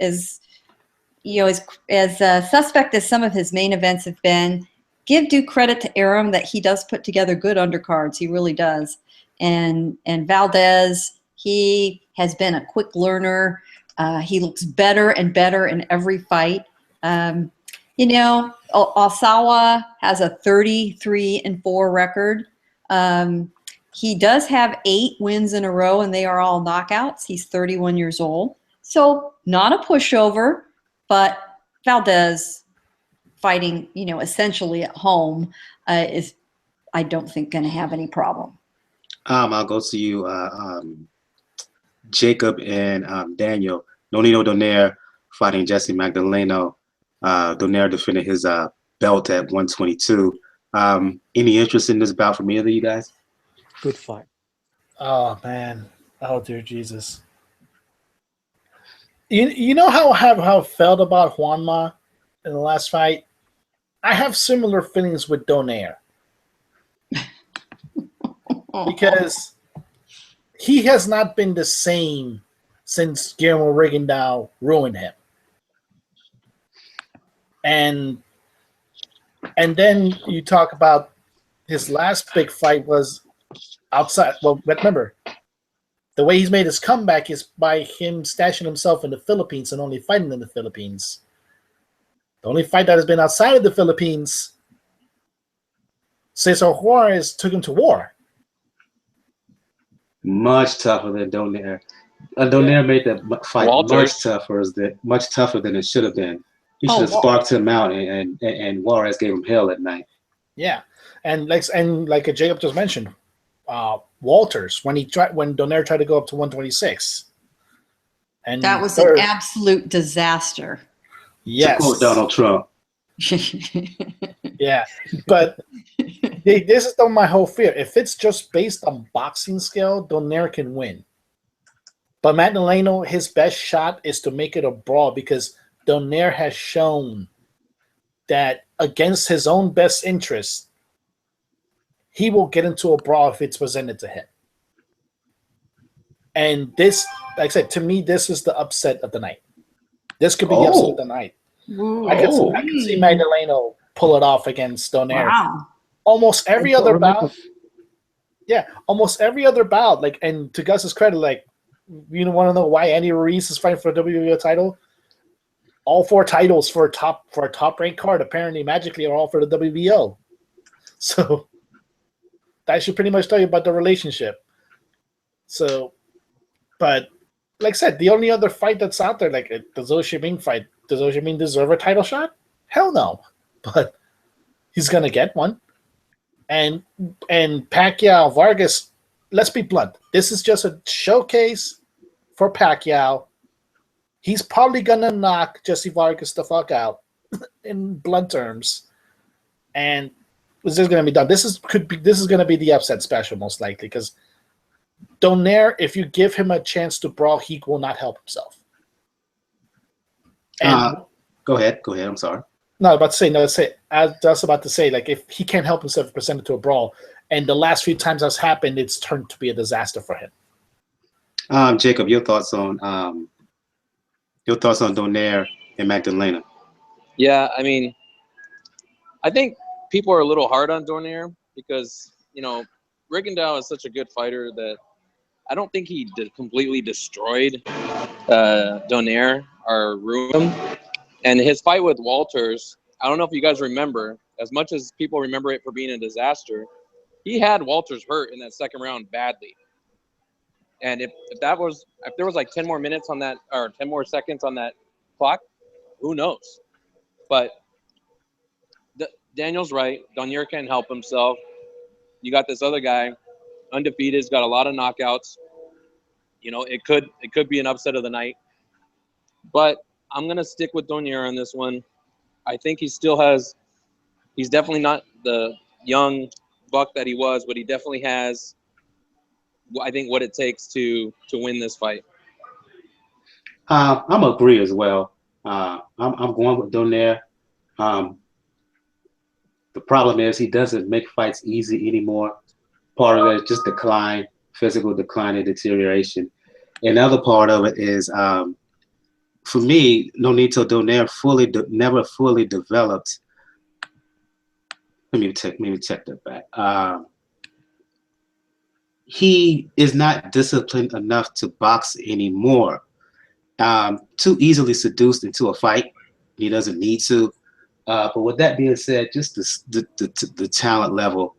Speaker 2: suspect as some of his main events have been, give due credit to Aram that he does put together good undercards. He really does. And Valdez, he has been a quick learner. He looks better and better in every fight. Osawa has a 33-4 record. He does have 8 wins in a row, and they are all knockouts. He's 31 years old. So not a pushover, but Valdez fighting, essentially at home is, I don't think, going to have any problem.
Speaker 1: I'll go to you, Jacob and Daniel. Nonino Donaire fighting Jesse Magdaleno. Donaire defended his belt at 122. Any interest in this bout from either of you guys?
Speaker 5: Good fight.
Speaker 4: oh man, oh dear Jesus. You know how I felt about Juanma in the last fight? I have similar feelings with Donaire. Because he has not been the same since Guillermo Rigondeaux ruined him. And then you talk about his last big fight was outside. Well, remember, the way he's made his comeback is by him stashing himself in the Philippines and only fighting in the Philippines. The only fight that has been outside of the Philippines, Cesar Juarez took him to war.
Speaker 1: Much tougher than Donaire. Donaire made that fight much tougher than it should have been. He should have sparked him out, and Juarez gave him hell at night.
Speaker 4: Yeah, and like Jacob just mentioned, Walters when Donaire tried to go up to 126, and
Speaker 2: that was an absolute disaster.
Speaker 4: Yes,
Speaker 1: to quote Donald Trump.
Speaker 4: Yeah, but this is my whole fear. If it's just based on boxing skill, Donaire can win. But Magdaleno, his best shot is to make it a brawl because Donaire has shown that against his own best interest, he will get into a brawl if it's presented to him. And this, like I said, to me, this is the upset of the night. This could be the upset of the night. I could see Magdaleno pull it off against Donaire.
Speaker 2: Wow.
Speaker 4: Almost every other bout. Yeah, almost every other bout. Like, and to Gus's credit, like, you want to know why Andy Ruiz is fighting for a WBO title? All 4 titles for a top ranked card apparently magically are all for the WBO. So that should pretty much tell you about the relationship. So, but like I said, the only other fight that's out there, like the Zhou Shiming fight, does Zhou Shiming deserve a title shot? Hell no. But he's gonna get one. And Pacquiao Vargas, let's be blunt. This is just a showcase for Pacquiao. He's probably gonna knock Jesse Vargas the fuck out in blunt terms. And this is gonna be done. This is gonna be the upset special most likely, because Donaire, if you give him a chance to brawl, he will not help himself. And
Speaker 1: go ahead. I'm sorry.
Speaker 4: No, I was about to say, like, if he can't help himself present it to a brawl, and the last few times that's happened, it's turned to be a disaster for him.
Speaker 1: Jacob, your thoughts on Donaire and Magdalena?
Speaker 3: Yeah, I mean, I think people are a little hard on Donaire because, you know, Rigondeaux is such a good fighter that I don't think he completely destroyed Donaire or ruined him. And his fight with Walters, I don't know if you guys remember, as much as people remember it for being a disaster, he had Walters hurt in that second round badly. And if there was like 10 more minutes on that, or 10 more seconds on that clock, who knows? But Daniel's right. Donaire can't help himself. You got this other guy, undefeated, has got a lot of knockouts. You know, it could be an upset of the night. But I'm going to stick with Donaire on this one. I think he's definitely not the young buck that he was, but he definitely has, I think, what it takes to win this fight.
Speaker 1: I'm agree as well. I'm going with Donaire. The problem is he doesn't make fights easy anymore. Part of it is just physical decline and deterioration. Another part of it is, for me, Nonito Donaire never fully developed. Let me take that back. He is not disciplined enough to box anymore. Too easily seduced into a fight. He doesn't need to. But with that being said, just the talent level,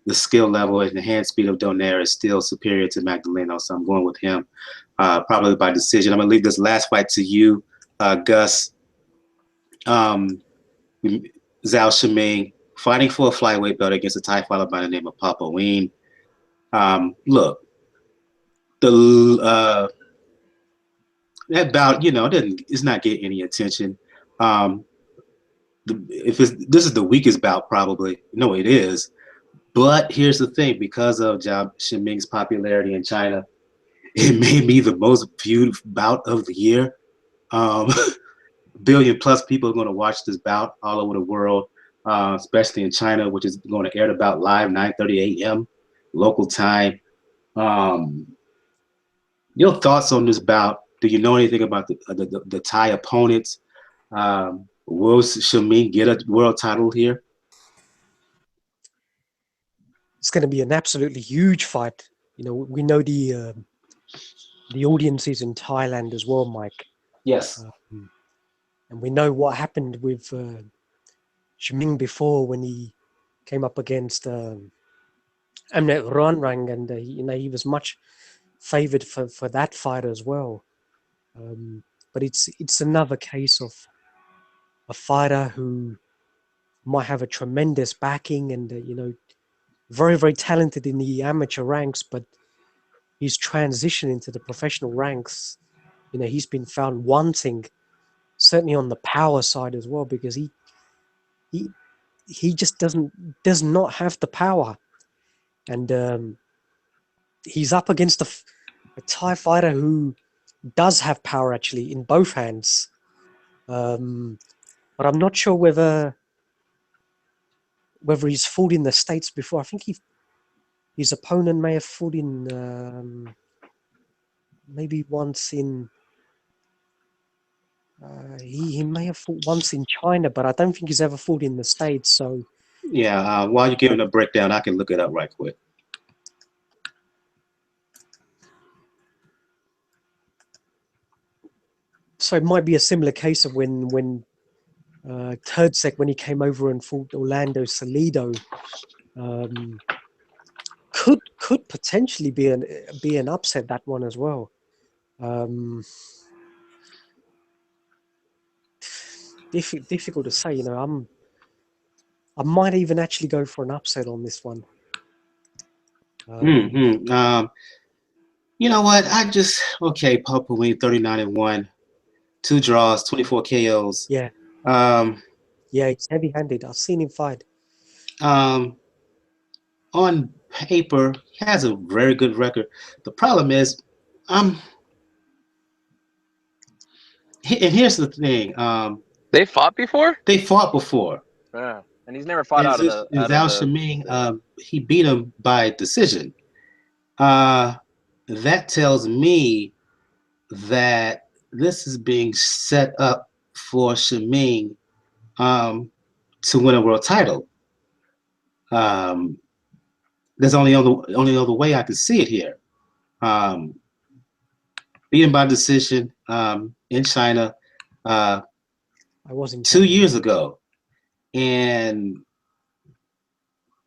Speaker 1: the skill level, and the hand speed of Donaire is still superior to Magdaleno, so I'm going with him, probably by decision. I'm going to leave this last fight to you, Gus. Zhao Shiming fighting for a flyweight belt against a Thai fighter by the name of Papa Ween. Look, that bout, it's not getting any attention. This is the weakest bout, probably. No, it is. But here's the thing: because of Zhao Shiming's popularity in China, it may be the most viewed bout of the year. Billion plus people are going to watch this bout all over the world, especially in China, which is going to air the bout live 9:30 a.m. local time. Your thoughts on this bout? Do you know anything about the Thai opponents? Will Shiming get a world title here?
Speaker 5: It's going to be an absolutely huge fight. We know the audience is in Thailand as well, Mike.
Speaker 1: Yes.
Speaker 5: And we know what happened with Shiming before when he came up against Amnet Ranrang, and he was much favored for that fight as well. But it's another case of a fighter who might have a tremendous backing and very, very talented in the amateur ranks, but his transition into the professional ranks, he's been found wanting, certainly on the power side as well, because he just does not have the power, and he's up against a Thai fighter who does have power actually in both hands, but I'm not sure whether he's fought in the States before. I think his opponent may have fought in maybe once in. He may have fought once in China, but I don't think he's ever fought in the States. So
Speaker 1: Yeah, while you're giving a breakdown, I can look it up right quick.
Speaker 5: it might be a similar case of when Turdsek, when he came over and fought Orlando Salido, could potentially be an upset, that one as well. Difficult to say, I might even actually go for an upset on this one.
Speaker 1: You know what? Papa Wing 39-1, 2 draws, 24 KOs.
Speaker 5: Yeah. Yeah, he's heavy-handed. I've seen him fight.
Speaker 1: On paper, he has a very good record. The problem is, and here's the thing.
Speaker 3: They fought before?
Speaker 1: They fought before.
Speaker 3: Yeah. And he's never fought out of the...
Speaker 1: Zhao Shiming, he beat him by decision. That tells me that this is being set up for Shiming to win a world title. There's only other way I can see it here. Beaten by decision in China
Speaker 5: I wasn't
Speaker 1: 2 years ago. And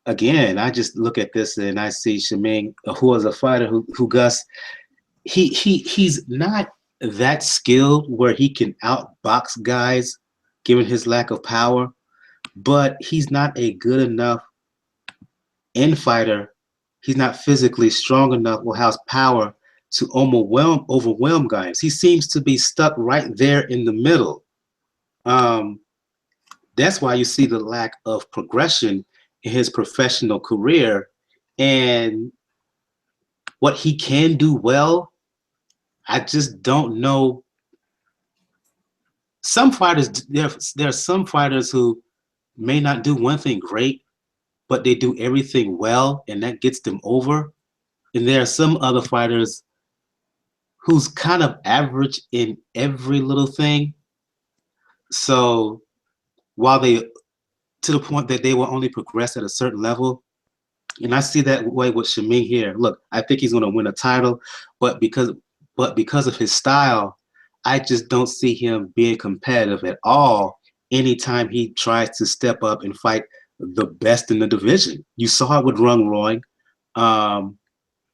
Speaker 1: again, I just look at this and I see Shiming, who was a fighter who Gus, he's not that skilled where he can outbox guys given his lack of power, but he's not a good enough infighter. He's not physically strong enough or has power to overwhelm guys. He seems to be stuck right there in the middle. That's why you see the lack of progression in his professional career, and what he can do well, I just don't know. Some fighters, there are some fighters who may not do one thing great, but they do everything well, and that gets them over. And there are some other fighters who's kind of average in every little thing. So while they, to the point that they will only progress at a certain level, and I see that way with Shiming here. Look, I think he's going to win a title, but because of his style, I just don't see him being competitive at all anytime he tries to step up and fight the best in the division. You saw it with Rung Roy.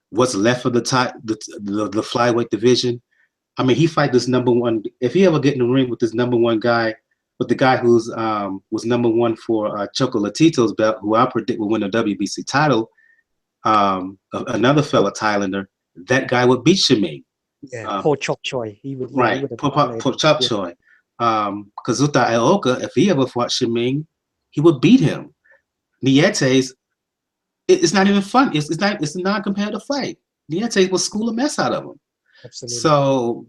Speaker 1: What's left of the flyweight division? I mean, he fight this number one. If he ever get in the ring with this number one guy, with the guy who's was number one for Chocolatito's belt, who I predict will win a WBC title, another fella Thailander, that guy would beat Shiming.
Speaker 5: Yeah, Paul Chok Choi. He would.
Speaker 1: Right, Paul Chok Choi. Kazuta Ioka, if he ever fought Shiming, he would beat him. Nietes, it's not even fun. It's a non-competitive fight. Nietes will school a mess out of him.
Speaker 5: Absolutely.
Speaker 1: So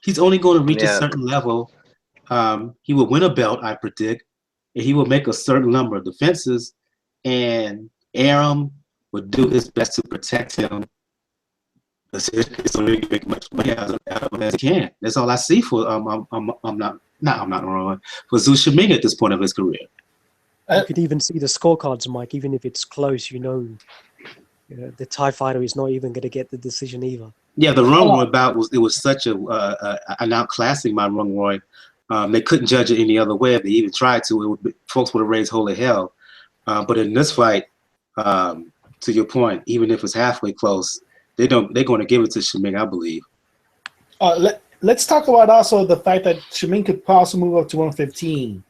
Speaker 1: he's only going to reach a certain level. He will win a belt, I predict, and he will make a certain number of defenses, and Arum would do his best to protect him so he can make much money out of him as he can. That's all I see for I'm not wrong, for Zhao Shiming at this point of his career.
Speaker 5: You could even see the scorecards, Mike. Even if it's close, the Thai fighter is not even going to get the decision either.
Speaker 1: Yeah, the Rung Roy bout was such an outclassing by Rung Roy. They couldn't judge it any other way if they even tried to. Folks would have raised holy hell. But in this fight, to your point, even if it's halfway close, they're going to give it to Shiming, I believe.
Speaker 4: Let's talk about also the fact that Shiming could possibly move up to 115.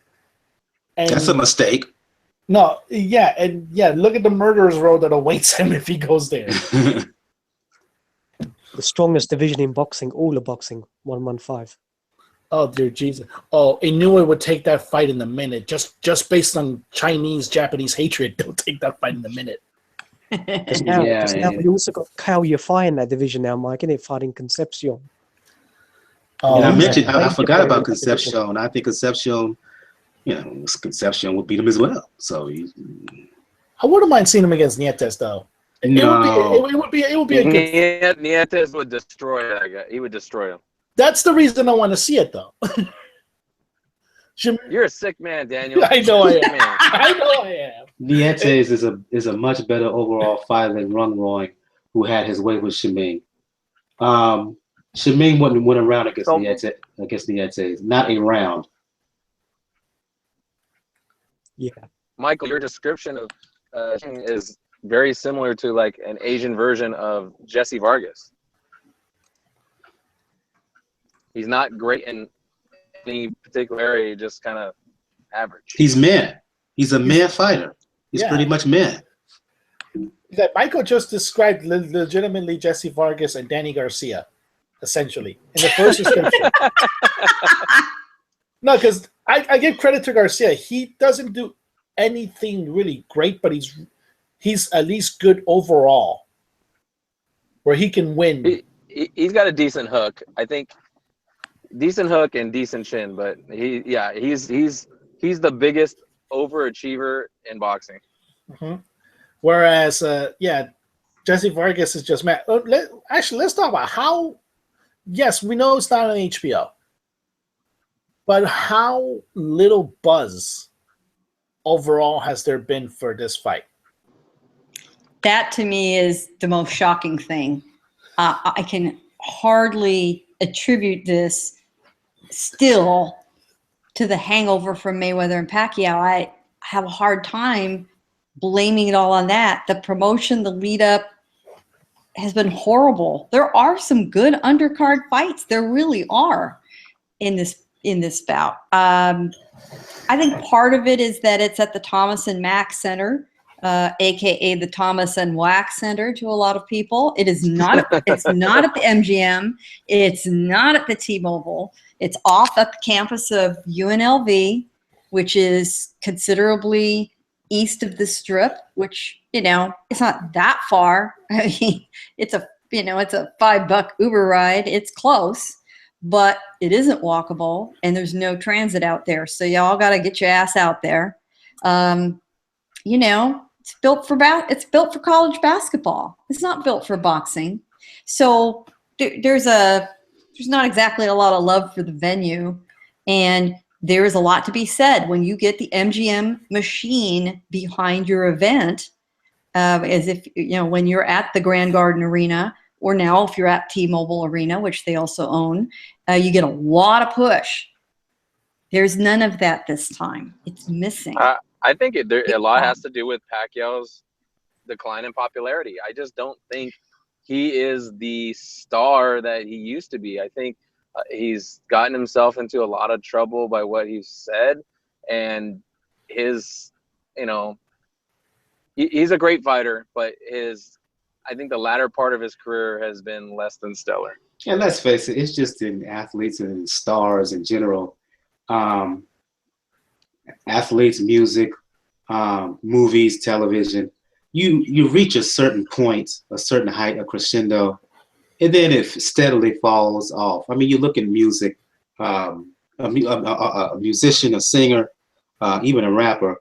Speaker 4: And
Speaker 1: that's a mistake.
Speaker 4: No, look at the murderer's row that awaits him if he goes there.
Speaker 5: The strongest division in boxing, all of boxing, 115.
Speaker 4: Oh, dear Jesus. Oh, Inoue would take that fight in a minute. Just based on Chinese-Japanese hatred, they'll take that fight in a minute.
Speaker 5: Now you also got Kao Yafai in that division now, Mike, and fighting Concepcion.
Speaker 1: I forgot about Concepcion. I think Concepcion would beat him as well. So
Speaker 4: I wouldn't mind seeing him against Nietes, though.
Speaker 1: No.
Speaker 4: It would be a good.
Speaker 3: Nietes would destroy that guy. He would destroy him.
Speaker 4: That's the reason I want to see it, though.
Speaker 3: You're a sick man, Daniel.
Speaker 4: I know I am.
Speaker 3: Man.
Speaker 4: I know I am.
Speaker 1: Nietes is a much better overall fighter than Rung Roy, who had his way with Shiming. Shiming wouldn't win a round against Nietes. Not a round.
Speaker 5: Yeah.
Speaker 3: Michael, your description of is very similar to like an Asian version of Jesse Vargas. He's not great in any particular area, just kind of average.
Speaker 1: He's man. He's a man fighter. He's pretty much man.
Speaker 4: That Michael just described legitimately Jesse Vargas and Danny Garcia, essentially, in the first description. No, because I give credit to Garcia. He doesn't do anything really great, but he's at least good overall, where he can win.
Speaker 3: He's got a decent hook, I think. Decent hook and decent chin, but he's the biggest overachiever in boxing.
Speaker 4: Mm-hmm. Whereas, Jesse Vargas is just mad. Let's talk about how. Yes, we know it's not on HBO, but how little buzz overall has there been for this fight?
Speaker 2: That to me is the most shocking thing. I can hardly attribute this still to the hangover from Mayweather and Pacquiao. I have a hard time blaming it all on that. The promotion, the lead up has been horrible. There are some good undercard fights. There really are in this bout. I think part of it is that it's at the Thomas and Mack Center, aka the Thomas and Wack Center to a lot of people. It is not. It's not at the MGM. It's not at the T-Mobile. It's off at the campus of UNLV, which is considerably east of the Strip. Which it's not that far. I mean, it's a $5 Uber ride. It's close, but it isn't walkable, and there's no transit out there. So y'all got to get your ass out there. It's built for college basketball. It's not built for boxing. So there's not exactly a lot of love for the venue, and there is a lot to be said when you get the MGM machine behind your event, as if when you're at the Grand Garden Arena, or now if you're at T-Mobile Arena, which they also own, you get a lot of push. There's none of that this time. It's missing.
Speaker 3: I think a lot has to do with Pacquiao's decline in popularity. I just don't think he is the star that he used to be. I think he's gotten himself into a lot of trouble by what he said, and he's a great fighter, but I think the latter part of his career has been less than stellar.
Speaker 1: And let's face it, it's just in athletes and stars in general. Athletes, music, movies, television, you reach a certain point, a certain height, a crescendo, and then it steadily falls off. I mean, you look at music, a musician, a singer, even a rapper,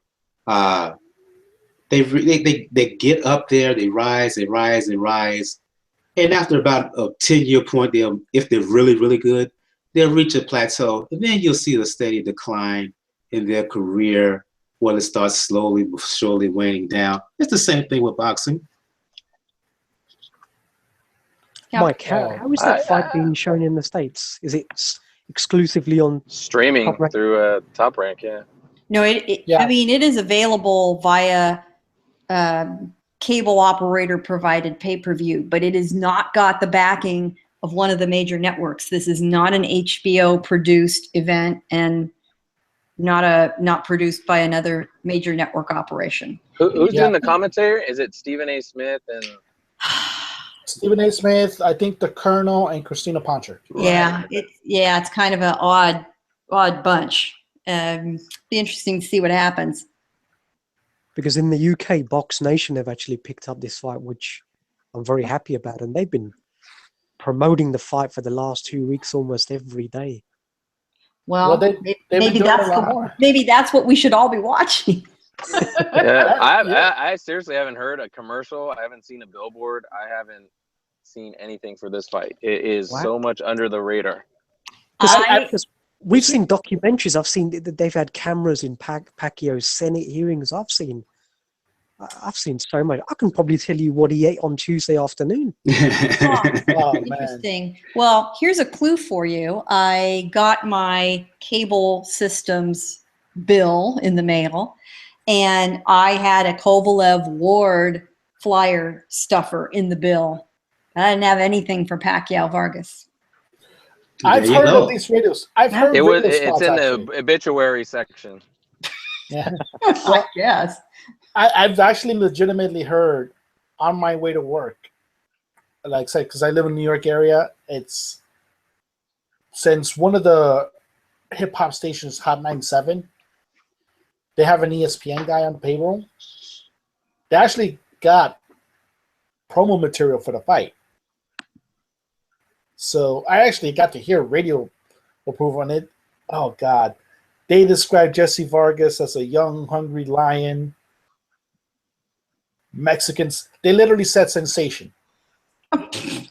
Speaker 1: they get up there, they rise, and after about a 10-year point, if they're really, really good, they'll reach a plateau, and then you'll see the steady decline in their career, where it starts slowly but surely waning down. It's the same thing with boxing.
Speaker 2: Yeah.
Speaker 5: Mike, how is that fight being shown in the States? Is it exclusively on
Speaker 3: streaming through Top Rank? Yeah.
Speaker 2: No, I mean, it is available via cable operator provided pay-per-view, but it has not got the backing of one of the major networks. This is not an HBO produced event, and not produced by another major network operation.
Speaker 3: Who's doing the commentary? Is it Stephen A. Smith and
Speaker 4: Stephen A. Smith? I think the Colonel and Christina Poncher.
Speaker 2: Yeah, it's kind of an odd bunch. Be interesting to see what happens.
Speaker 5: Because in the UK, Box Nation have actually picked up this fight, which I'm very happy about, and they've been promoting the fight for the last 2 weeks almost every day.
Speaker 2: Well, maybe that's what we should all be watching.
Speaker 3: Yeah, I seriously haven't heard a commercial. I haven't seen a billboard. I haven't seen anything for this fight. It is
Speaker 5: Wow.
Speaker 3: so much under the radar.
Speaker 5: Because we've seen documentaries. I've seen that they've had cameras in Pacquiao's Senate hearings. I've seen so much. I can probably tell you what he ate on Tuesday afternoon.
Speaker 4: Oh,
Speaker 2: Interesting. Well, here's a clue for you. I got my cable systems bill in the mail, and I had a Kovalev Ward flyer stuffer in the bill. I didn't have anything for Pacquiao Vargas.
Speaker 4: I've heard of these radios. I've heard
Speaker 3: It's in the obituary section.
Speaker 4: Yeah.
Speaker 2: I guess.
Speaker 4: I've actually legitimately heard on my way to work, like I said, because I live in the New York area, it's since one of the hip hop stations, Hot 97, they have an ESPN guy on the payroll. They actually got promo material for the fight. So I actually got to hear radio approval on it. Oh, God. They described Jesse Vargas as a young, hungry lion. Mexicans, they literally said sensation.
Speaker 1: That's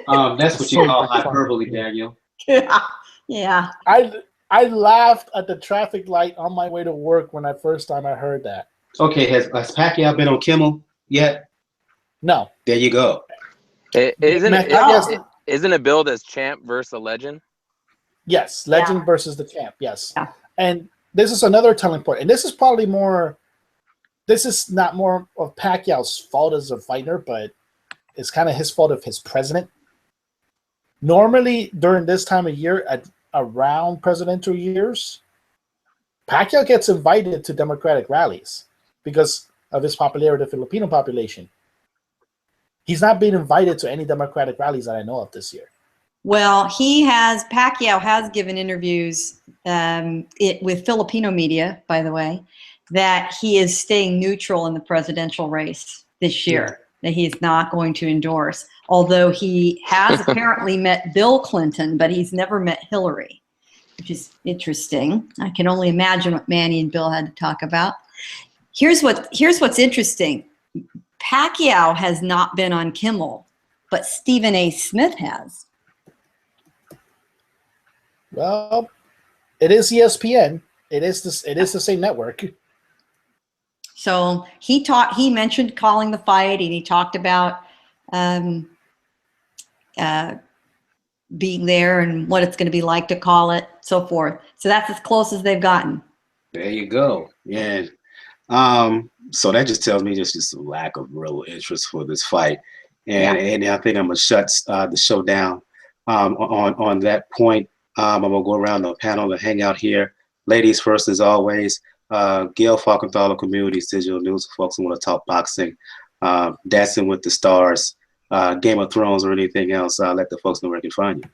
Speaker 1: what you call hyperbole, Daniel.
Speaker 2: Yeah.
Speaker 4: I laughed at the traffic light on my way to work when I first time I heard that.
Speaker 1: Okay, has Pacquiao been on Kimmel yet?
Speaker 4: No.
Speaker 1: There you go.
Speaker 3: Isn't it billed as champ versus a legend?
Speaker 4: Yes, legend versus the champ. Yes,
Speaker 2: Yeah.
Speaker 4: And this is another telling point, and this is probably more. This is not more of Pacquiao's fault as a fighter, but it's kind of his fault of his president. Normally, during this time of year, around presidential years, Pacquiao gets invited to Democratic rallies because of his popularity with the Filipino population. He's not being invited to any Democratic rallies that I know of this year.
Speaker 2: Well, Pacquiao has given interviews with Filipino media, by the way, that he is staying neutral in the presidential race this year, that he is not going to endorse, although he has apparently met Bill Clinton, but he's never met Hillary, which is interesting. I can only imagine what Manny and Bill had to talk about. Here's what's interesting. Pacquiao has not been on Kimmel, but Stephen A. Smith has.
Speaker 4: Well, it is ESPN. It is the same network.
Speaker 2: So he mentioned calling the fight, and he talked about being there and what it's going to be like to call it, so forth. So that's as close as they've gotten.
Speaker 1: There you go. Yeah. So that just tells me just a lack of real interest for this fight, and I think I'm gonna shut the show down on that point. I'm gonna go around the panel and hang out here. Ladies first, as always. Gail Falkenthaler, Communities Digital News, for folks who want to talk boxing, Dancing with the Stars, Game of Thrones, or anything else. Let the folks know where they can find you.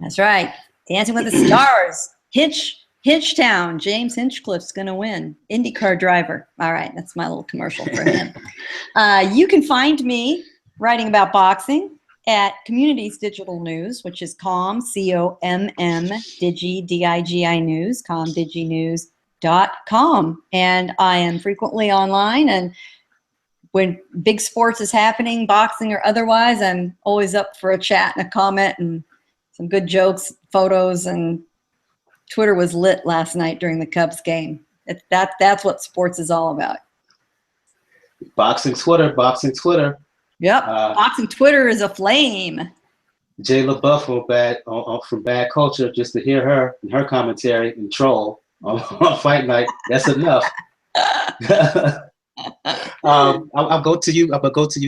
Speaker 2: That's right. Dancing with the Stars. Hinchtown. James Hinchcliffe's going to win. IndyCar driver. All right. That's my little commercial for him. You can find me writing about boxing at Communities Digital News, which is COM, COMM, Digi, DIGI News, comdiginews.com. And I am frequently online, and when big sports is happening, boxing or otherwise, I'm always up for a chat and a comment and some good jokes, photos, and Twitter was lit last night during the Cubs game. That's what sports is all about.
Speaker 1: Boxing Twitter.
Speaker 2: Yep. Boxing Twitter is aflame.
Speaker 1: Jay LaBeouf from Bad Culture, just to hear her and her commentary and troll on fight night, that's enough. I'll go to you,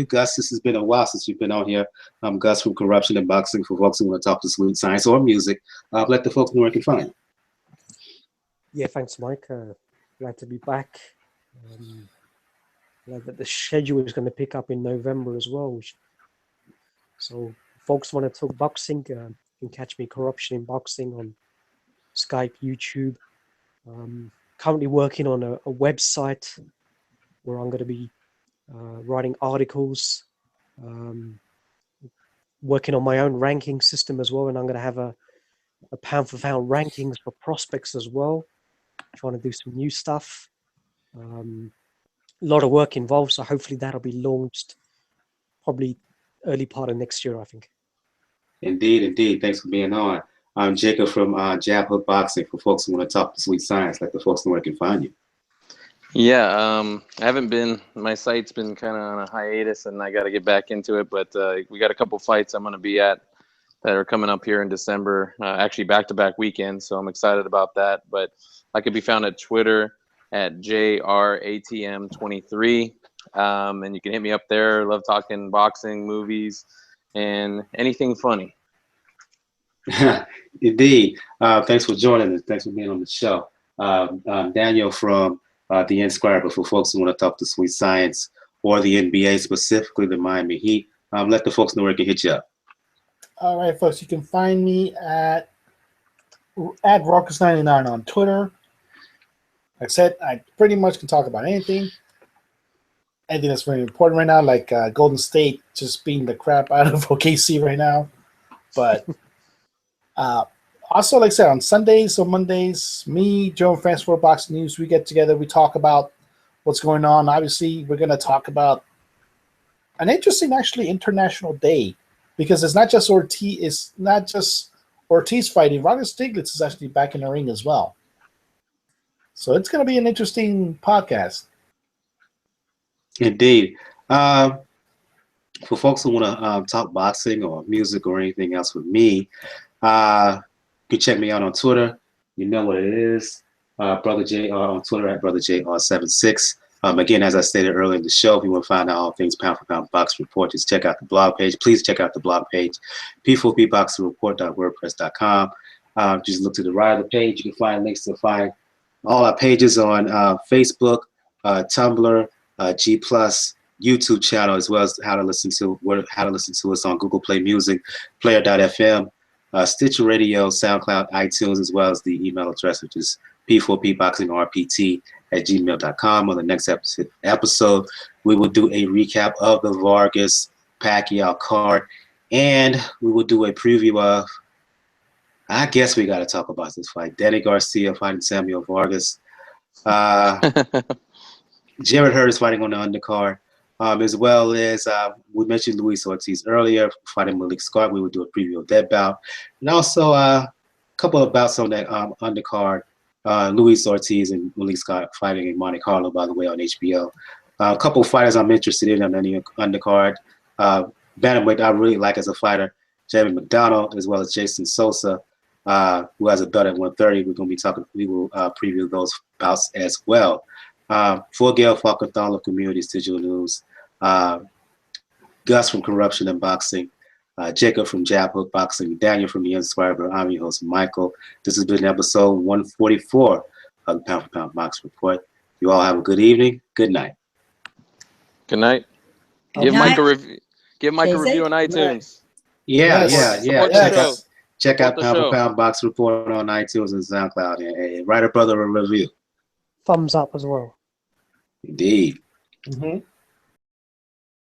Speaker 1: Gus. This has been a while since you've been on here. I'm Gus from Corruption and Boxing, for folks who want to talk to sweet science or music. Let the folks know where they can find you.
Speaker 5: Yeah, thanks, Mike. Glad to be back. Glad that the schedule is going to pick up in November as well. So, folks want to talk boxing, you can catch me Corruption in Boxing on Skype, YouTube. Currently working on a website where I'm going to be writing articles, working on my own ranking system as well, and I'm going to have a pound for pound rankings for prospects as well. Trying to do some new stuff. A lot of work involved, so hopefully that'll be launched probably early part of next year, I think.
Speaker 1: Indeed. Thanks for being on. I'm Jacob from Jab Hook Boxing. For folks who want to talk to Sweet Science, let the folks know where they can find you.
Speaker 3: Yeah, I haven't been. My site's been kind of on a hiatus, and I got to get back into it. But we got a couple fights I'm going to be at that are coming up here in December. Actually, back-to-back weekends, so I'm excited about that. But I could be found at Twitter at JRATM23, and you can hit me up there. Love talking boxing, movies, and anything funny.
Speaker 1: Indeed. Thanks for joining us. Thanks for being on the show. Daniel from the Inscriber, for folks who want to talk to Sweet Science or the NBA, specifically the Miami Heat. Let the folks know where they can hit you up.
Speaker 4: All right, folks, you can find me at Raucous99 on Twitter. Like I said, I pretty much can talk about anything that's very important right now, like Golden State just beating the crap out of OKC right now. But also, like I said, on Sundays or Mondays, me, Joe, and Fans for Boxing News, we get together, we talk about what's going on. Obviously, we're going to talk about an interesting, actually, international day, because it's not just Ortiz fighting. Ronald Stiglitz is actually back in the ring as well. So it's going to be an interesting podcast.
Speaker 1: Indeed. For folks who want to talk boxing or music or anything else with me, you can check me out on Twitter. You know what it is. Brother JR on Twitter at Brother JR76. Again, as I stated earlier in the show, if you want to find out all things pound for pound box report, just check out the blog page. Please check out the blog page, p4pboxingreport.wordpress.com. Just look to the right of the page. You can find links to find all our pages on Facebook, Tumblr, G+, YouTube channel, as well as how to listen to us on Google Play Music, Player.fm, Stitcher Radio, SoundCloud, iTunes, as well as the email address, which is p4pboxingrpt@gmail.com. On the next episode, we will do a recap of the Vargas-Pacquiao card, and we will do a preview of, I guess we got to talk about this fight, Danny Garcia fighting Samuel Vargas. Jared Hurd is fighting on the undercard, as well as we mentioned Luis Ortiz earlier, fighting Malik Scott. We will do a preview of that bout. And also a couple of bouts on that undercard. Luis Ortiz and Malik Scott fighting in Monte Carlo, by the way, on HBO. A couple of fighters I'm interested in on any undercard. Bantamweight I really like as a fighter, Jamie McDonald, as well as Jason Sosa, who has a belt at 130. We will preview those bouts as well. For Gail Falkenthal of Communities Digital News, Gus from Corruption and Boxing, Jacob from Jab Hook Boxing, Daniel from the Inscriber. I'm your host, Michael. This has been episode 144 of the Pound for Pound Box Report. You all have a good evening. Good night.
Speaker 3: Good night. Give Mike a review. Give Mike a review on iTunes.
Speaker 1: Yeah. Check out
Speaker 3: Support
Speaker 1: Pound for Pound Box Report on iTunes and SoundCloud, and write a brother a review.
Speaker 5: Thumbs up as well.
Speaker 1: Indeed.
Speaker 4: Mm-hmm.